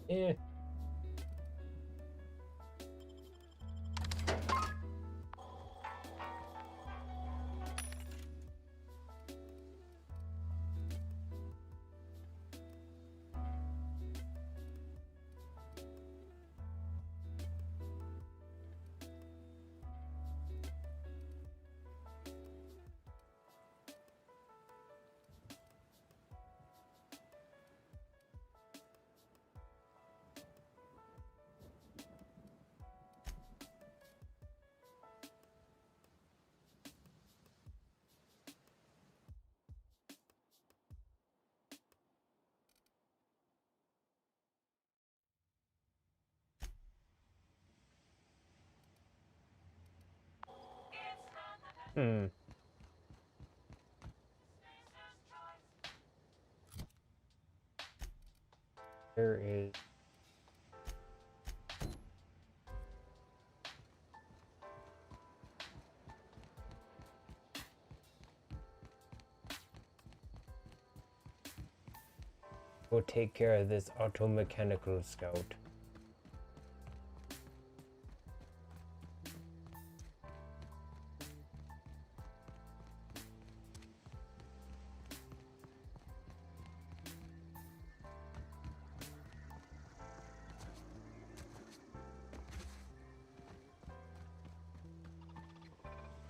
Yeah. Hmm. There is. We'll take care of this auto-mechanical scout.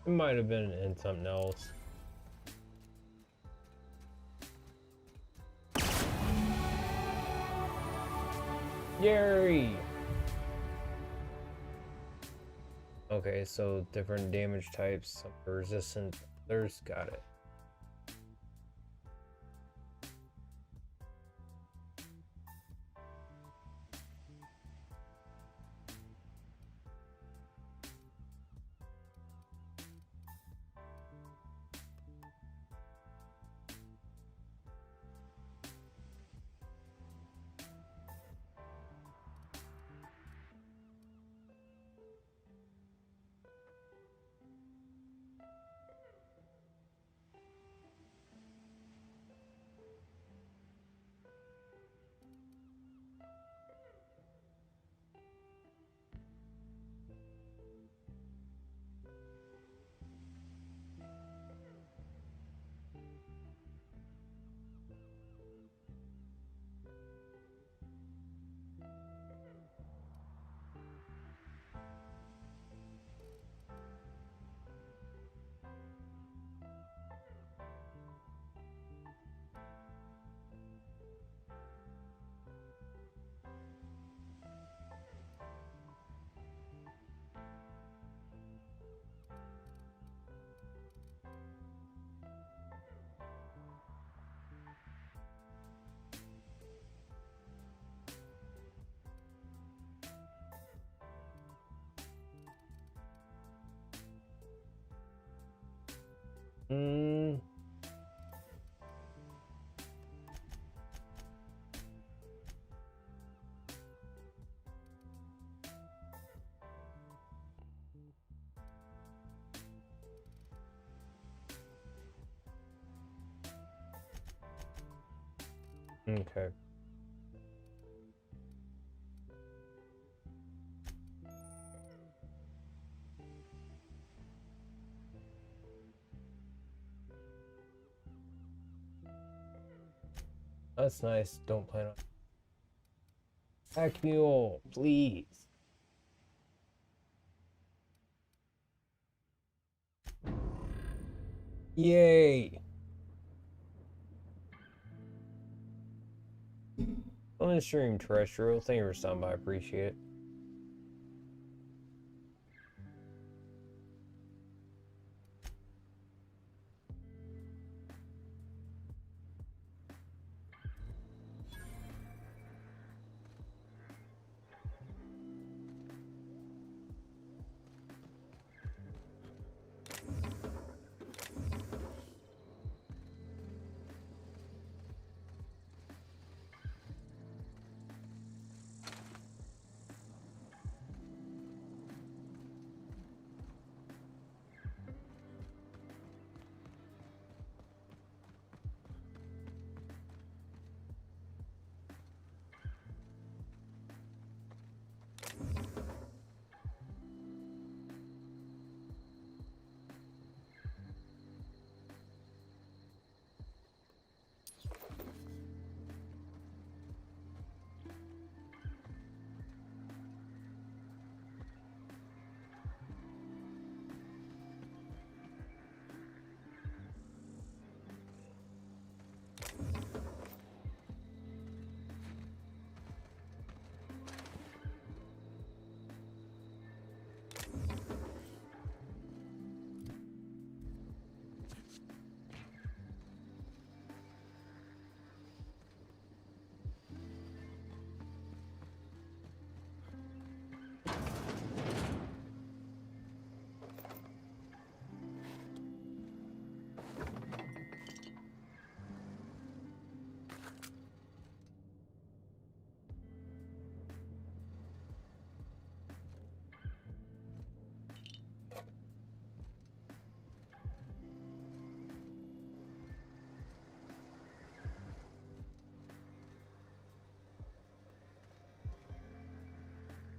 It might have been in something else. Yay! Okay, so different damage types, some resistant, others, got it. Okay. That's nice. Don't plan on. Pack mule, please. Yay! On the stream, terrestrial. Thank you for stopping by. I appreciate it.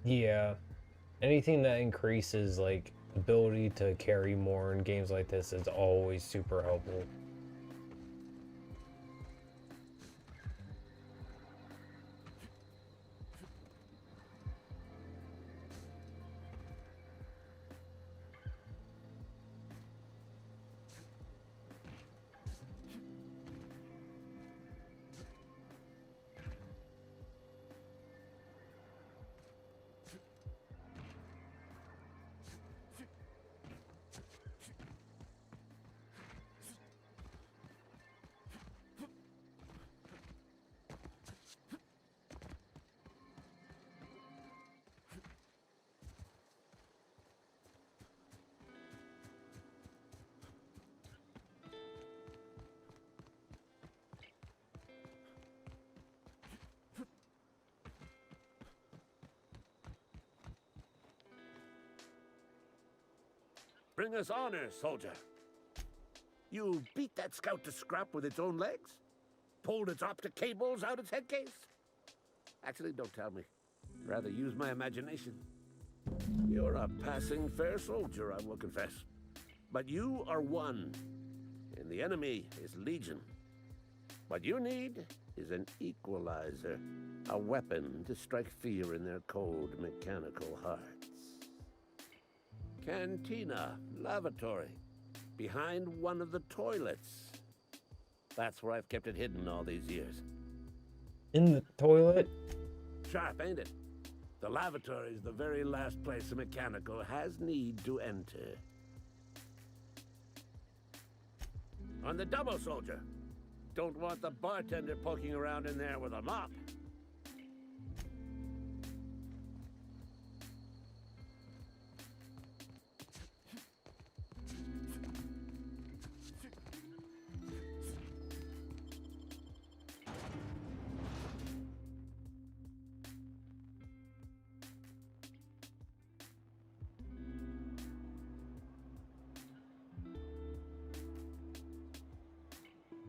Yeah. Anything that increases like ability to carry more in games like this is always super helpful. Bring us honor, soldier. You beat that scout to scrap with its own legs? Pulled its optic cables out its head case? Actually, don't tell me. Rather use my imagination. You're a passing fair soldier, I will confess. But you are one, and the enemy is legion. What you need is an equalizer, a weapon to strike fear in their cold, mechanical hearts. Cantina, lavatory, behind one of the toilets. That's where I've kept it hidden all these years. In the toilet? Sharp, ain't it? The lavatory is the very last place a mechanical has need to enter. On the double, soldier. Don't want the bartender poking around in there with a mop.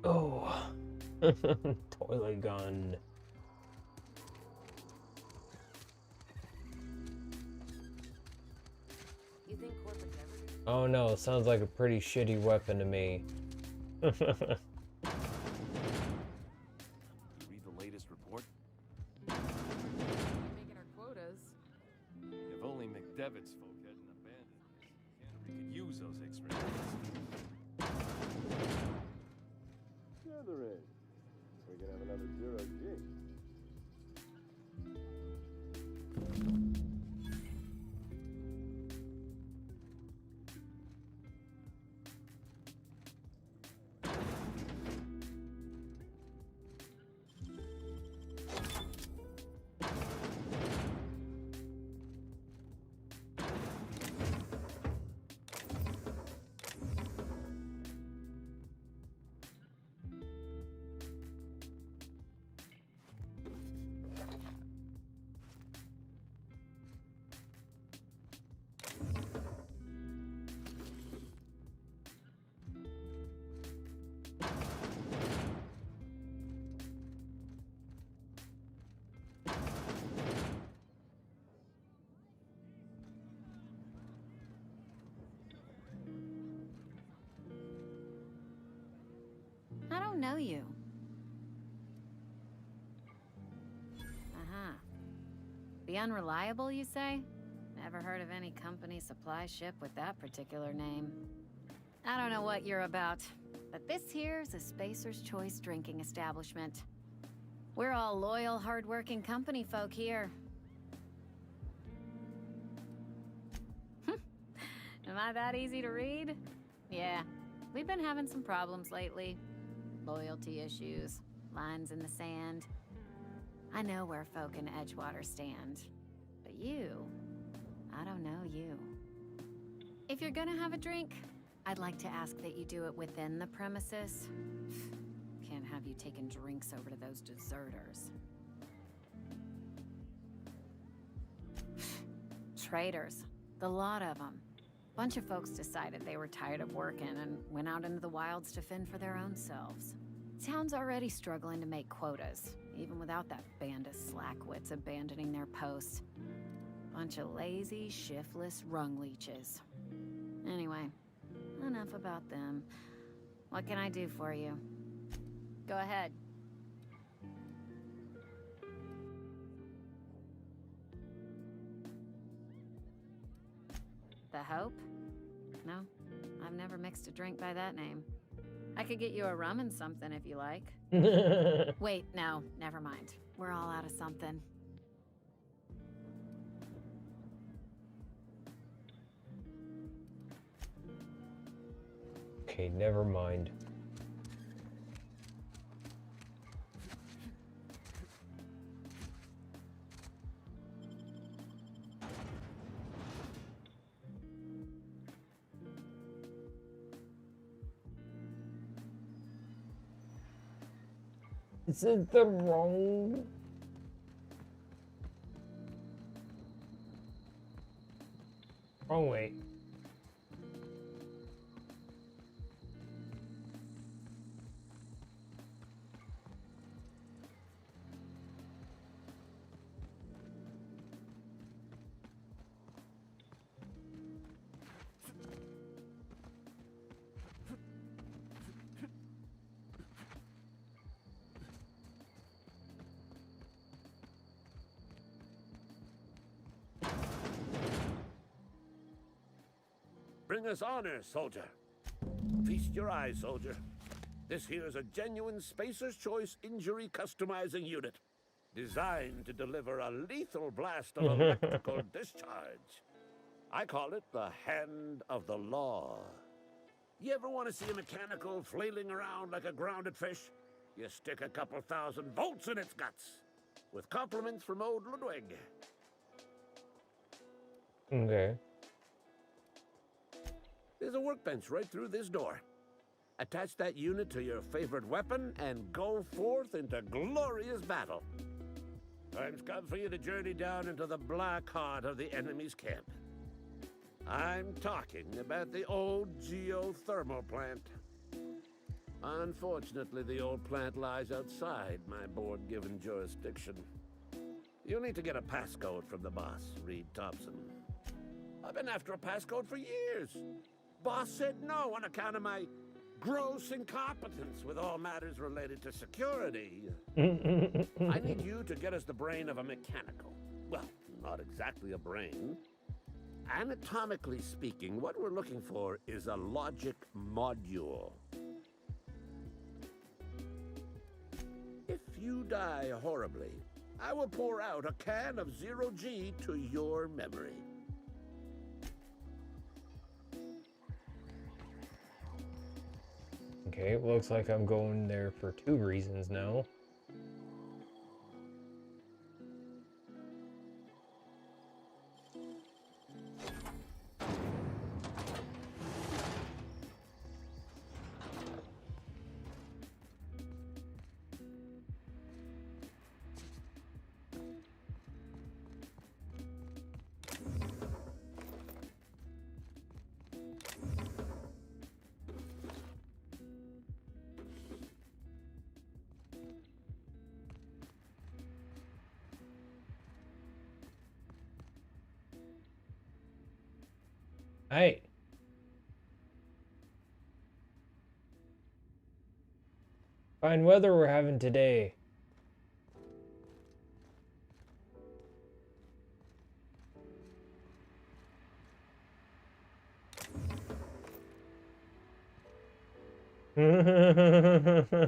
Oh. Toilet. oily gun. You think corporate government? Oh no, sounds like a pretty shitty weapon to me. You read the latest report? Making our quotas. If only McDevitt's folk hadn't abandoned us. Canterbury could use those extra days. Sure there is. We could have another zero G. I don't know you. Uh-huh. The Unreliable, you say? Never heard of any company supply ship with that particular name. I don't know what you're about, but this here's a Spacer's Choice drinking establishment. We're all loyal, hard-working company folk here. Am I that easy to read? Yeah, we've been having some problems lately. Loyalty issues, lines in the sand. I know where folk in Edgewater stand. But you, I don't know you. If you're gonna have a drink, I'd like to ask that you do it within the premises. Can't have you taking drinks over to those deserters. Traitors, the lot of them. Bunch of folks decided they were tired of working and went out into the wilds to fend for their own selves. Town's already struggling to make quotas, even without that band of slackwits abandoning their posts. Bunch of lazy, shiftless rung leeches. Anyway, enough about them. What can I do for you? Go ahead. The Hope? No, I've never mixed a drink by that name. I could get you a rum and something if you like. Wait, no, never mind. We're all out of something. Okay, never mind. Is it the wrong? Wrong way. Bring us honor, soldier. Feast your eyes, soldier. This here's a genuine Spacer's Choice injury customizing unit, designed to deliver a lethal blast of electrical discharge. I call it the Hand of the Law. You ever want to see a mechanical flailing around like a grounded fish? You stick a couple thousand volts in its guts. With compliments from old Ludwig. Okay. There's a workbench right through this door. Attach that unit to your favorite weapon and go forth into glorious battle. Time's come for you to journey down into the black heart of the enemy's camp. I'm talking about the old geothermal plant. Unfortunately, the old plant lies outside my board-given jurisdiction. You'll need to get a passcode from the boss, Reed Thompson. I've been after a passcode for years. Boss said no on account of my gross incompetence with all matters related to security. I need you to get us the brain of a mechanical. Well, not exactly a brain. Anatomically speaking, what we're looking for is a logic module. If you die horribly, I will pour out a can of 0G to your memory. Okay, it looks like I'm going there for 2 reasons now. Hey. Fine weather we're having today.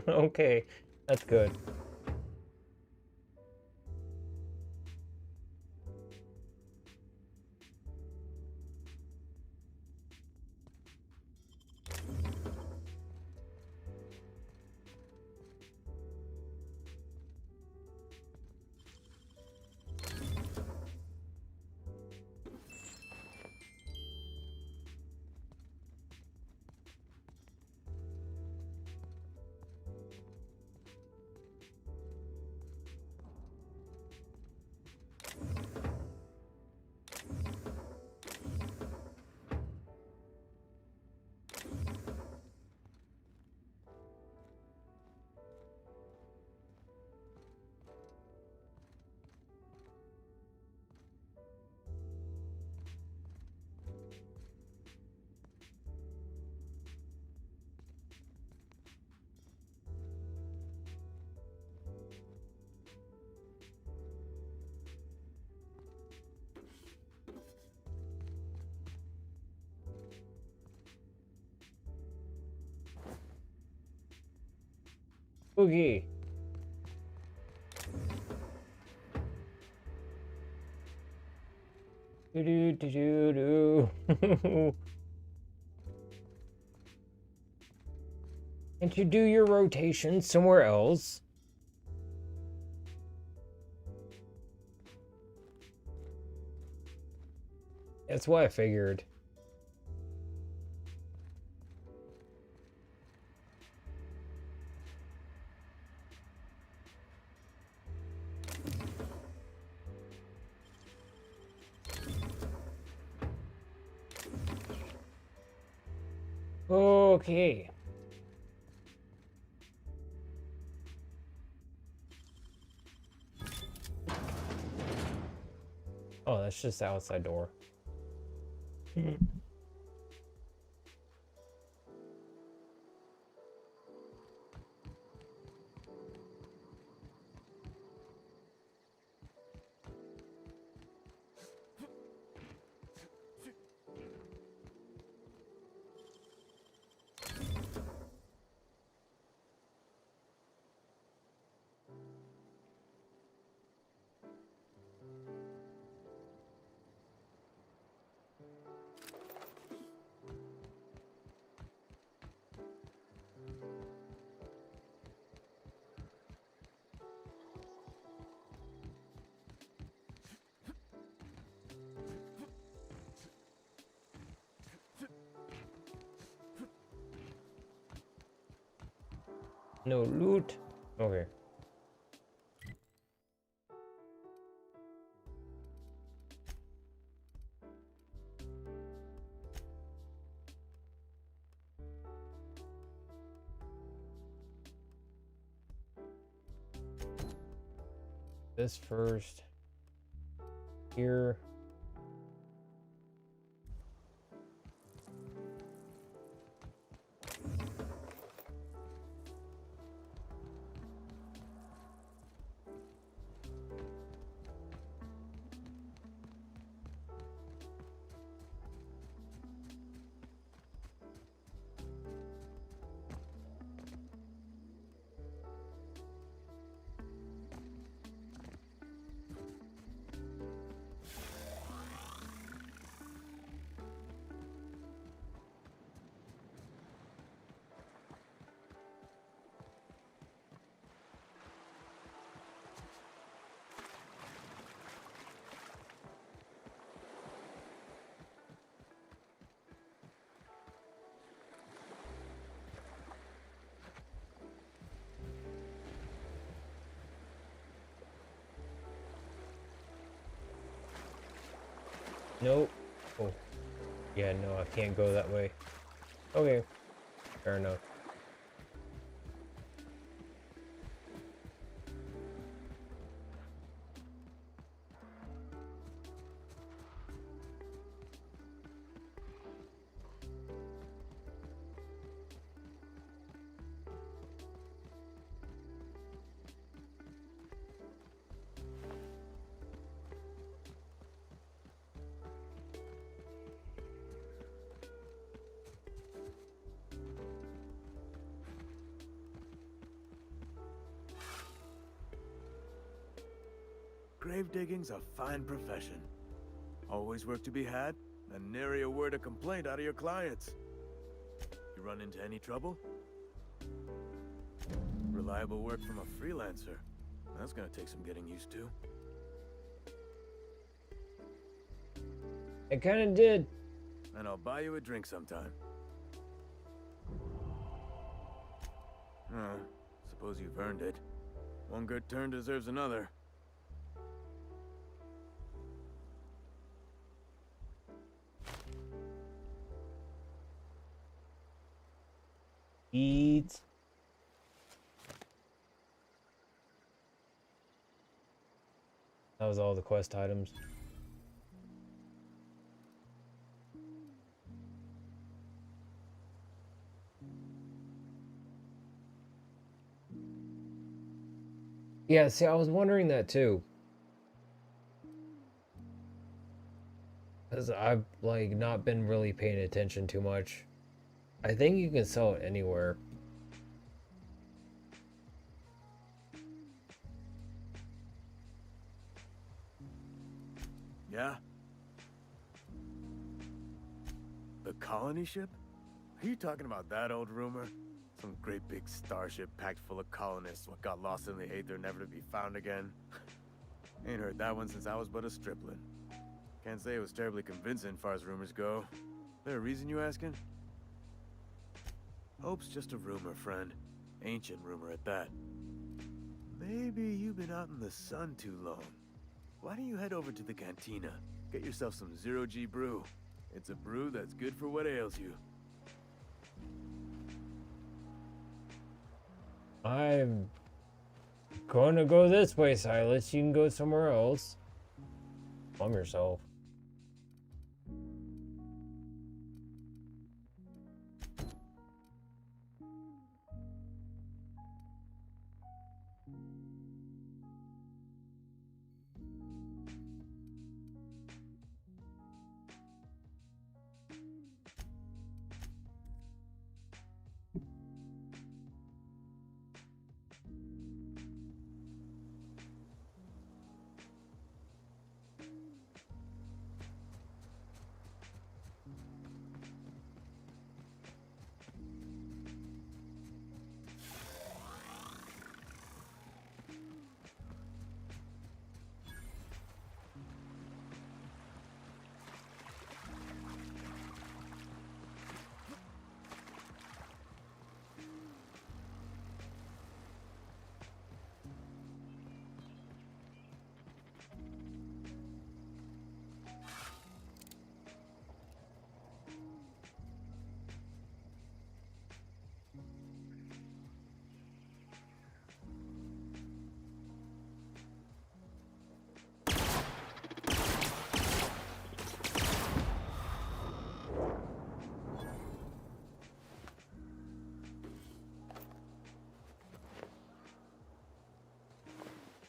Okay, that's good. Boogie. Do do do do do. Can't you do your rotation somewhere else? That's what I figured. Okay. Oh, that's just the outside door. No loot. Okay. this first. Here. Nope. Oh. Yeah, no, I can't go that way. Okay. Fair enough. Grave digging's a fine profession. Always work to be had, and nary a word of complaint out of your clients. You run into any trouble? Reliable work from a freelancer. That's gonna take some getting used to. It kinda did. And I'll buy you a drink sometime. Suppose you've earned it. One good turn deserves another. Eat. That was all the quest items. Yeah, see, I was wondering that too. Because I've, like, not been really paying attention too much. I think you can sell it anywhere. Yeah? The colony ship? Are you talking about that old rumor? Some great big starship packed full of colonists what got lost in the aether never to be found again? Ain't heard that one since I was but a stripling. Can't say it was terribly convincing far as rumors go. There a reason you asking? Hope's just a rumor, friend. Ancient rumor at that. Maybe you've been out in the sun too long. Why don't you head over to the cantina? Get yourself some zero-G brew. It's a brew that's good for what ails you. I'm gonna go this way, Silas. You can go somewhere else. Calm yourself.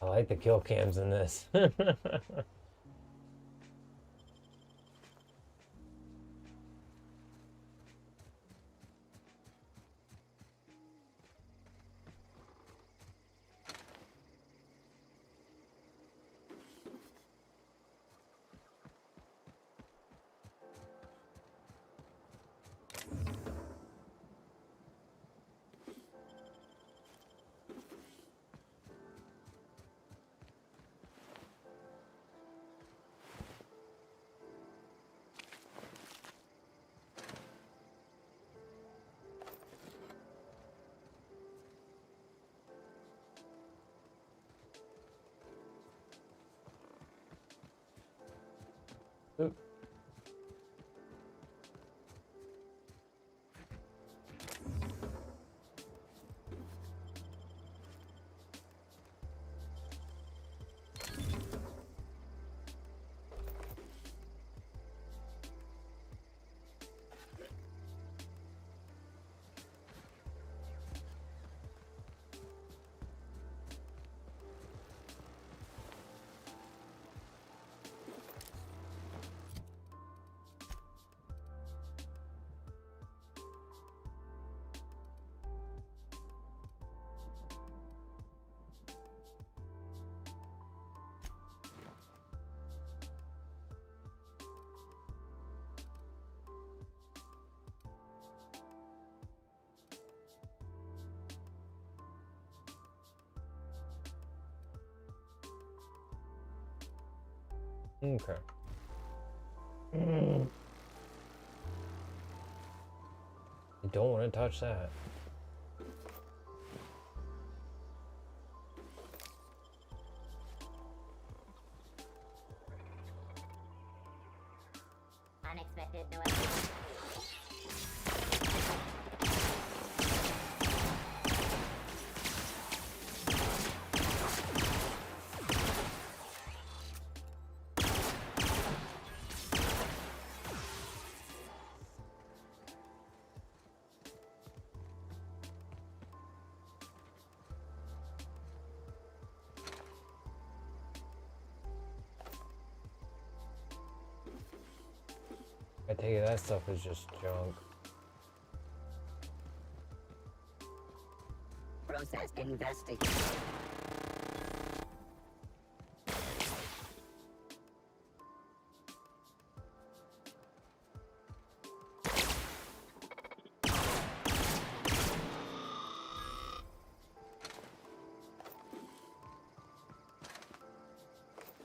I like the kill cams in this. Oop. Okay. You don't want to touch that. Unexpected noise. I take it that stuff is just junk. Process investigation.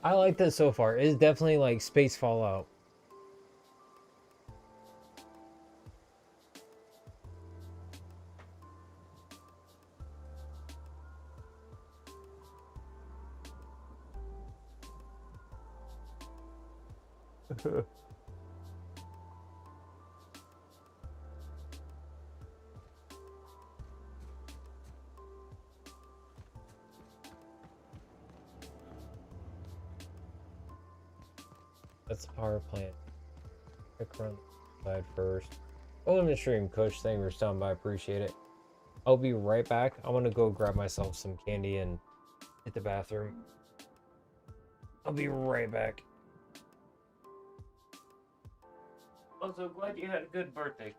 I like this so far. It's definitely like space Fallout. That's the power plant. Pick run side first. Welcome to stream, Kush. Thank you for stopping by. I appreciate it. I'll be right back. I'm gonna go grab myself some candy and hit the bathroom. I'll be right back. I'm so glad you had a good birthday.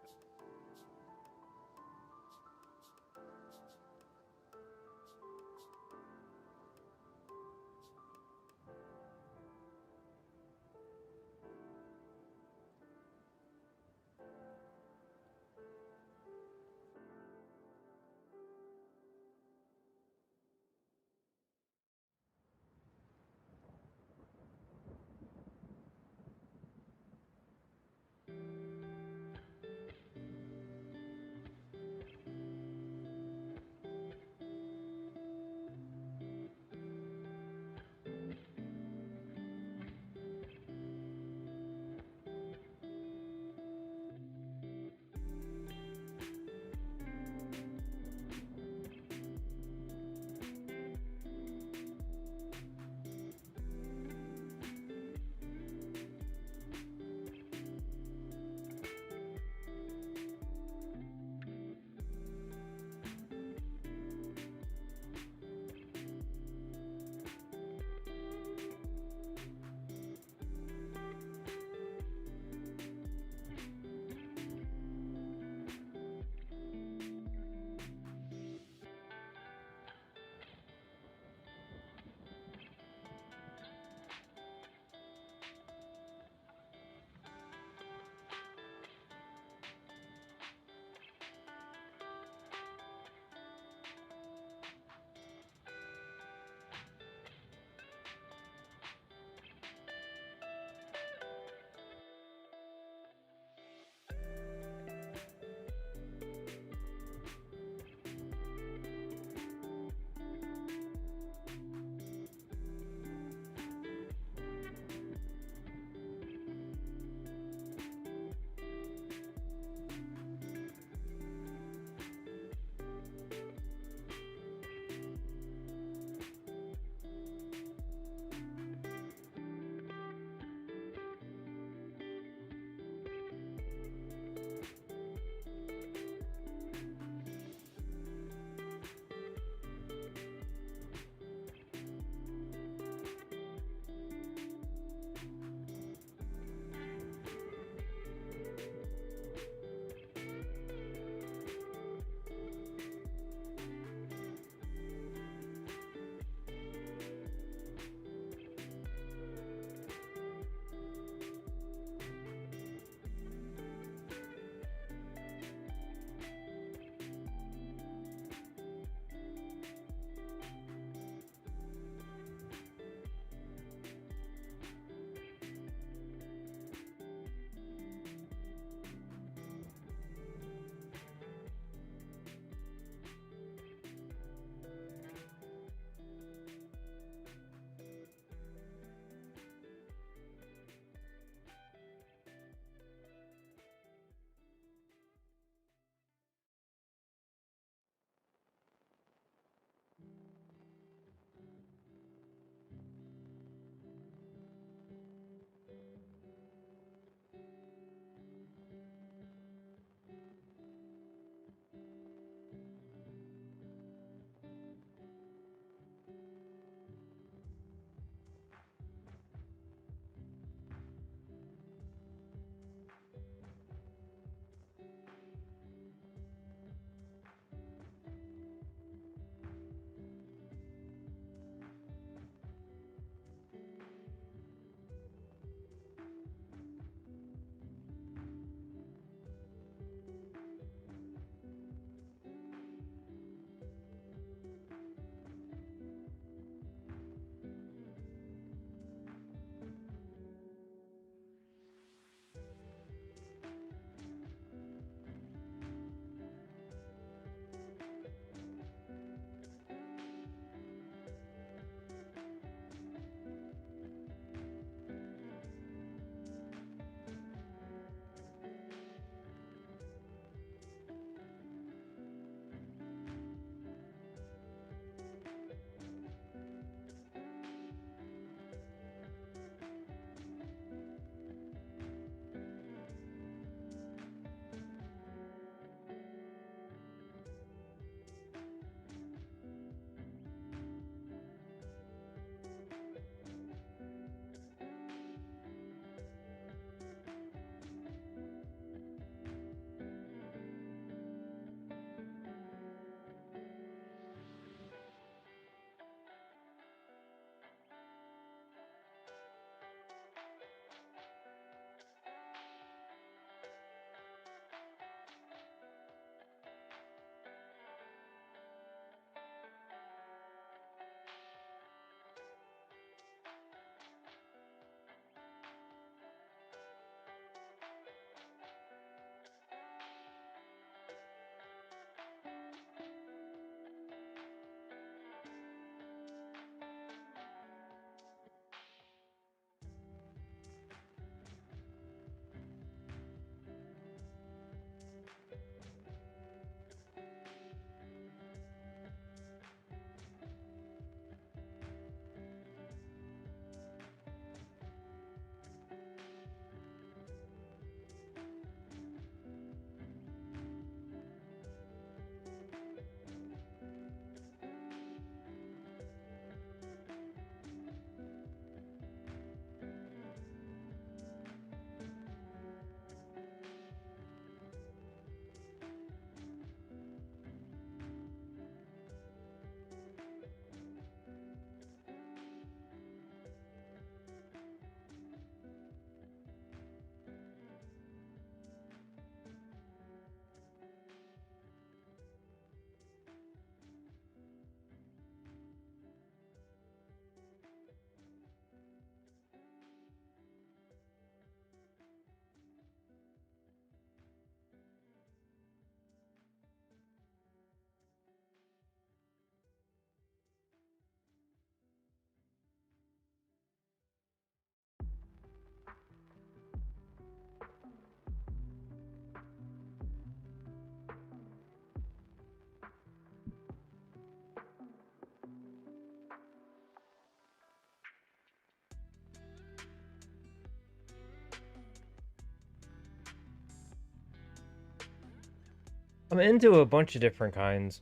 I'm into a bunch of different kinds.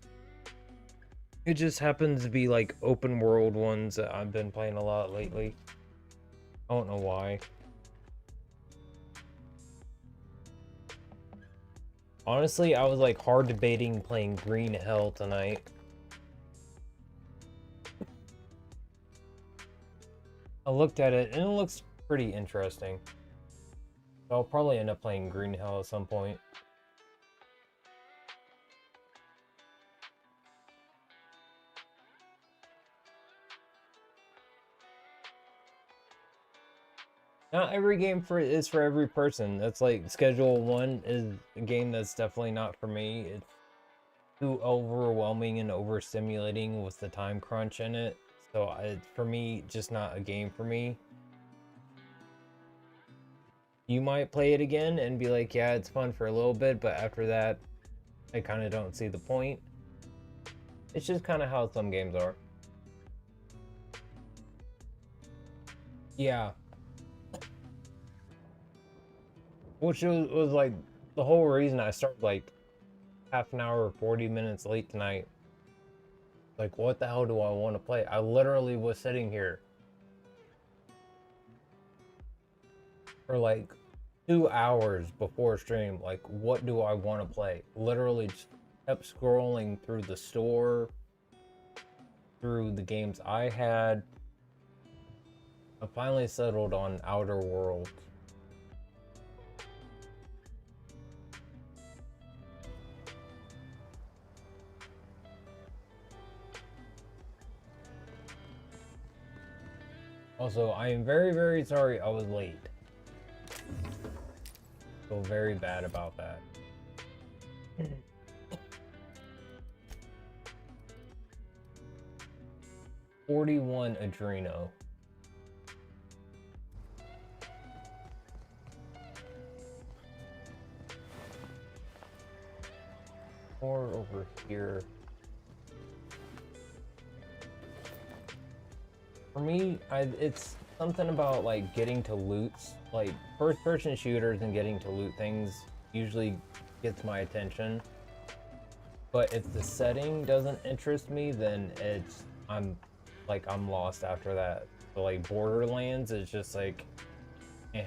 It just happens to be like open world ones that I've been playing a lot lately. I don't know why. Honestly, I was like hard debating playing Green Hell tonight. I looked at it and it looks pretty interesting. So I'll probably end up playing Green Hell at some point. Not every game is for every person. That's like Schedule 1 is a game that's definitely not for me. It's too overwhelming and overstimulating with the time crunch in it. So for me, just not a game for me. You might play it again and be like, yeah, it's fun for a little bit, but after that, I kind of don't see the point. It's just kind of how some games are. Yeah. Which was like the whole reason I started like half an hour or 40 minutes late tonight. Like, what the hell do I want to play? I literally was sitting here for like 2 hours before stream. Like, what do I want to play? Literally just kept scrolling through the store, through the games I had. I finally settled on Outer Worlds. Also, I am very, very sorry I was late. Feel very bad about that. 41 Adreno. Or over here. For me, it's something about like getting to loots, like first-person shooters and getting to loot things usually gets my attention. But if the setting doesn't interest me, then I'm lost after that. So like Borderlands is just like, eh.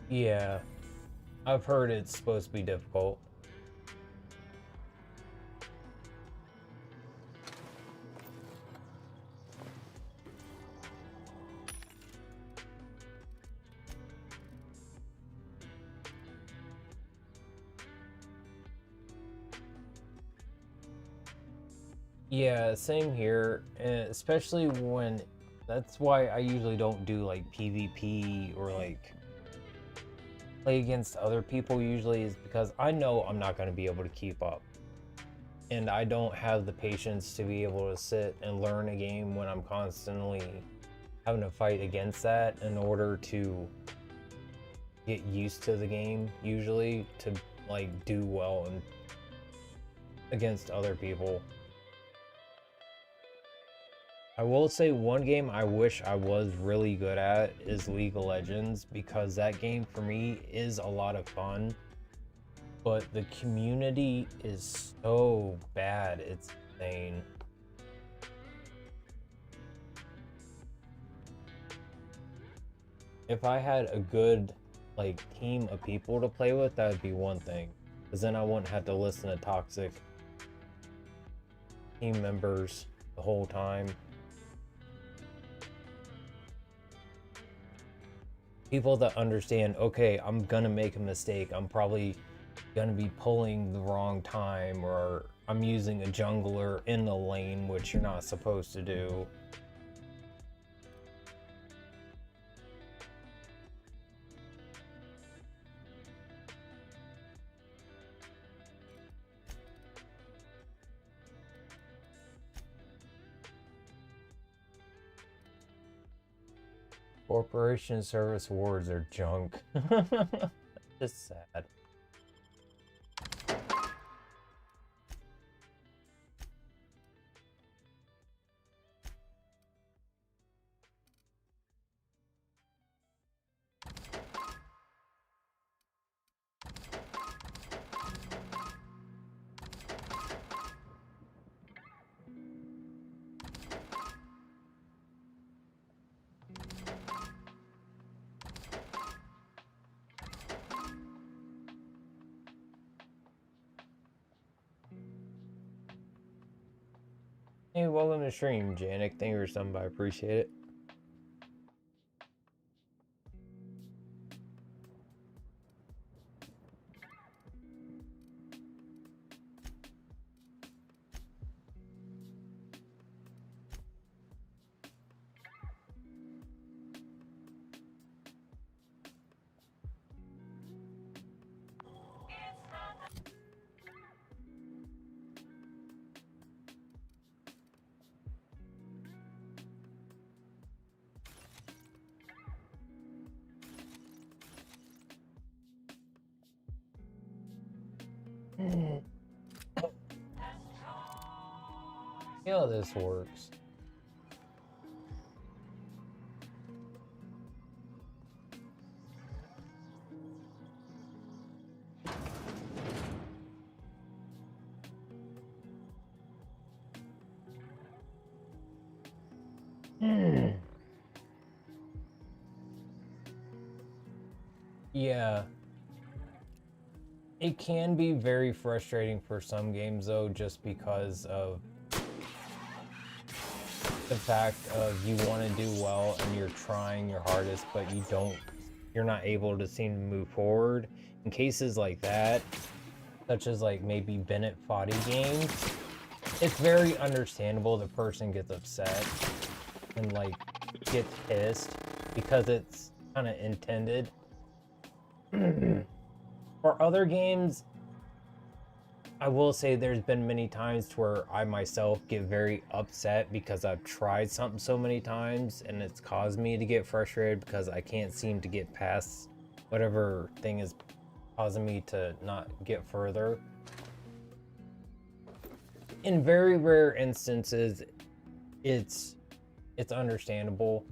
Yeah, I've heard it's supposed to be difficult. Yeah, same here, and especially when that's why I usually don't do like PvP or like play against other people usually, is because I know I'm not going to be able to keep up. And I don't have the patience to be able to sit and learn a game when I'm constantly having to fight against that in order to get used to the game, usually, to like do well and against other people. I will say one game I wish I was really good at is League of Legends, because that game for me is a lot of fun, but the community is so bad, it's insane. If I had a good like team of people to play with, that would be one thing, because then I wouldn't have to listen to toxic team members the whole time. People that understand, okay, I'm gonna make a mistake. I'm probably gonna be pulling the wrong time, or I'm using a jungler in the lane, which you're not supposed to do. Corporation service awards are junk. Just sad. Hey, welcome to the stream, Janik. Thank you for something, I appreciate it. See how this works. Yeah. It can be very frustrating for some games though, just because of the fact of you want to do well and you're trying your hardest, but you're not able to seem to move forward. In cases like that, such as like maybe Bennett Foddy games, it's very understandable the person gets upset and like gets pissed because it's kind of intended. For other games, I will say there's been many times where I myself get very upset because I've tried something so many times and it's caused me to get frustrated because I can't seem to get past whatever thing is causing me to not get further. In very rare instances, it's understandable.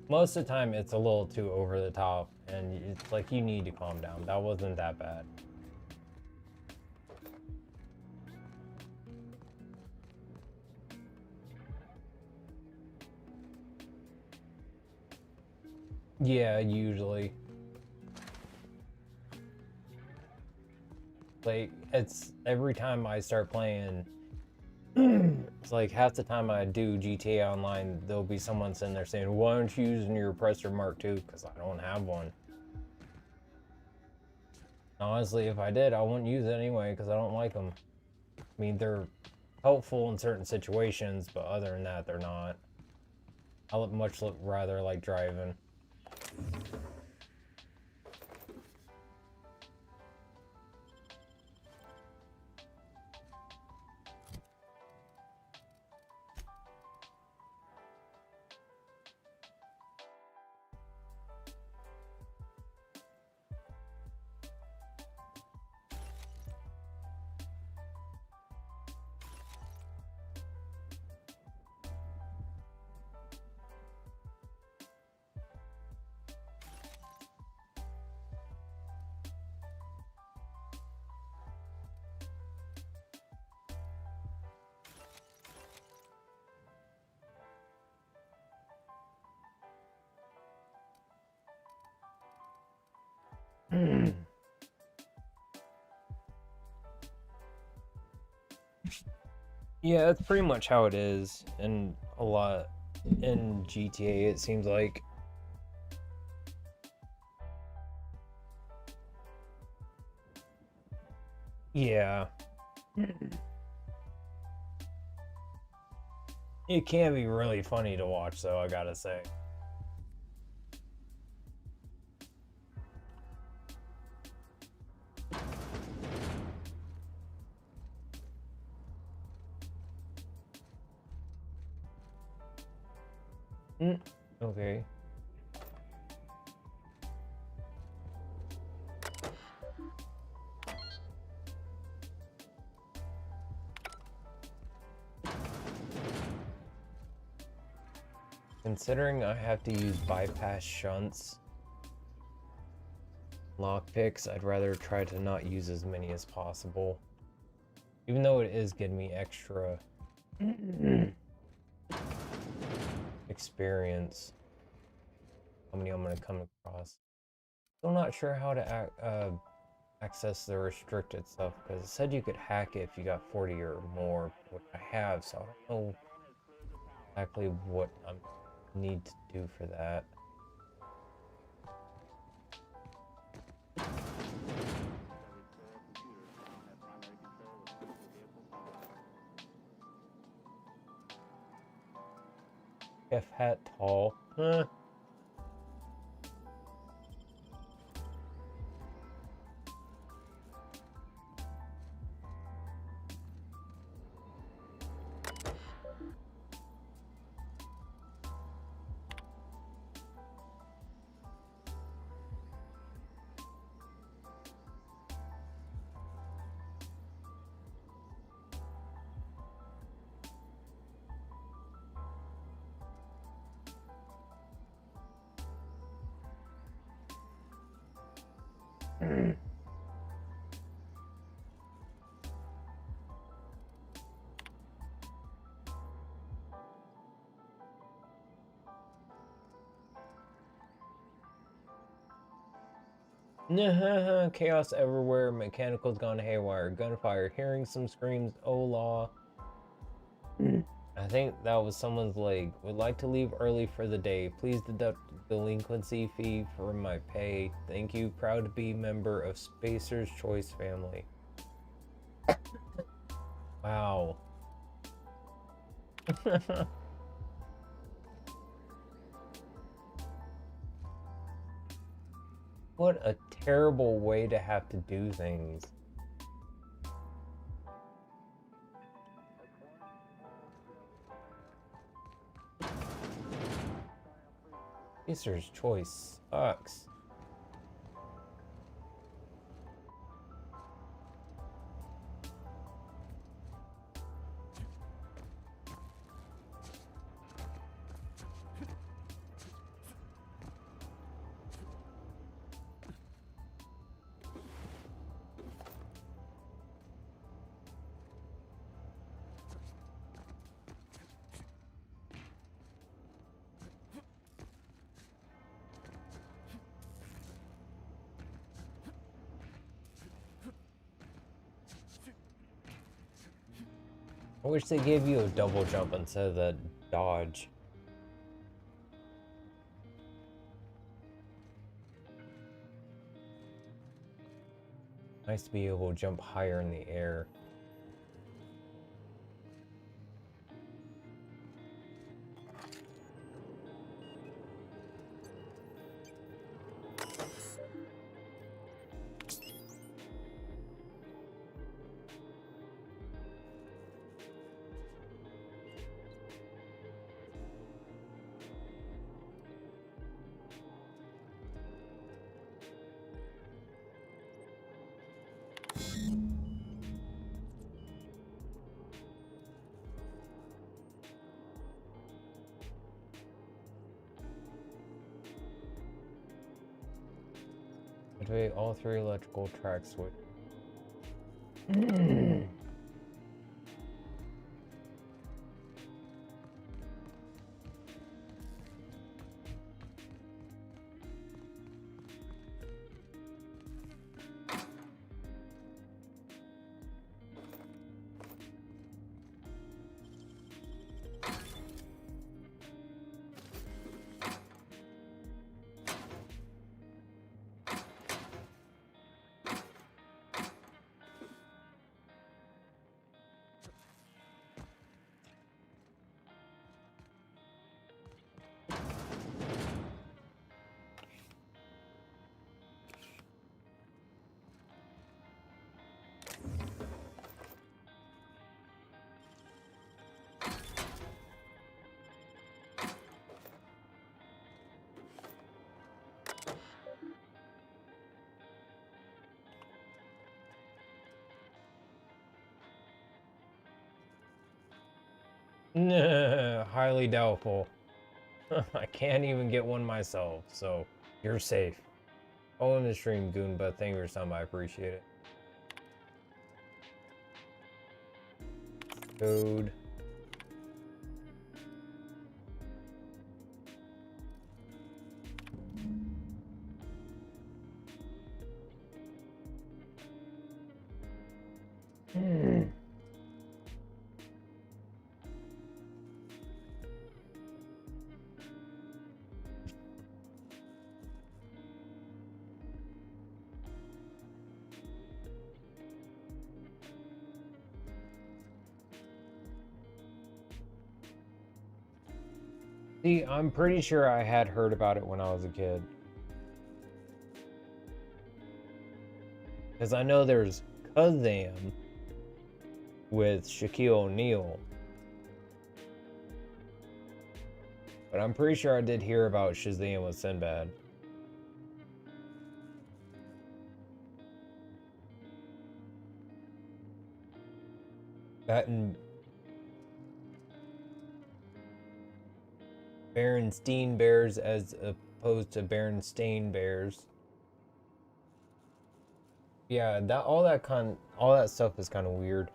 Most of the time it's a little too over the top and it's like you need to calm down. That wasn't that bad. Yeah, usually. Like, it's every time I start playing, it's like half the time I do GTA Online, there'll be someone sitting there saying, why aren't you using your Oppressor Mark II? Because I don't have one. Honestly, if I did, I wouldn't use it anyway because I don't like them. I mean, they're helpful in certain situations, but other than that, they're not. I would much rather like driving. Yeah, that's pretty much how it is in a lot in GTA, it seems like. Yeah. It can be really funny to watch though, I gotta say. Okay. Considering I have to use bypass shunts, lockpicks, I'd rather try to not use as many as possible. Even though it is getting me extra experience. How many I'm gonna come across. Still not sure how to access the restricted stuff, because it said you could hack it if you got 40 or more, which I have, so I don't know exactly what I need to do for that. F hat tall. Huh. Chaos everywhere, mechanicals gone haywire, gunfire, hearing some screams, oh law. I think that was someone's leg. Would like to leave early for the day. Please deduct delinquency fee from my pay. Thank you. Proud to be member of Spacer's Choice family. Wow. What a terrible way to have to do things. Spacer's Choice sucks. I wish they gave you a double jump instead of the dodge. Nice to be able to jump higher in the air. Activate all 3 electrical track switch. Highly doubtful. I can't even get one myself, so you're safe. Oh, in the stream, Goon, but thank you for some. I appreciate it. Code. See, I'm pretty sure I had heard about it when I was a kid. Because I know there's Kazam with Shaquille O'Neal. But I'm pretty sure I did hear about Shazam with Sinbad. That and Berenstein Bears as opposed to Berenstain Bears. Yeah, all that stuff is kind of weird.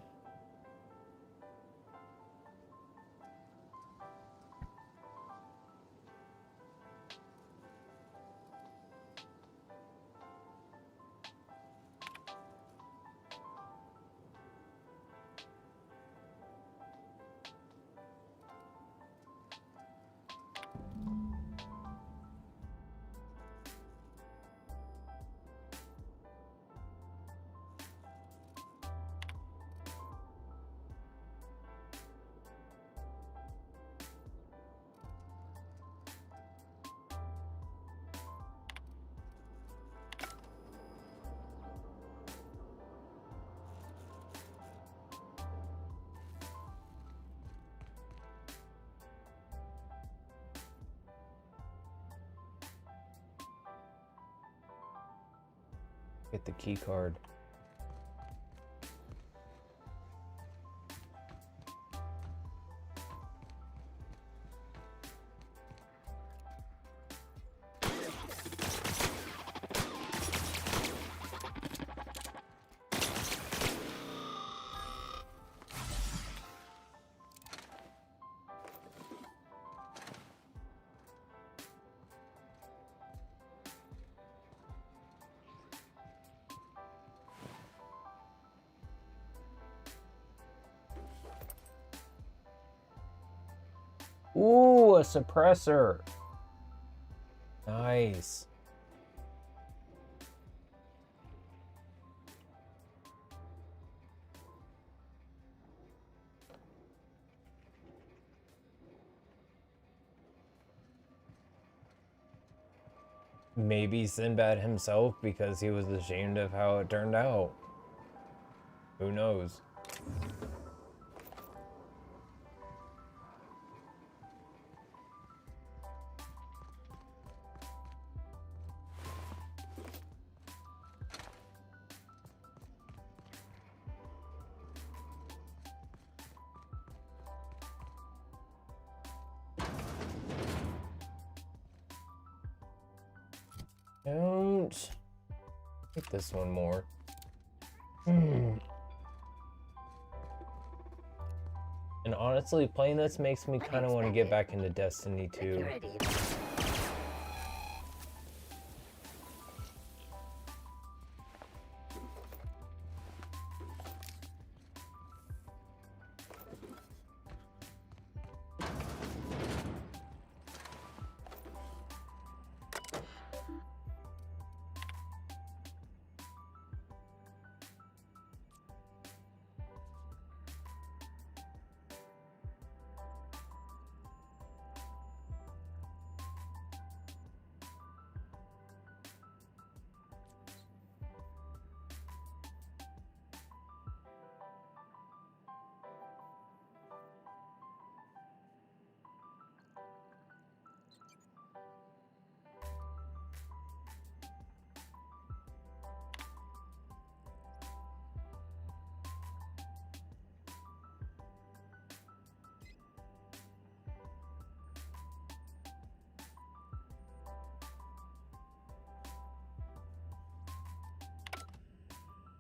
Get the key card. Ooh, a suppressor. Nice. Maybe Sinbad himself because he was ashamed of how it turned out. Who knows? Don't hit this one more. And honestly, playing this makes me kind of want to get back into Destiny 2.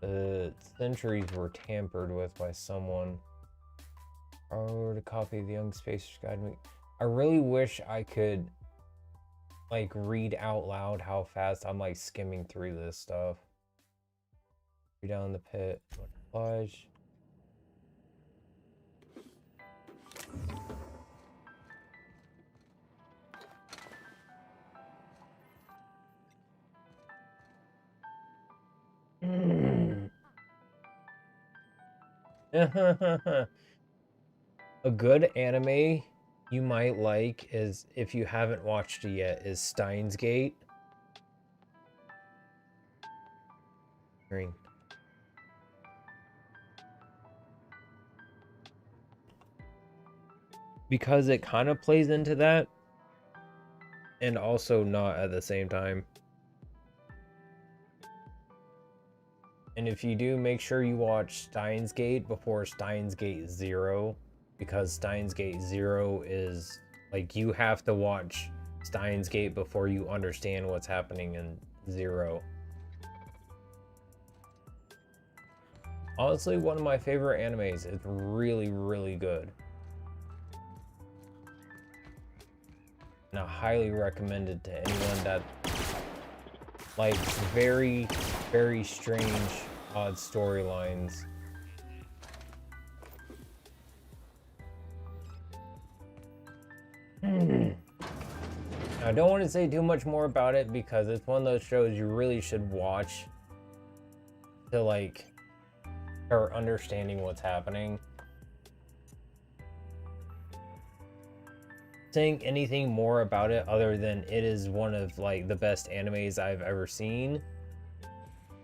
The centuries were tampered with by someone. Oh, to copy the Young Spacer's Guide. I really wish I could like read out loud how fast I'm like skimming through this stuff. Down the pit. Fudge. A good anime you might like is, if you haven't watched it yet, is Steins Gate. Green. Because it kind of plays into that and also not at the same time. And if you do, make sure you watch Steins Gate before Steins Gate 0, because Steins Gate 0 is like, you have to watch Steins Gate before you understand what's happening in 0. Honestly, one of my favorite animes. It's really, really good. And I highly recommend it to anyone that likes very, very strange, odd storylines. I don't want to say too much more about it because it's one of those shows you really should watch to like start understanding what's happening. Saying anything more about it other than it is one of like the best animes I've ever seen,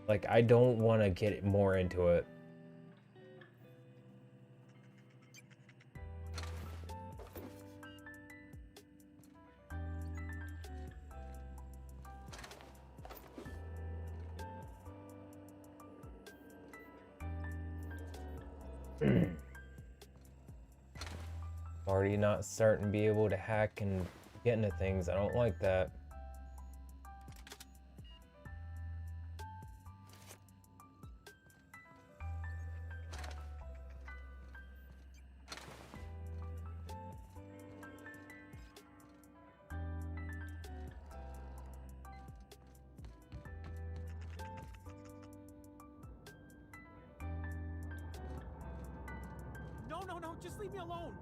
like, I don't want to get more into it. Already not starting to be able to hack and get into things. I don't like that. No, just leave me alone.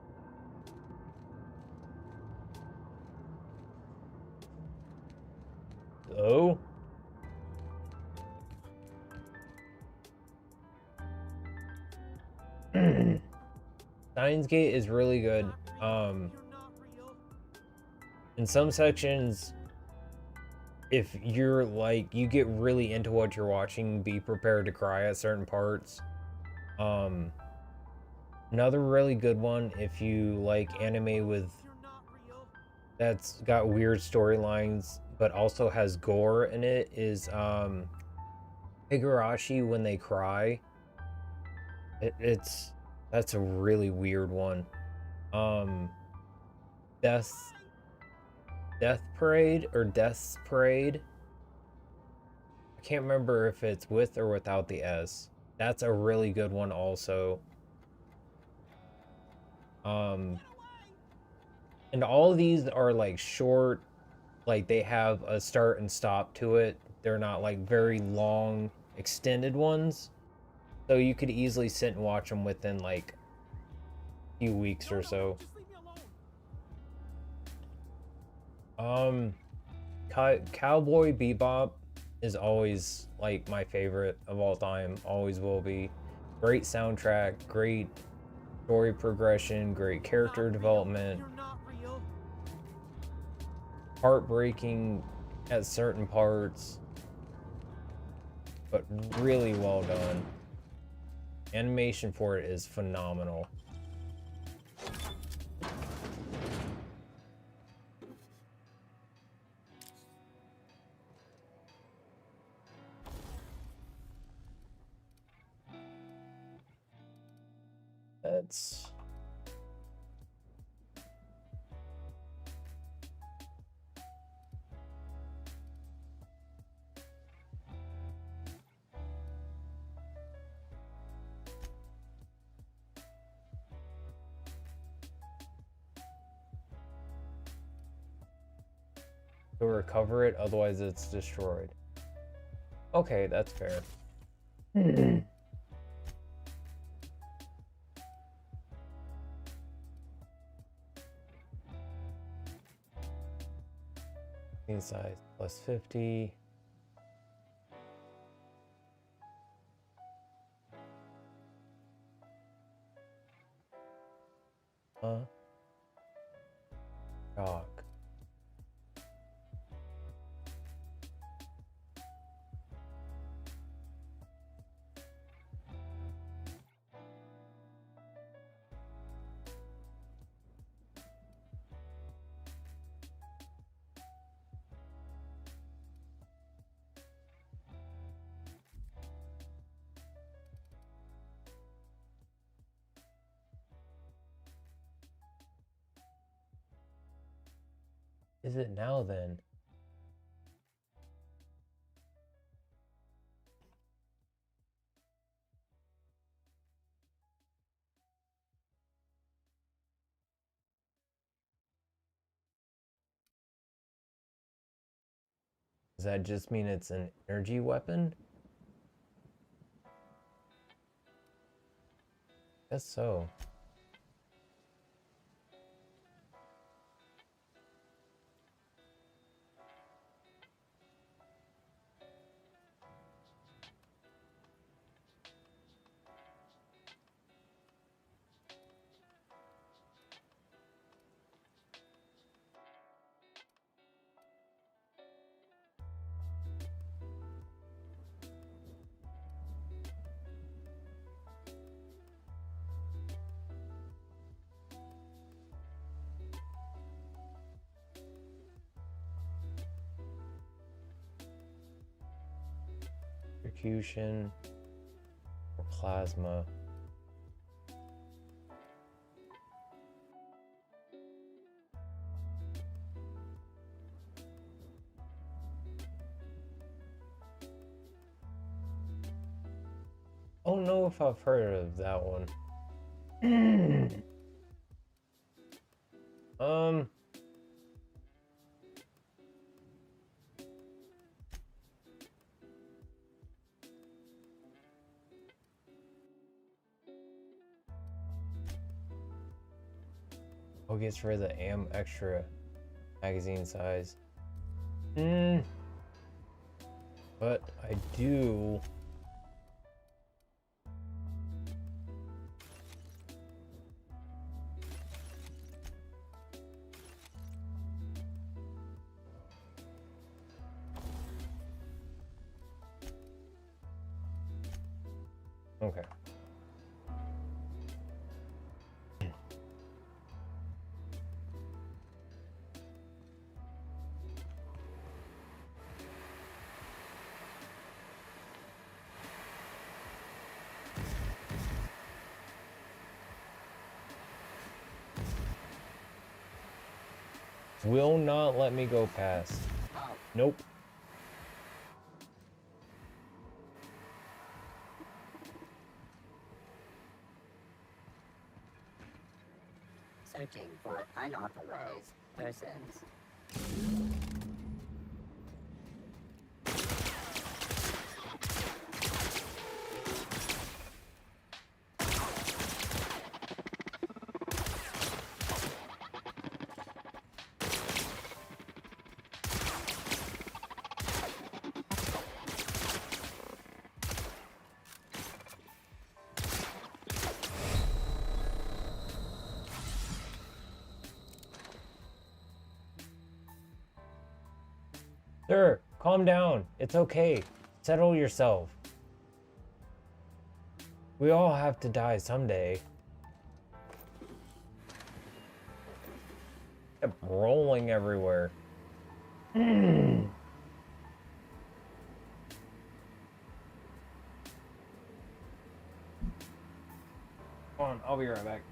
Oh? Steins Gate is really good. In some sections, if you're like, you get really into what you're watching, be prepared to cry at certain parts. Another really good one, if you like anime with that's got weird storylines but also has gore in it, is Higurashi When They Cry. That's a really weird one. Death Parade or Death's Parade. I can't remember if it's with or without the S. That's a really good one also. And all of these are like short, like they have a start and stop to it. They're not like very long, extended ones. So you could easily sit and watch them within like a few weeks or so. Cowboy Bebop is always like my favorite of all time. Always will be. Great soundtrack, great story progression, great character development. Heartbreaking at certain parts, but really well done. Animation for it is phenomenal. That's to recover it, otherwise it's destroyed. Okay, that's fair. Size plus 50. Dog. Is it now then? Does that just mean it's an energy weapon? Guess so. Execution or plasma. I don't know if I've heard of that one. Oh, gets rid of the extra magazine size. But I do. Okay. Will not let me go past. Nope. Searching for unauthorized persons. Sir, calm down. It's okay. Settle yourself. We all have to die someday. Kept rolling everywhere. Come on, I'll be right back.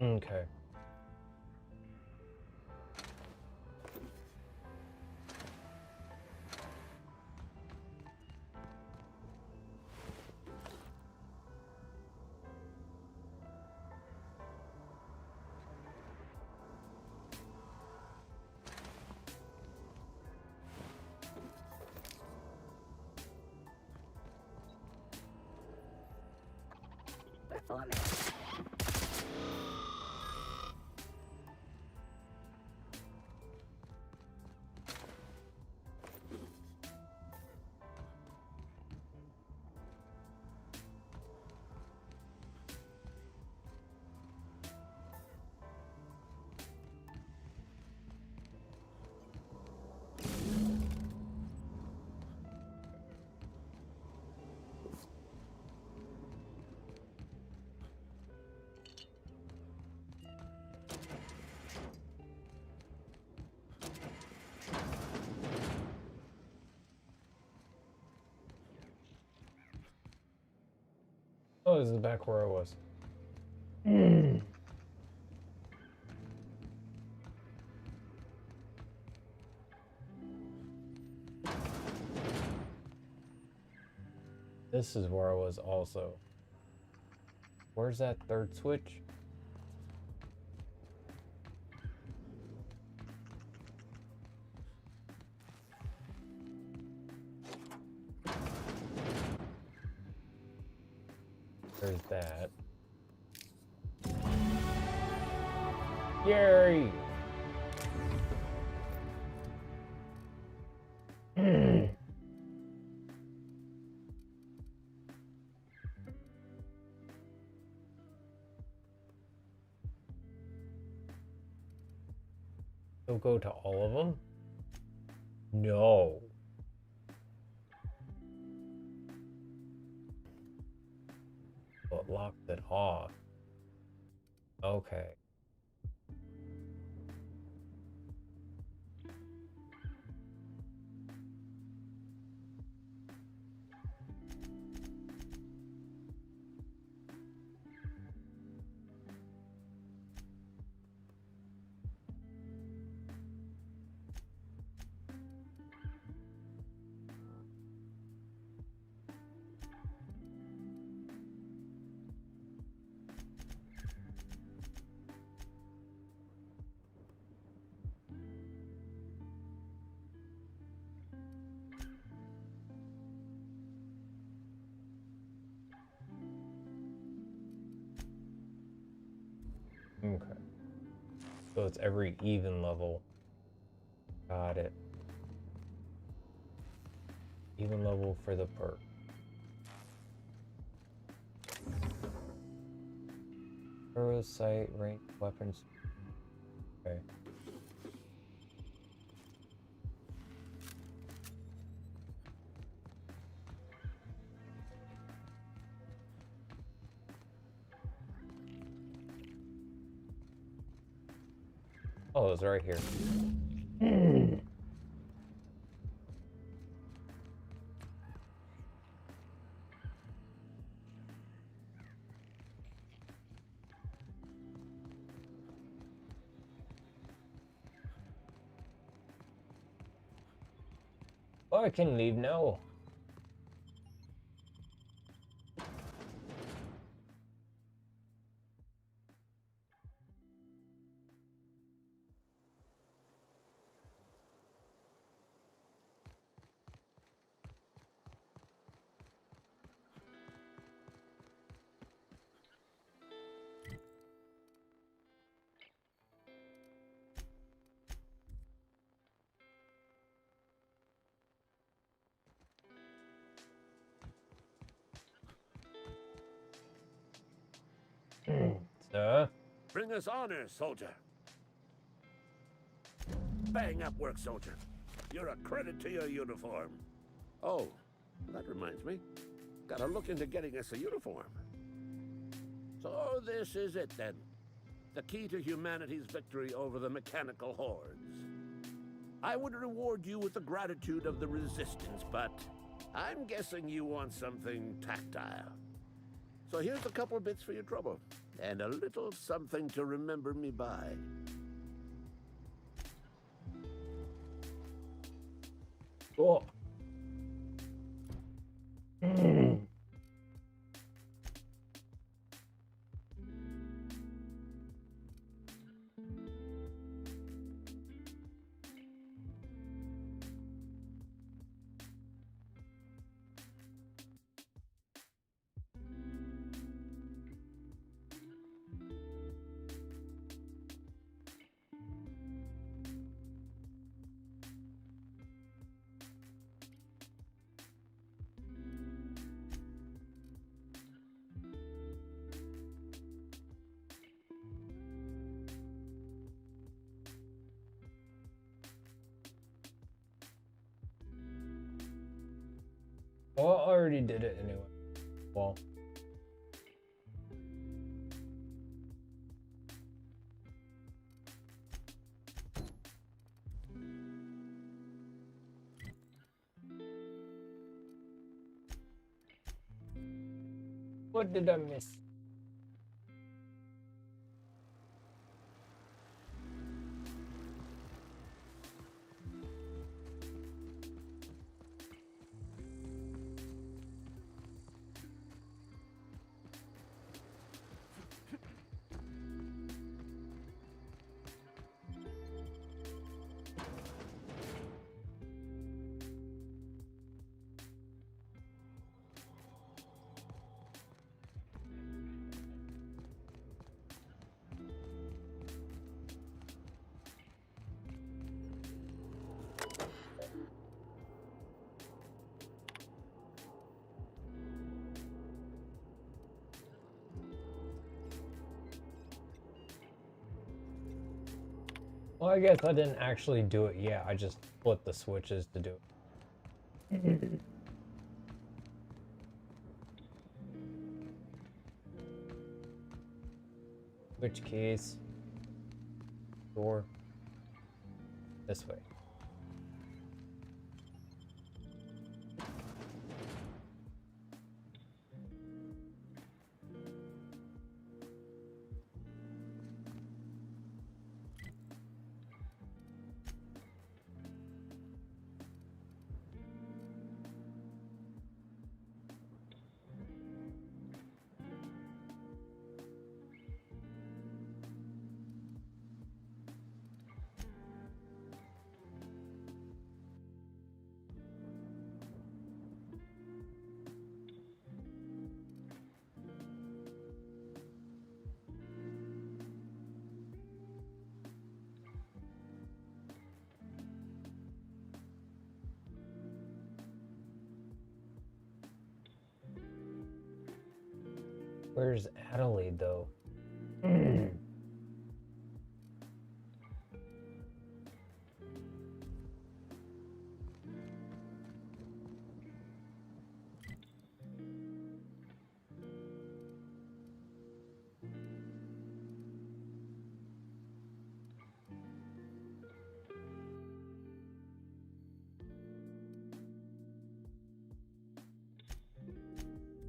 Okay. Performance. Oh, this is back where I was. This is where I was also. Where's that third switch? There's that. Yay! You'll go to all of them? No. But locked it off. Okay. Okay. So it's every even level. Got it. Even level for the perk. Parasite, rank, weapons. Okay. Oh, it's right here. Oh, I can leave now. Sir? Bring us honor, soldier. Bang up work, soldier. You're a credit to your uniform. Oh, that reminds me. Gotta look into getting us a uniform. So this is it then. The key to humanity's victory over the mechanical hordes. I would reward you with the gratitude of the resistance, but I'm guessing you want something tactile. So here's a couple bits for your trouble. And a little something to remember me by. Cool. Well, I already did it anyway. Well. What did I miss? Well, I guess I didn't actually do it yet. I just flipped the switches to do it. Which keys? Door. This way. Where's Adelaide, though?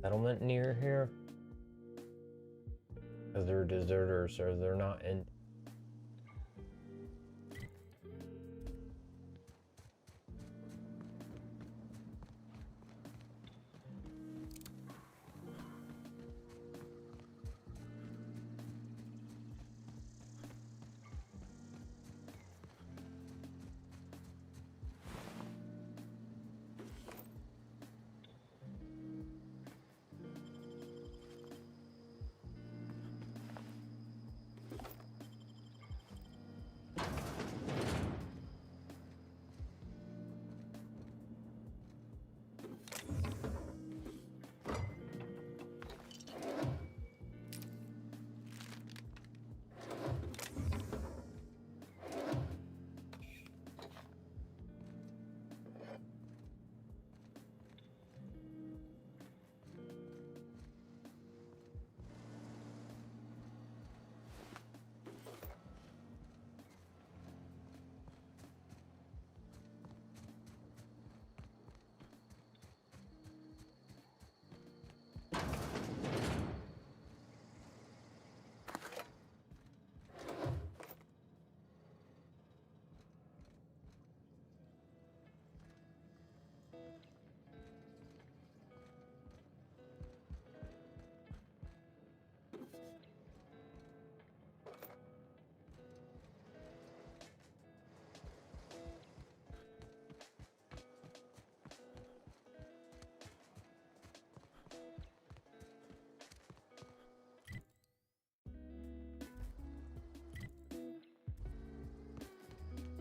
Settlement near here? Because they're deserters, or they're not in.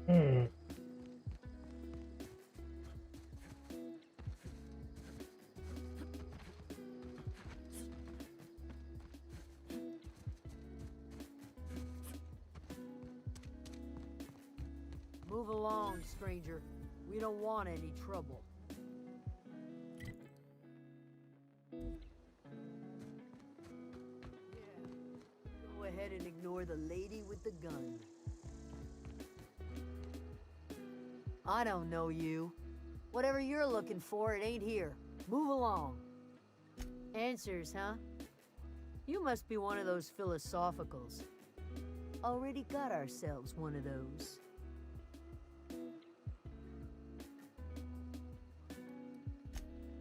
Move along, stranger. We don't want any trouble. Go ahead and ignore the lady with the gun. I don't know you. Whatever you're looking for, it ain't here. Move along. Answers, huh? You must be one of those philosophicals. Already got ourselves one of those.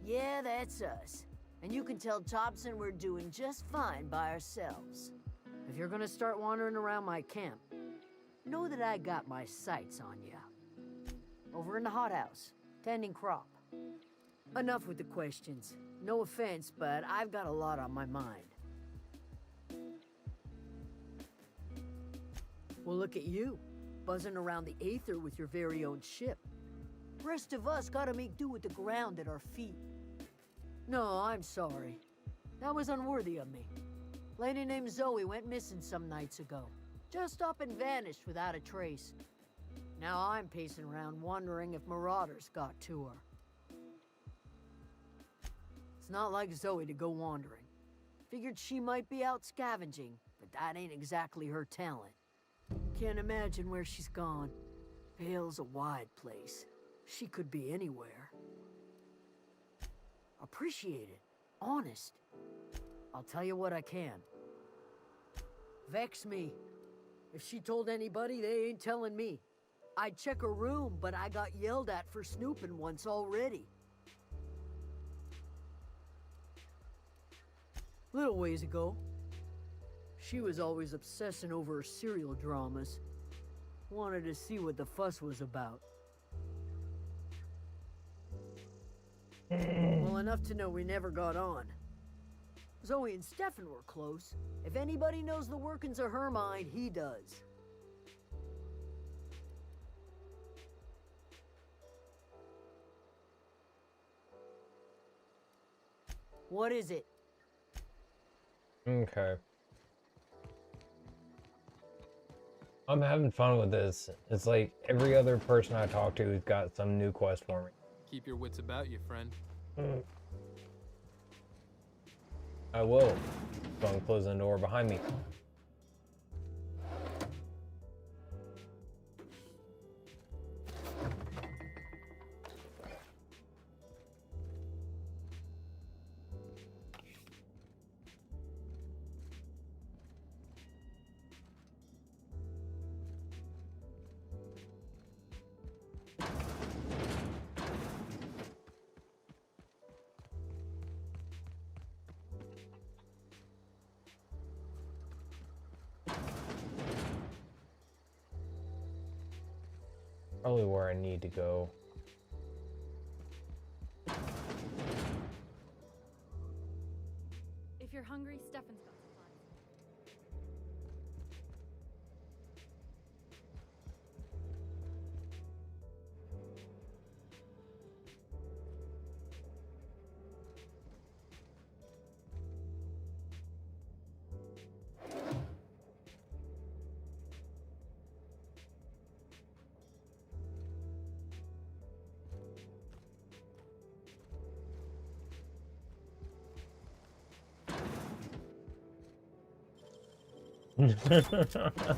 Yeah, that's us. And you can tell Thompson we're doing just fine by ourselves. If you're gonna start wandering around my camp, know that I got my sights on ya. Over in the hothouse, tending crop. Enough with the questions. No offense, but I've got a lot on my mind. Well, look at you, buzzing around the Aether with your very own ship. Rest of us gotta make do with the ground at our feet. No, I'm sorry. That was unworthy of me. Lady named Zoe went missing some nights ago. Just up and vanished without a trace. Now I'm pacing around wondering if Marauders got to her. It's not like Zoe to go wandering. Figured she might be out scavenging, but that ain't exactly her talent. Can't imagine where she's gone. Vale's a wide place. She could be anywhere. Appreciate it. Honest. I'll tell you what I can. Vex me. If she told anybody, they ain't telling me. I'd check her room, but I got yelled at for snooping once already. Little ways ago, she was always obsessing over her serial dramas. Wanted to see what the fuss was about. Well, enough to know we never got on. Zoe and Stefan were close. If anybody knows the workings of her mind, he does. What is it? Okay. I'm having fun with this. It's like every other person I talk to has got some new quest for me. Keep your wits about you, friend. I will. So I'm closing the door behind me. Probably where I need to go. If you're hungry, Stefan's got supplies.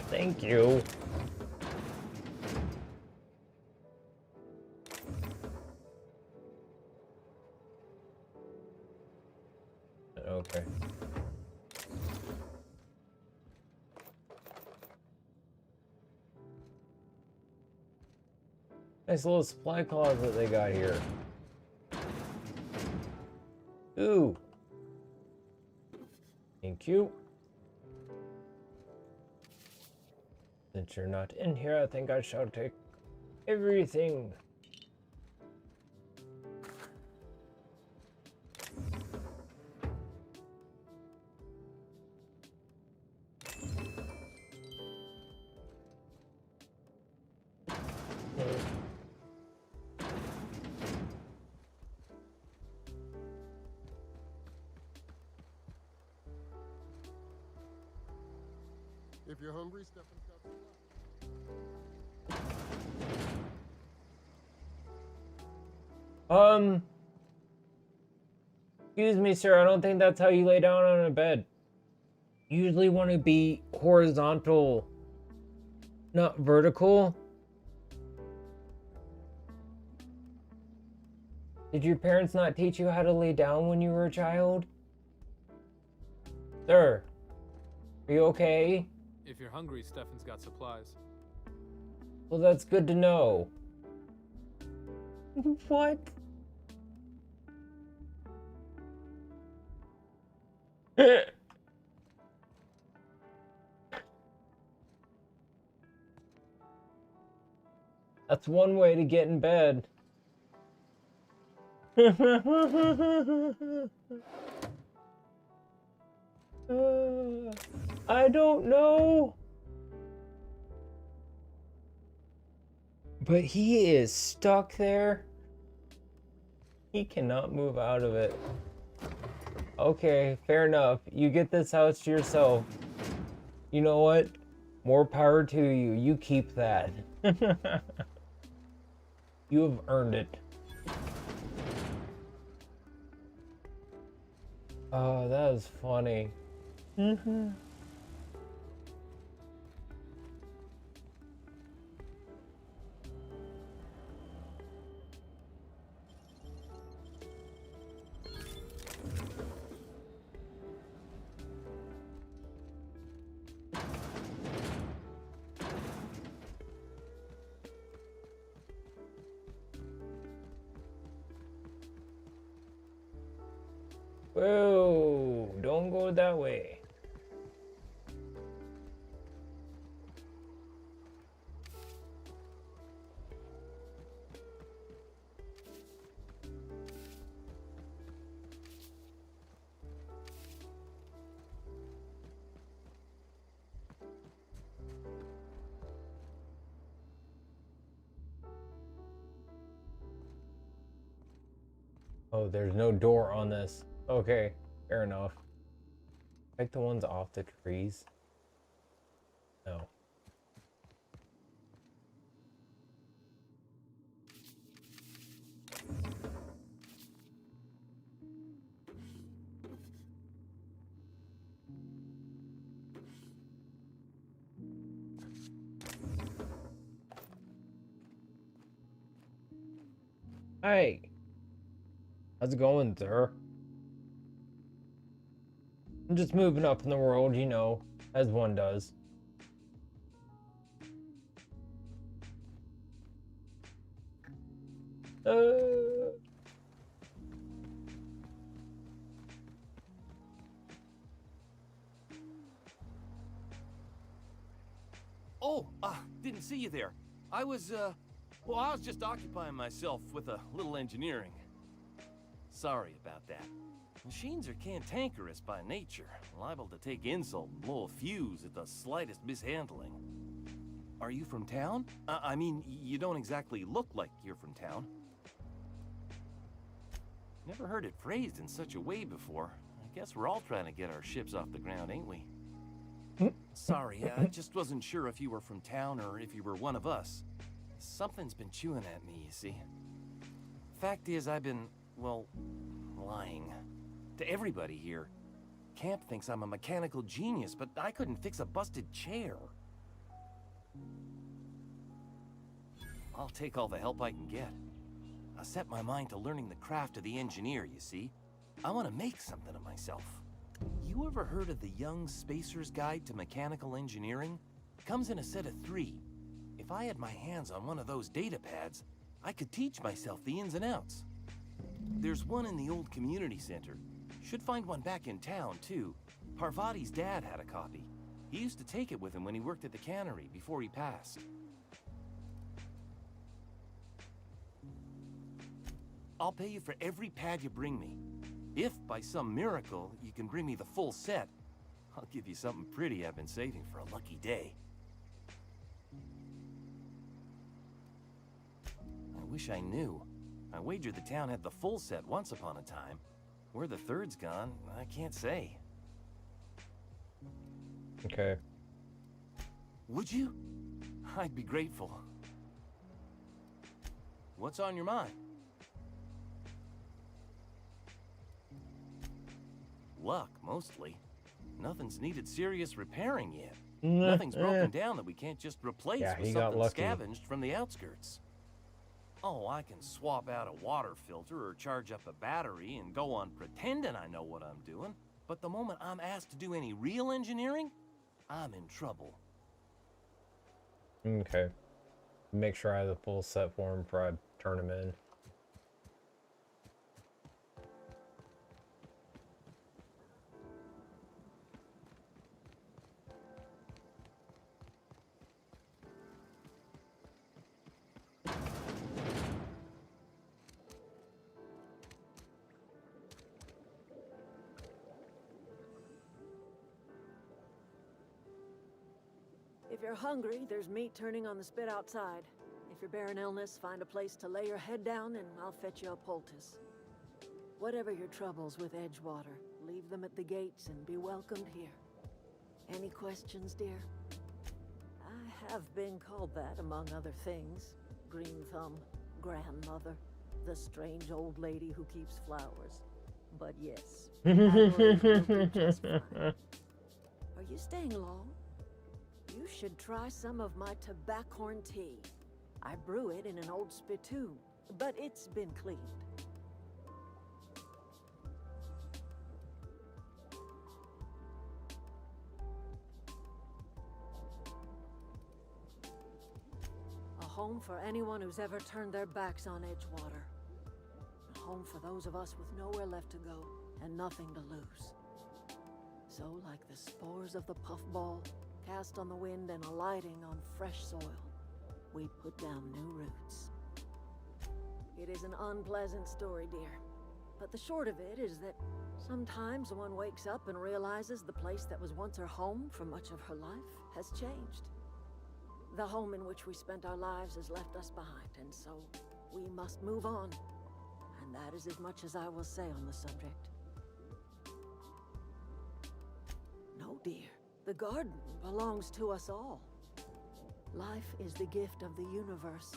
Thank you. Okay. Nice little supply closet they got here. Ooh. Thank you. Since you're not in here, I think I shall take everything. If you're hungry, Stefan's got some. Excuse me, sir. I don't think that's how you lay down on a bed. You usually want to be horizontal, not vertical. Did your parents not teach you how to lay down when you were a child? Sir, are you okay? If you're hungry, Stefan's got supplies. Well, that's good to know. What? That's one way to get in bed. I don't know. But he is stuck there. He cannot move out of it. Okay, fair enough. You get this house to yourself. You know what? More power to you. You keep that. You have earned it. Oh, that is funny. Whoa, don't go that way. Oh, there's no door on this. Okay, fair enough. Take the ones off the trees. No. Hey. How's it going, sir? I'm just moving up in the world, you know, as one does. Oh, didn't see you there. I was just occupying myself with a little engineering. Sorry about that. Machines are cantankerous by nature, liable to take insult and blow a fuse at the slightest mishandling. Are you from town? I mean, you don't exactly look like you're from town. Never heard it phrased in such a way before. I guess we're all trying to get our ships off the ground, ain't we? Sorry, I just wasn't sure if you were from town or if you were one of us. Something's been chewing at me, you see. Fact is, I've been, well, lying. To everybody here. Camp thinks I'm a mechanical genius, but I couldn't fix a busted chair. I'll take all the help I can get. I set my mind to learning the craft of the engineer, you see. I want to make something of myself. You ever heard of the Young Spacer's Guide to Mechanical Engineering? Comes in a set of 3. If I had my hands on one of those data pads, I could teach myself the ins and outs. There's one in the old community center. Should find one back in town, too. Parvati's dad had a copy. He used to take it with him when he worked at the cannery before he passed. I'll pay you for every pad you bring me. If, by some miracle, you can bring me the full set, I'll give you something pretty I've been saving for a lucky day. I wish I knew. I wagered the town had the full set once upon a time. Where the third's gone, I can't say. Okay. Would you? I'd be grateful. What's on your mind? Luck, mostly. Nothing's needed serious repairing yet. Nothing's broken down that we can't just replace Yeah, with he got something lucky. scavenged from the outskirts. Oh, I can swap out a water filter or charge up a battery and go on pretending I know what I'm doing. But the moment I'm asked to do any real engineering, I'm in trouble. Okay. Make sure I have the full set for him before I turn him in. If you're hungry, there's meat turning on the spit outside. If you're bearing illness, find a place to lay your head down and I'll fetch you a poultice. Whatever your troubles with Edgewater, leave them at the gates and be welcomed here. Any questions, dear? I have been called that, among other things. Green Thumb, grandmother, the strange old lady who keeps flowers. But yes, Adelaide will do just fine. Are you staying long? You should try some of my tobaccorn tea. I brew it in an old spittoon, but it's been cleaned. A home for anyone who's ever turned their backs on Edgewater. A home for those of us with nowhere left to go and nothing to lose. So, like the spores of the puffball, cast on the wind and alighting on fresh soil, we put down new roots. It is an unpleasant story, dear, but the short of it is that sometimes one wakes up and realizes the place that was once her home for much of her life has changed. The home in which we spent our lives has left us behind, and so we must move on. And that is as much as I will say on the subject. No, dear. The garden belongs to us all. Life is the gift of the universe,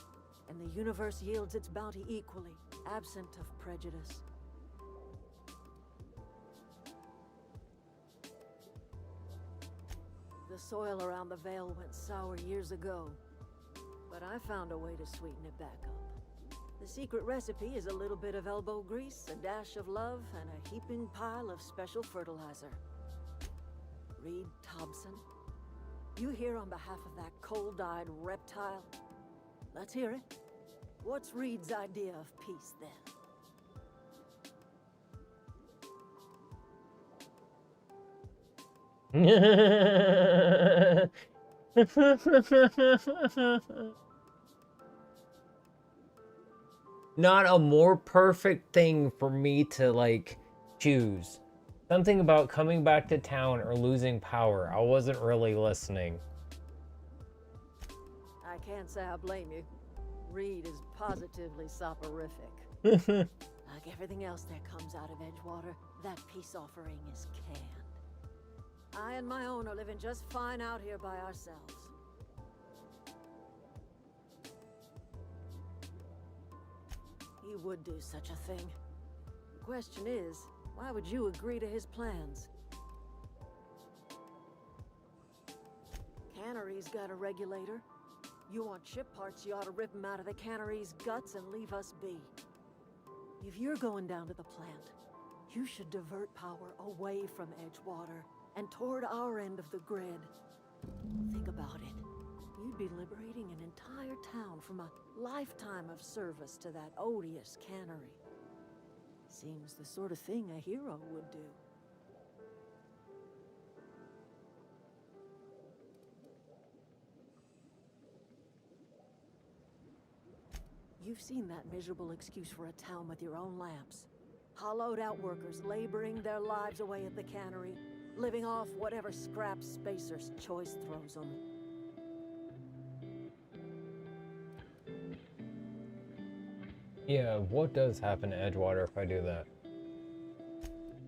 and the universe yields its bounty equally, absent of prejudice. The soil around the Vale went sour years ago, but I found a way to sweeten it back up. The secret recipe is a little bit of elbow grease, a dash of love, and a heaping pile of special fertilizer. Reed Thompson, you here on behalf of that cold-eyed reptile? Let's hear it. What's Reed's idea of peace, then? Not a more perfect thing for me to, like, choose. Something about coming back to town or losing power. I wasn't really listening. I can't say I blame you. Reed is positively soporific. Like everything else that comes out of Edgewater, that peace offering is canned. I and my own are living just fine out here by ourselves. He would do such a thing. The question is, why would you agree to his plans? Cannery's got a regulator. You want ship parts, you ought to rip them out of the cannery's guts and leave us be. If you're going down to the plant, you should divert power away from Edgewater and toward our end of the grid. Think about it. You'd be liberating an entire town from a lifetime of service to that odious cannery. Seems the sort of thing a hero would do. You've seen that miserable excuse for a town with your own lamps. Hollowed out workers laboring their lives away at the cannery, living off whatever scraps Spacer's choice throws them. Yeah, what does happen to Edgewater if I do that?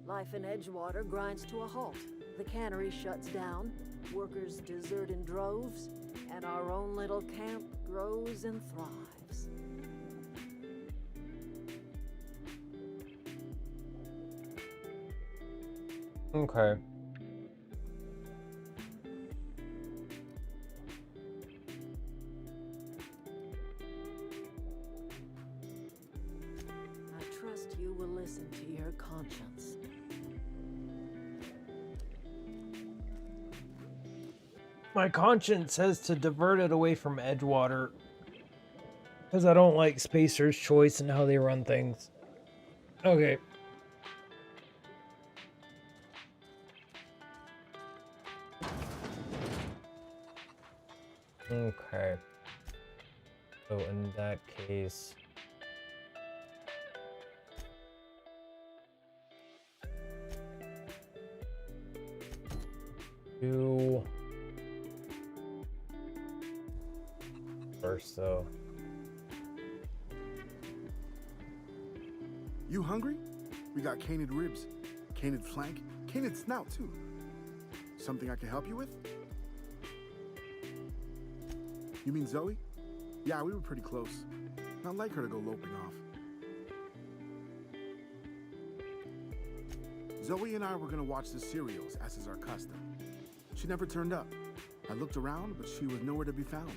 Life in Edgewater grinds to a halt. The cannery shuts down, workers desert in droves, and our own little camp grows and thrives. Okay. I trust you will listen to your conscience. My conscience says to divert it away from Edgewater. Because I don't like Spacer's Choice and how they run things. Okay. Okay. So in that case... do... first, though. You hungry? We got canid ribs, canid flank, canid snout too. Something I can help you with? You mean Zoe? Yeah, we were pretty close. Not like her to go loping off. Zoe and I were gonna watch the serials, as is our custom. She never turned up. I looked around, but she was nowhere to be found.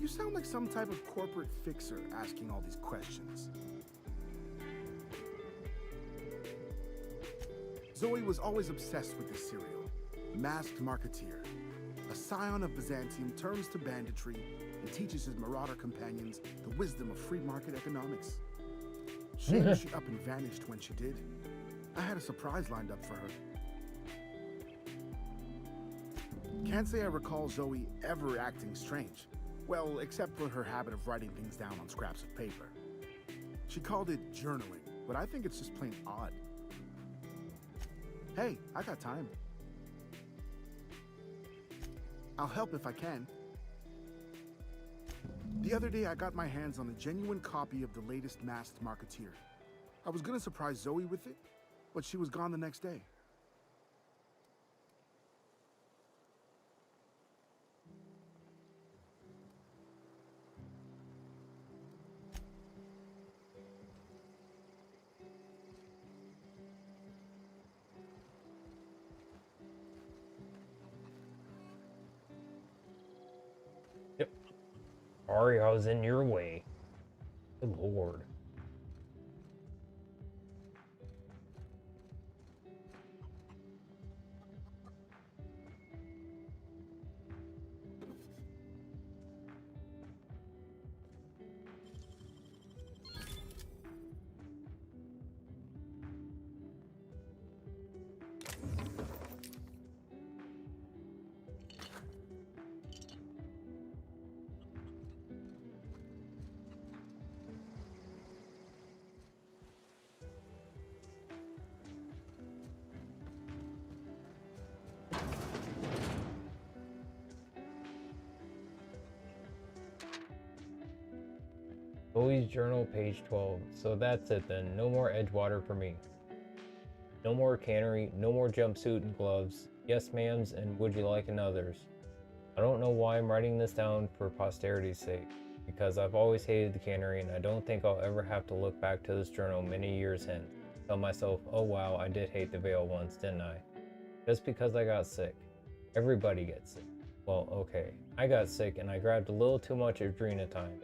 You sound like some type of corporate fixer asking all these questions. Zoe was always obsessed with this serial. Masked Marketeer. A scion of Byzantium turns to banditry and teaches his Marauder companions the wisdom of free market economics. Shame she up and vanished when she did. I had a surprise lined up for her. Can't say I recall Zoe ever acting strange. Well, except for her habit of writing things down on scraps of paper. She called it journaling, but I think it's just plain odd. Hey, I got time. I'll help if I can. The other day I got my hands on a genuine copy of the latest Masked Marketeer. I was gonna surprise Zoe with it, but she was gone the next day. Sorry, I was in your way. Good lord. Zoe's journal, page 12. So that's it then. No more Edgewater for me. No more cannery, no more jumpsuit and gloves. Yes, ma'ams, and would you like another's? I don't know why I'm writing this down for posterity's sake, because I've always hated the cannery and I don't think I'll ever have to look back to this journal many years hence. Tell myself, oh wow, I did hate the Vale once, didn't I? Just because I got sick. Everybody gets sick. Well, okay. I got sick and I grabbed a little too much adrenatime.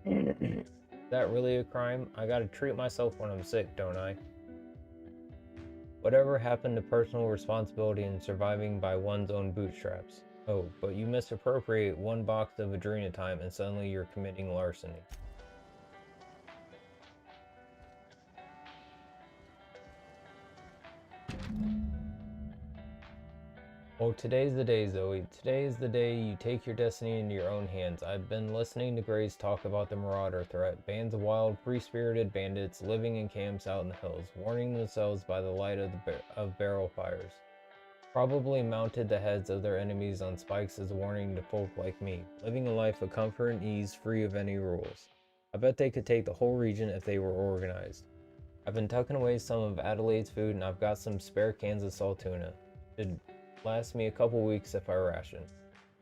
Is that really a crime? I gotta treat myself when I'm sick, don't I? Whatever happened to personal responsibility and surviving by one's own bootstraps? Oh, but you misappropriate one box of adrenatime and suddenly you're committing larceny. Oh, today's the day, Zoe. Today is the day you take your destiny into your own hands. I've been listening to Grace talk about the Marauder threat. Bands of wild, free-spirited bandits living in camps out in the hills, warming themselves by the light of barrel fires. Probably mounted the heads of their enemies on spikes as a warning to folk like me, living a life of comfort and ease free of any rules. I bet they could take the whole region if they were organized. I've been tucking away some of Adelaide's food and I've got some spare cans of salt tuna. It'd last me a couple weeks if I ration.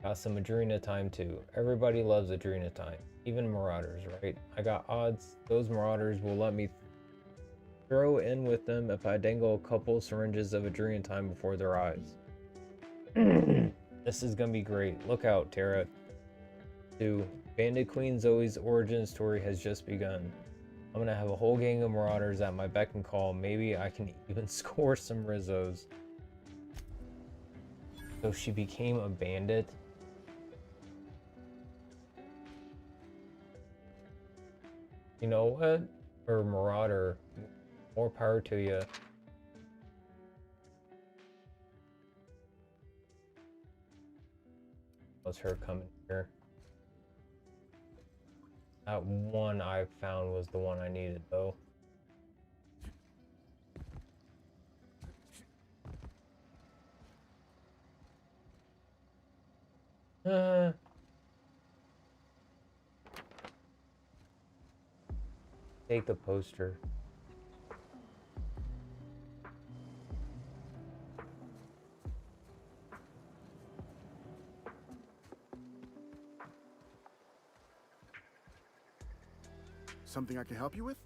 Got some Adrena time too. Everybody loves Adrena time. Even Marauders, right? I got odds those Marauders will let me throw in with them if I dangle a couple syringes of Adrena time before their eyes. This is gonna be great. Look out, Tara. 2. Bandit Queen Zoe's origin story has just begun. I'm gonna have a whole gang of Marauders at my beck and call. Maybe I can even score some Rizzos. So she became a bandit? You know what? Or Marauder. More power to you. Was her coming here? That one I found was the one I needed, though. Take the poster. Something I can help you with?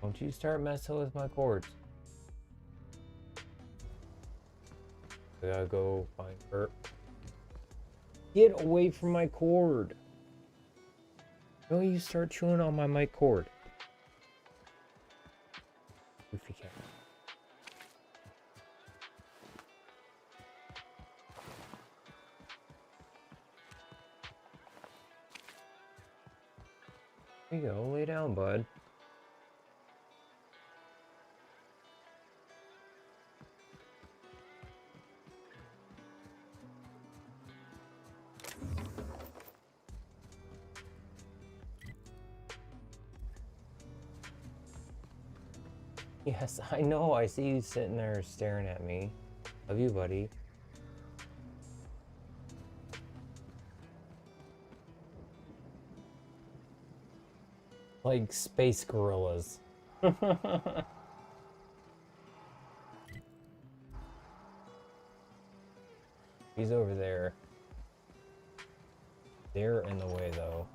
Don't you start messing with my cords. I gotta go find her. Get away from my cord. Don't you start chewing on my mic cord. Goofy cat. There you go, lay down, bud. Yes, I know. I see you sitting there staring at me. Love you, buddy. Like space gorillas. He's over there. They're in the way, though.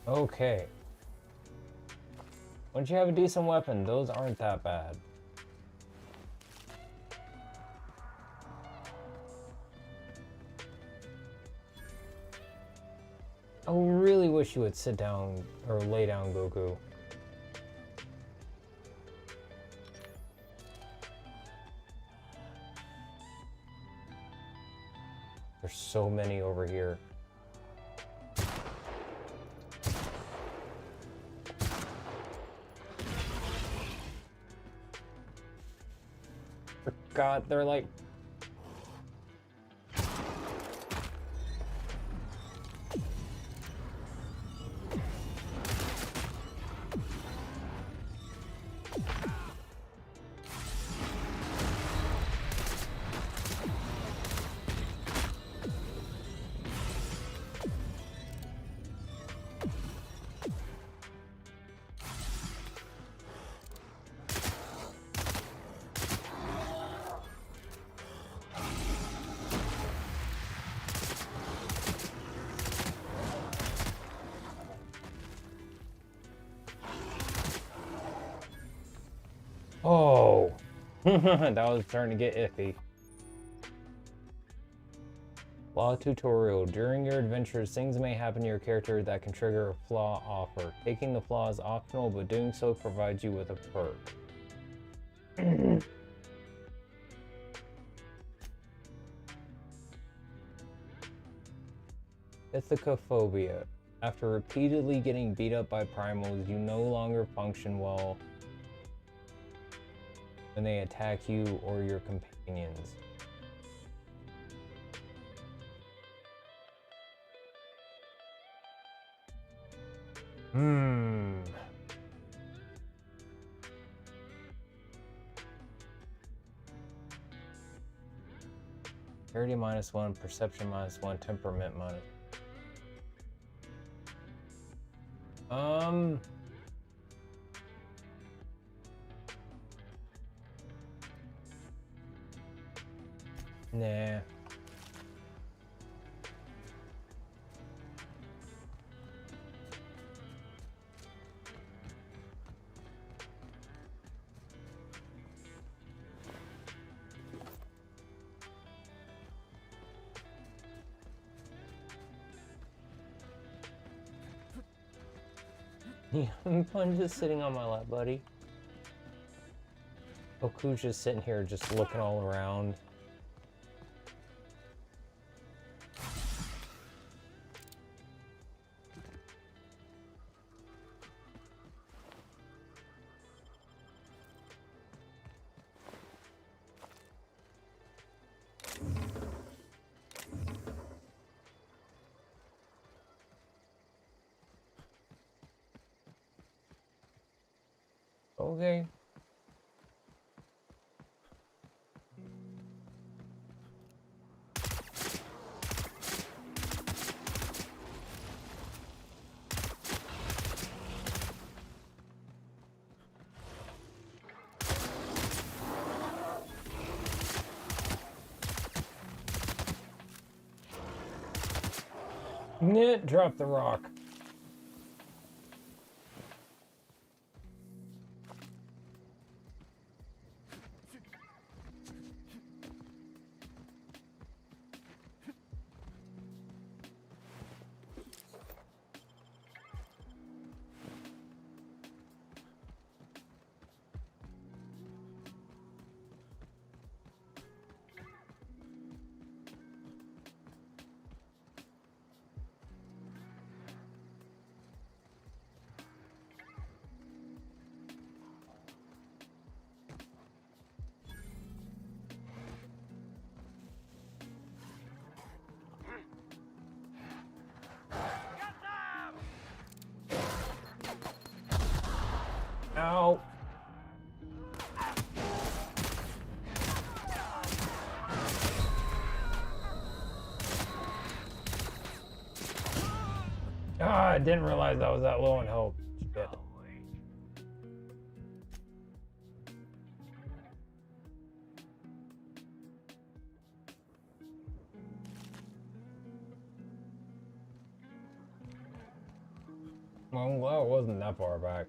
Okay. Once you have a decent weapon, those aren't that bad. I really wish you would sit down or lay down, Goku. There's so many over here. God, they're like... Oh, that was starting to get iffy. Flaw tutorial. During your adventures, things may happen to your character that can trigger a flaw offer. Taking the flaw is optional, but doing so provides you with a perk. Ithacophobia. After repeatedly getting beat up by primals, you no longer function well when they attack you or your companions. Hmm. Charity -1, perception -1, temperament -. Nah. Yeah, I'm just sitting on my lap, buddy. Oku's just sitting here, just looking all around. Okay. Nit, drop the rock. Ow. Ah, I didn't realize I was that low on health. Shit. Well, I'm glad it wasn't that far back.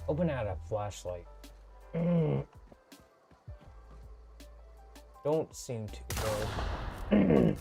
Open out a flashlight. Don't seem too good.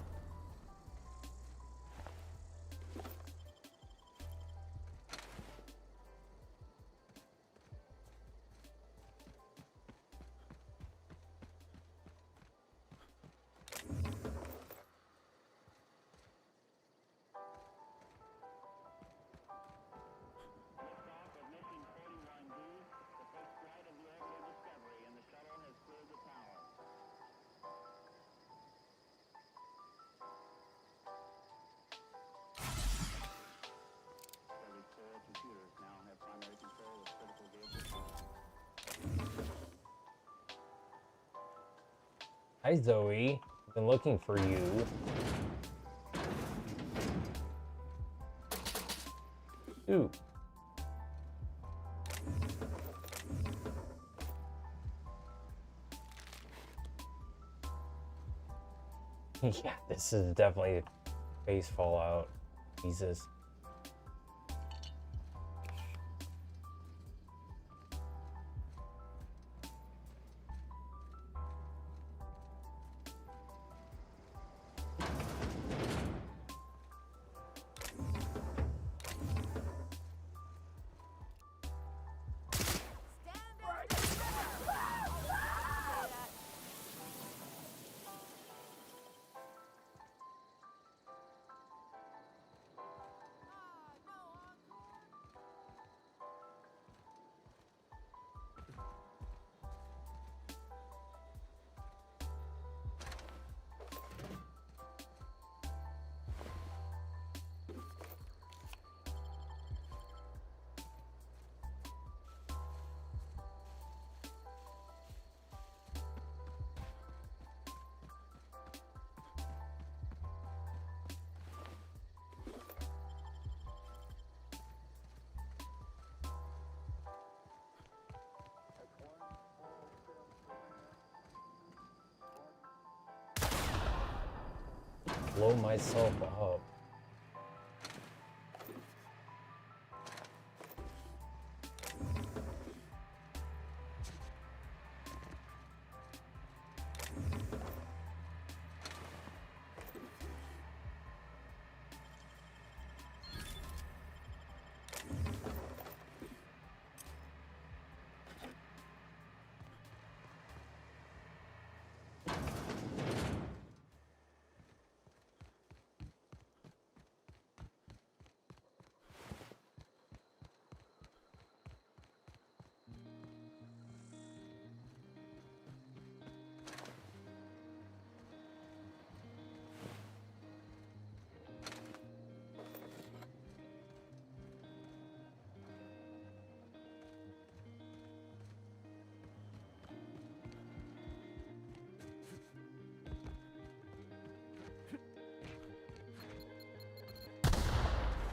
Hi, Zoe. Been looking for you. Ooh. Yeah, this is definitely base Fallout. Jesus. Blow myself up.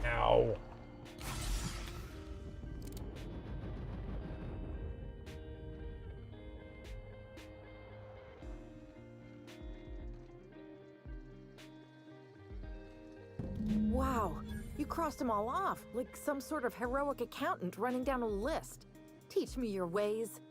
Ow. Wow, you crossed them all off, like some sort of heroic accountant running down a list. Teach me your ways.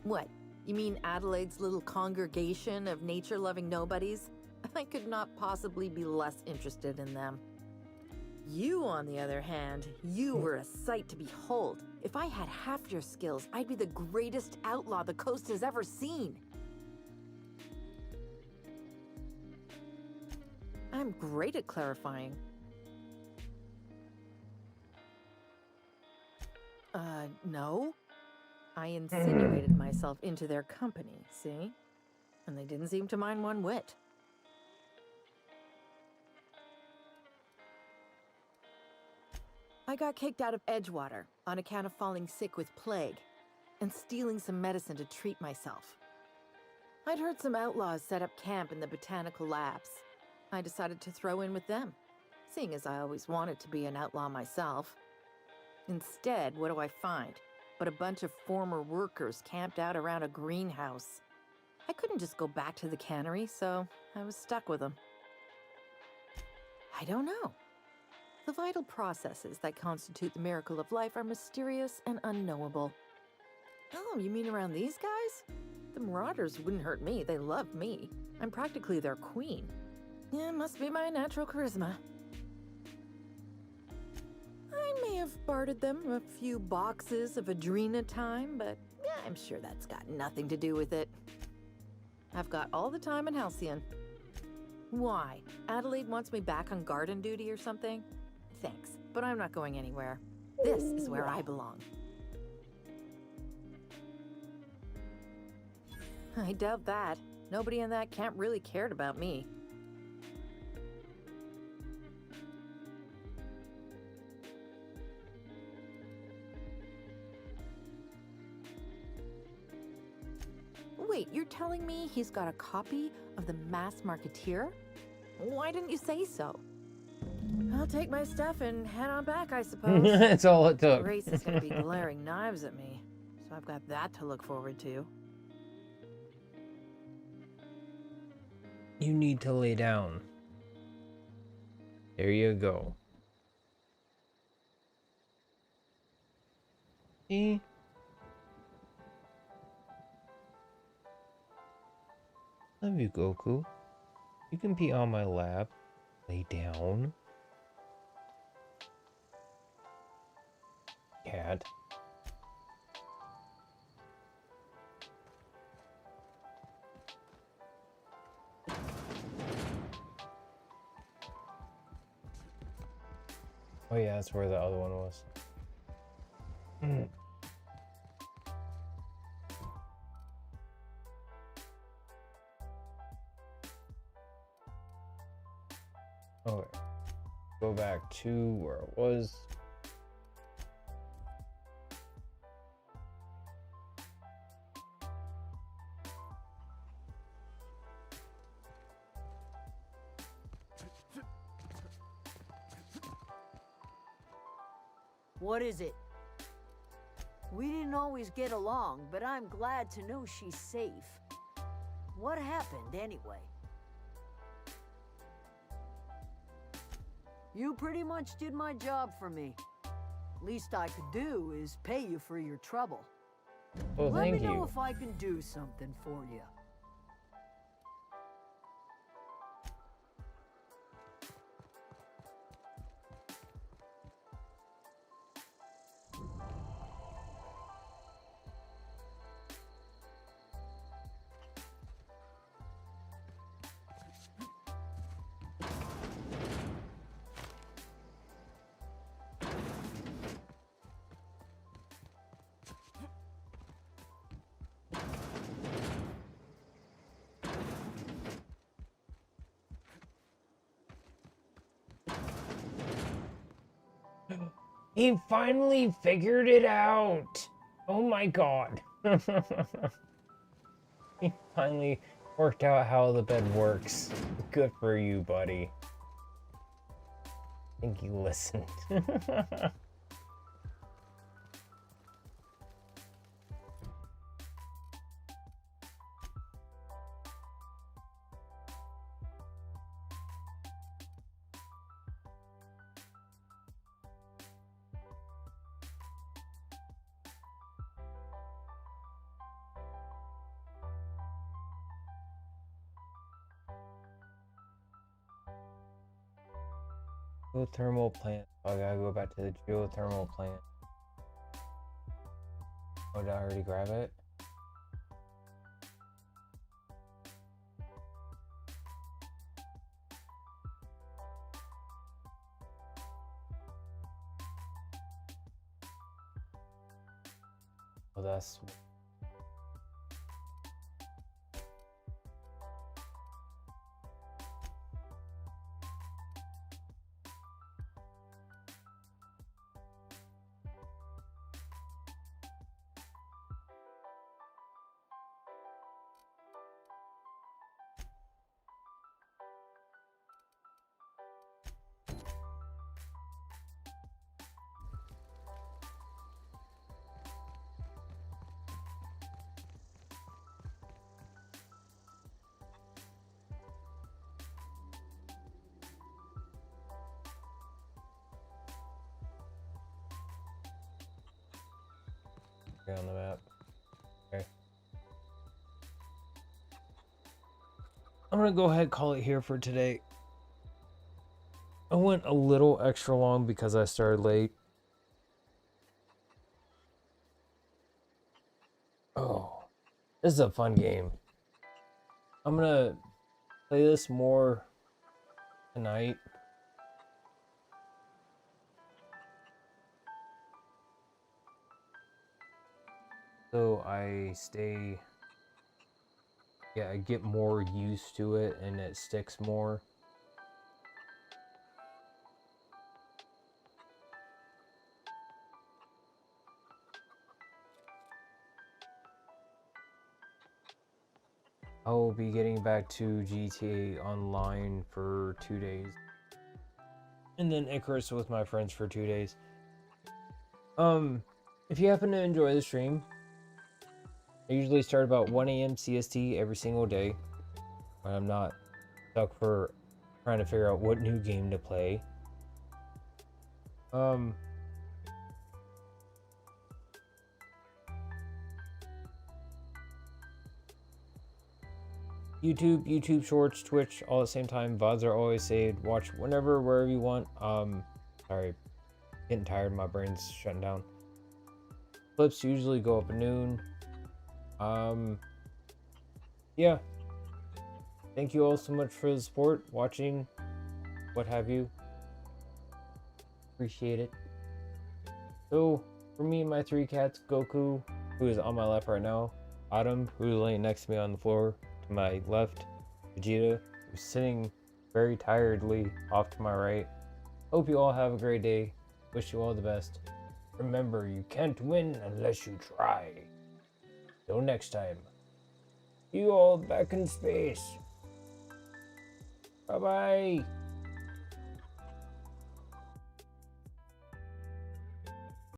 What? You mean Adelaide's little congregation of nature-loving nobodies? I could not possibly be less interested in them. You, on the other hand, you were a sight to behold. If I had half your skills, I'd be the greatest outlaw the coast has ever seen. I'm great at clarifying. No. I insinuated myself into their company, see? And they didn't seem to mind one whit. I got kicked out of Edgewater on account of falling sick with plague and stealing some medicine to treat myself. I'd heard some outlaws set up camp in the botanical labs. I decided to throw in with them, seeing as I always wanted to be an outlaw myself. Instead, what do I find? but a bunch of former workers camped out around a greenhouse. I couldn't just go back to the cannery, so I was stuck with them. I don't know. The vital processes that constitute the miracle of life are mysterious and unknowable. Oh, you mean around these guys? The Marauders wouldn't hurt me. They love me. I'm practically their queen. Yeah, must be my natural charisma. I may have bartered them a few boxes of Adrena time, but yeah, I'm sure that's got nothing to do with it. I've got all the time in Halcyon. Why? Adelaide wants me back on garden duty or something? Thanks, but I'm not going anywhere. This is where I belong. I doubt that. Nobody in that camp really cared about me. Wait, you're telling me he's got a copy of the Mass Marketeer? Why didn't you say so? I'll take my stuff and head on back, I suppose. That's all it took. Grace is gonna be glaring knives at me, so I've got that to look forward to. You need to lay down. There you go. See? Love you, Goku. You can be on my lap. Lay down. Cat. Oh yeah, that's where the other one was. Okay. Go back to where it was. What is it? We didn't always get along, but I'm glad to know she's safe. What happened, anyway? You pretty much did my job for me. Least I could do is pay you for your trouble. Oh, Let thank me know you. if I can do something for you. He finally figured it out. Oh my god. He finally worked out how the bed works. Good for you, buddy. I think you listened. Geothermal plant. Oh, I gotta go back to the geothermal plant. Oh, did I already grab it? Oh, that's... marking on the map. Okay. I'm gonna go ahead and call it here for today. I went a little extra long because I started late. Oh, this is a fun game. I'm gonna play this more tonight. So I get more used to it and it sticks more. I will be getting back to GTA Online for 2 days. And then Icarus with my friends for 2 days. If you happen to enjoy the stream, I usually start about 1 a.m. CST every single day. When I'm not stuck for trying to figure out what new game to play. YouTube Shorts, Twitch, all at the same time. VODs are always saved. Watch whenever, wherever you want. Sorry, getting tired. My brain's shutting down. Clips usually go up at noon. Yeah. Thank you all so much for the support, watching, what have you. Appreciate it. So, for me and my 3 cats, Goku, who is on my left right now, Autumn, who is laying next to me on the floor, to my left, Vegeta, who's sitting very tiredly off to my right. Hope you all have a great day. Wish you all the best. Remember, you can't win unless you try. Till next time. See you all back in space. Bye-bye.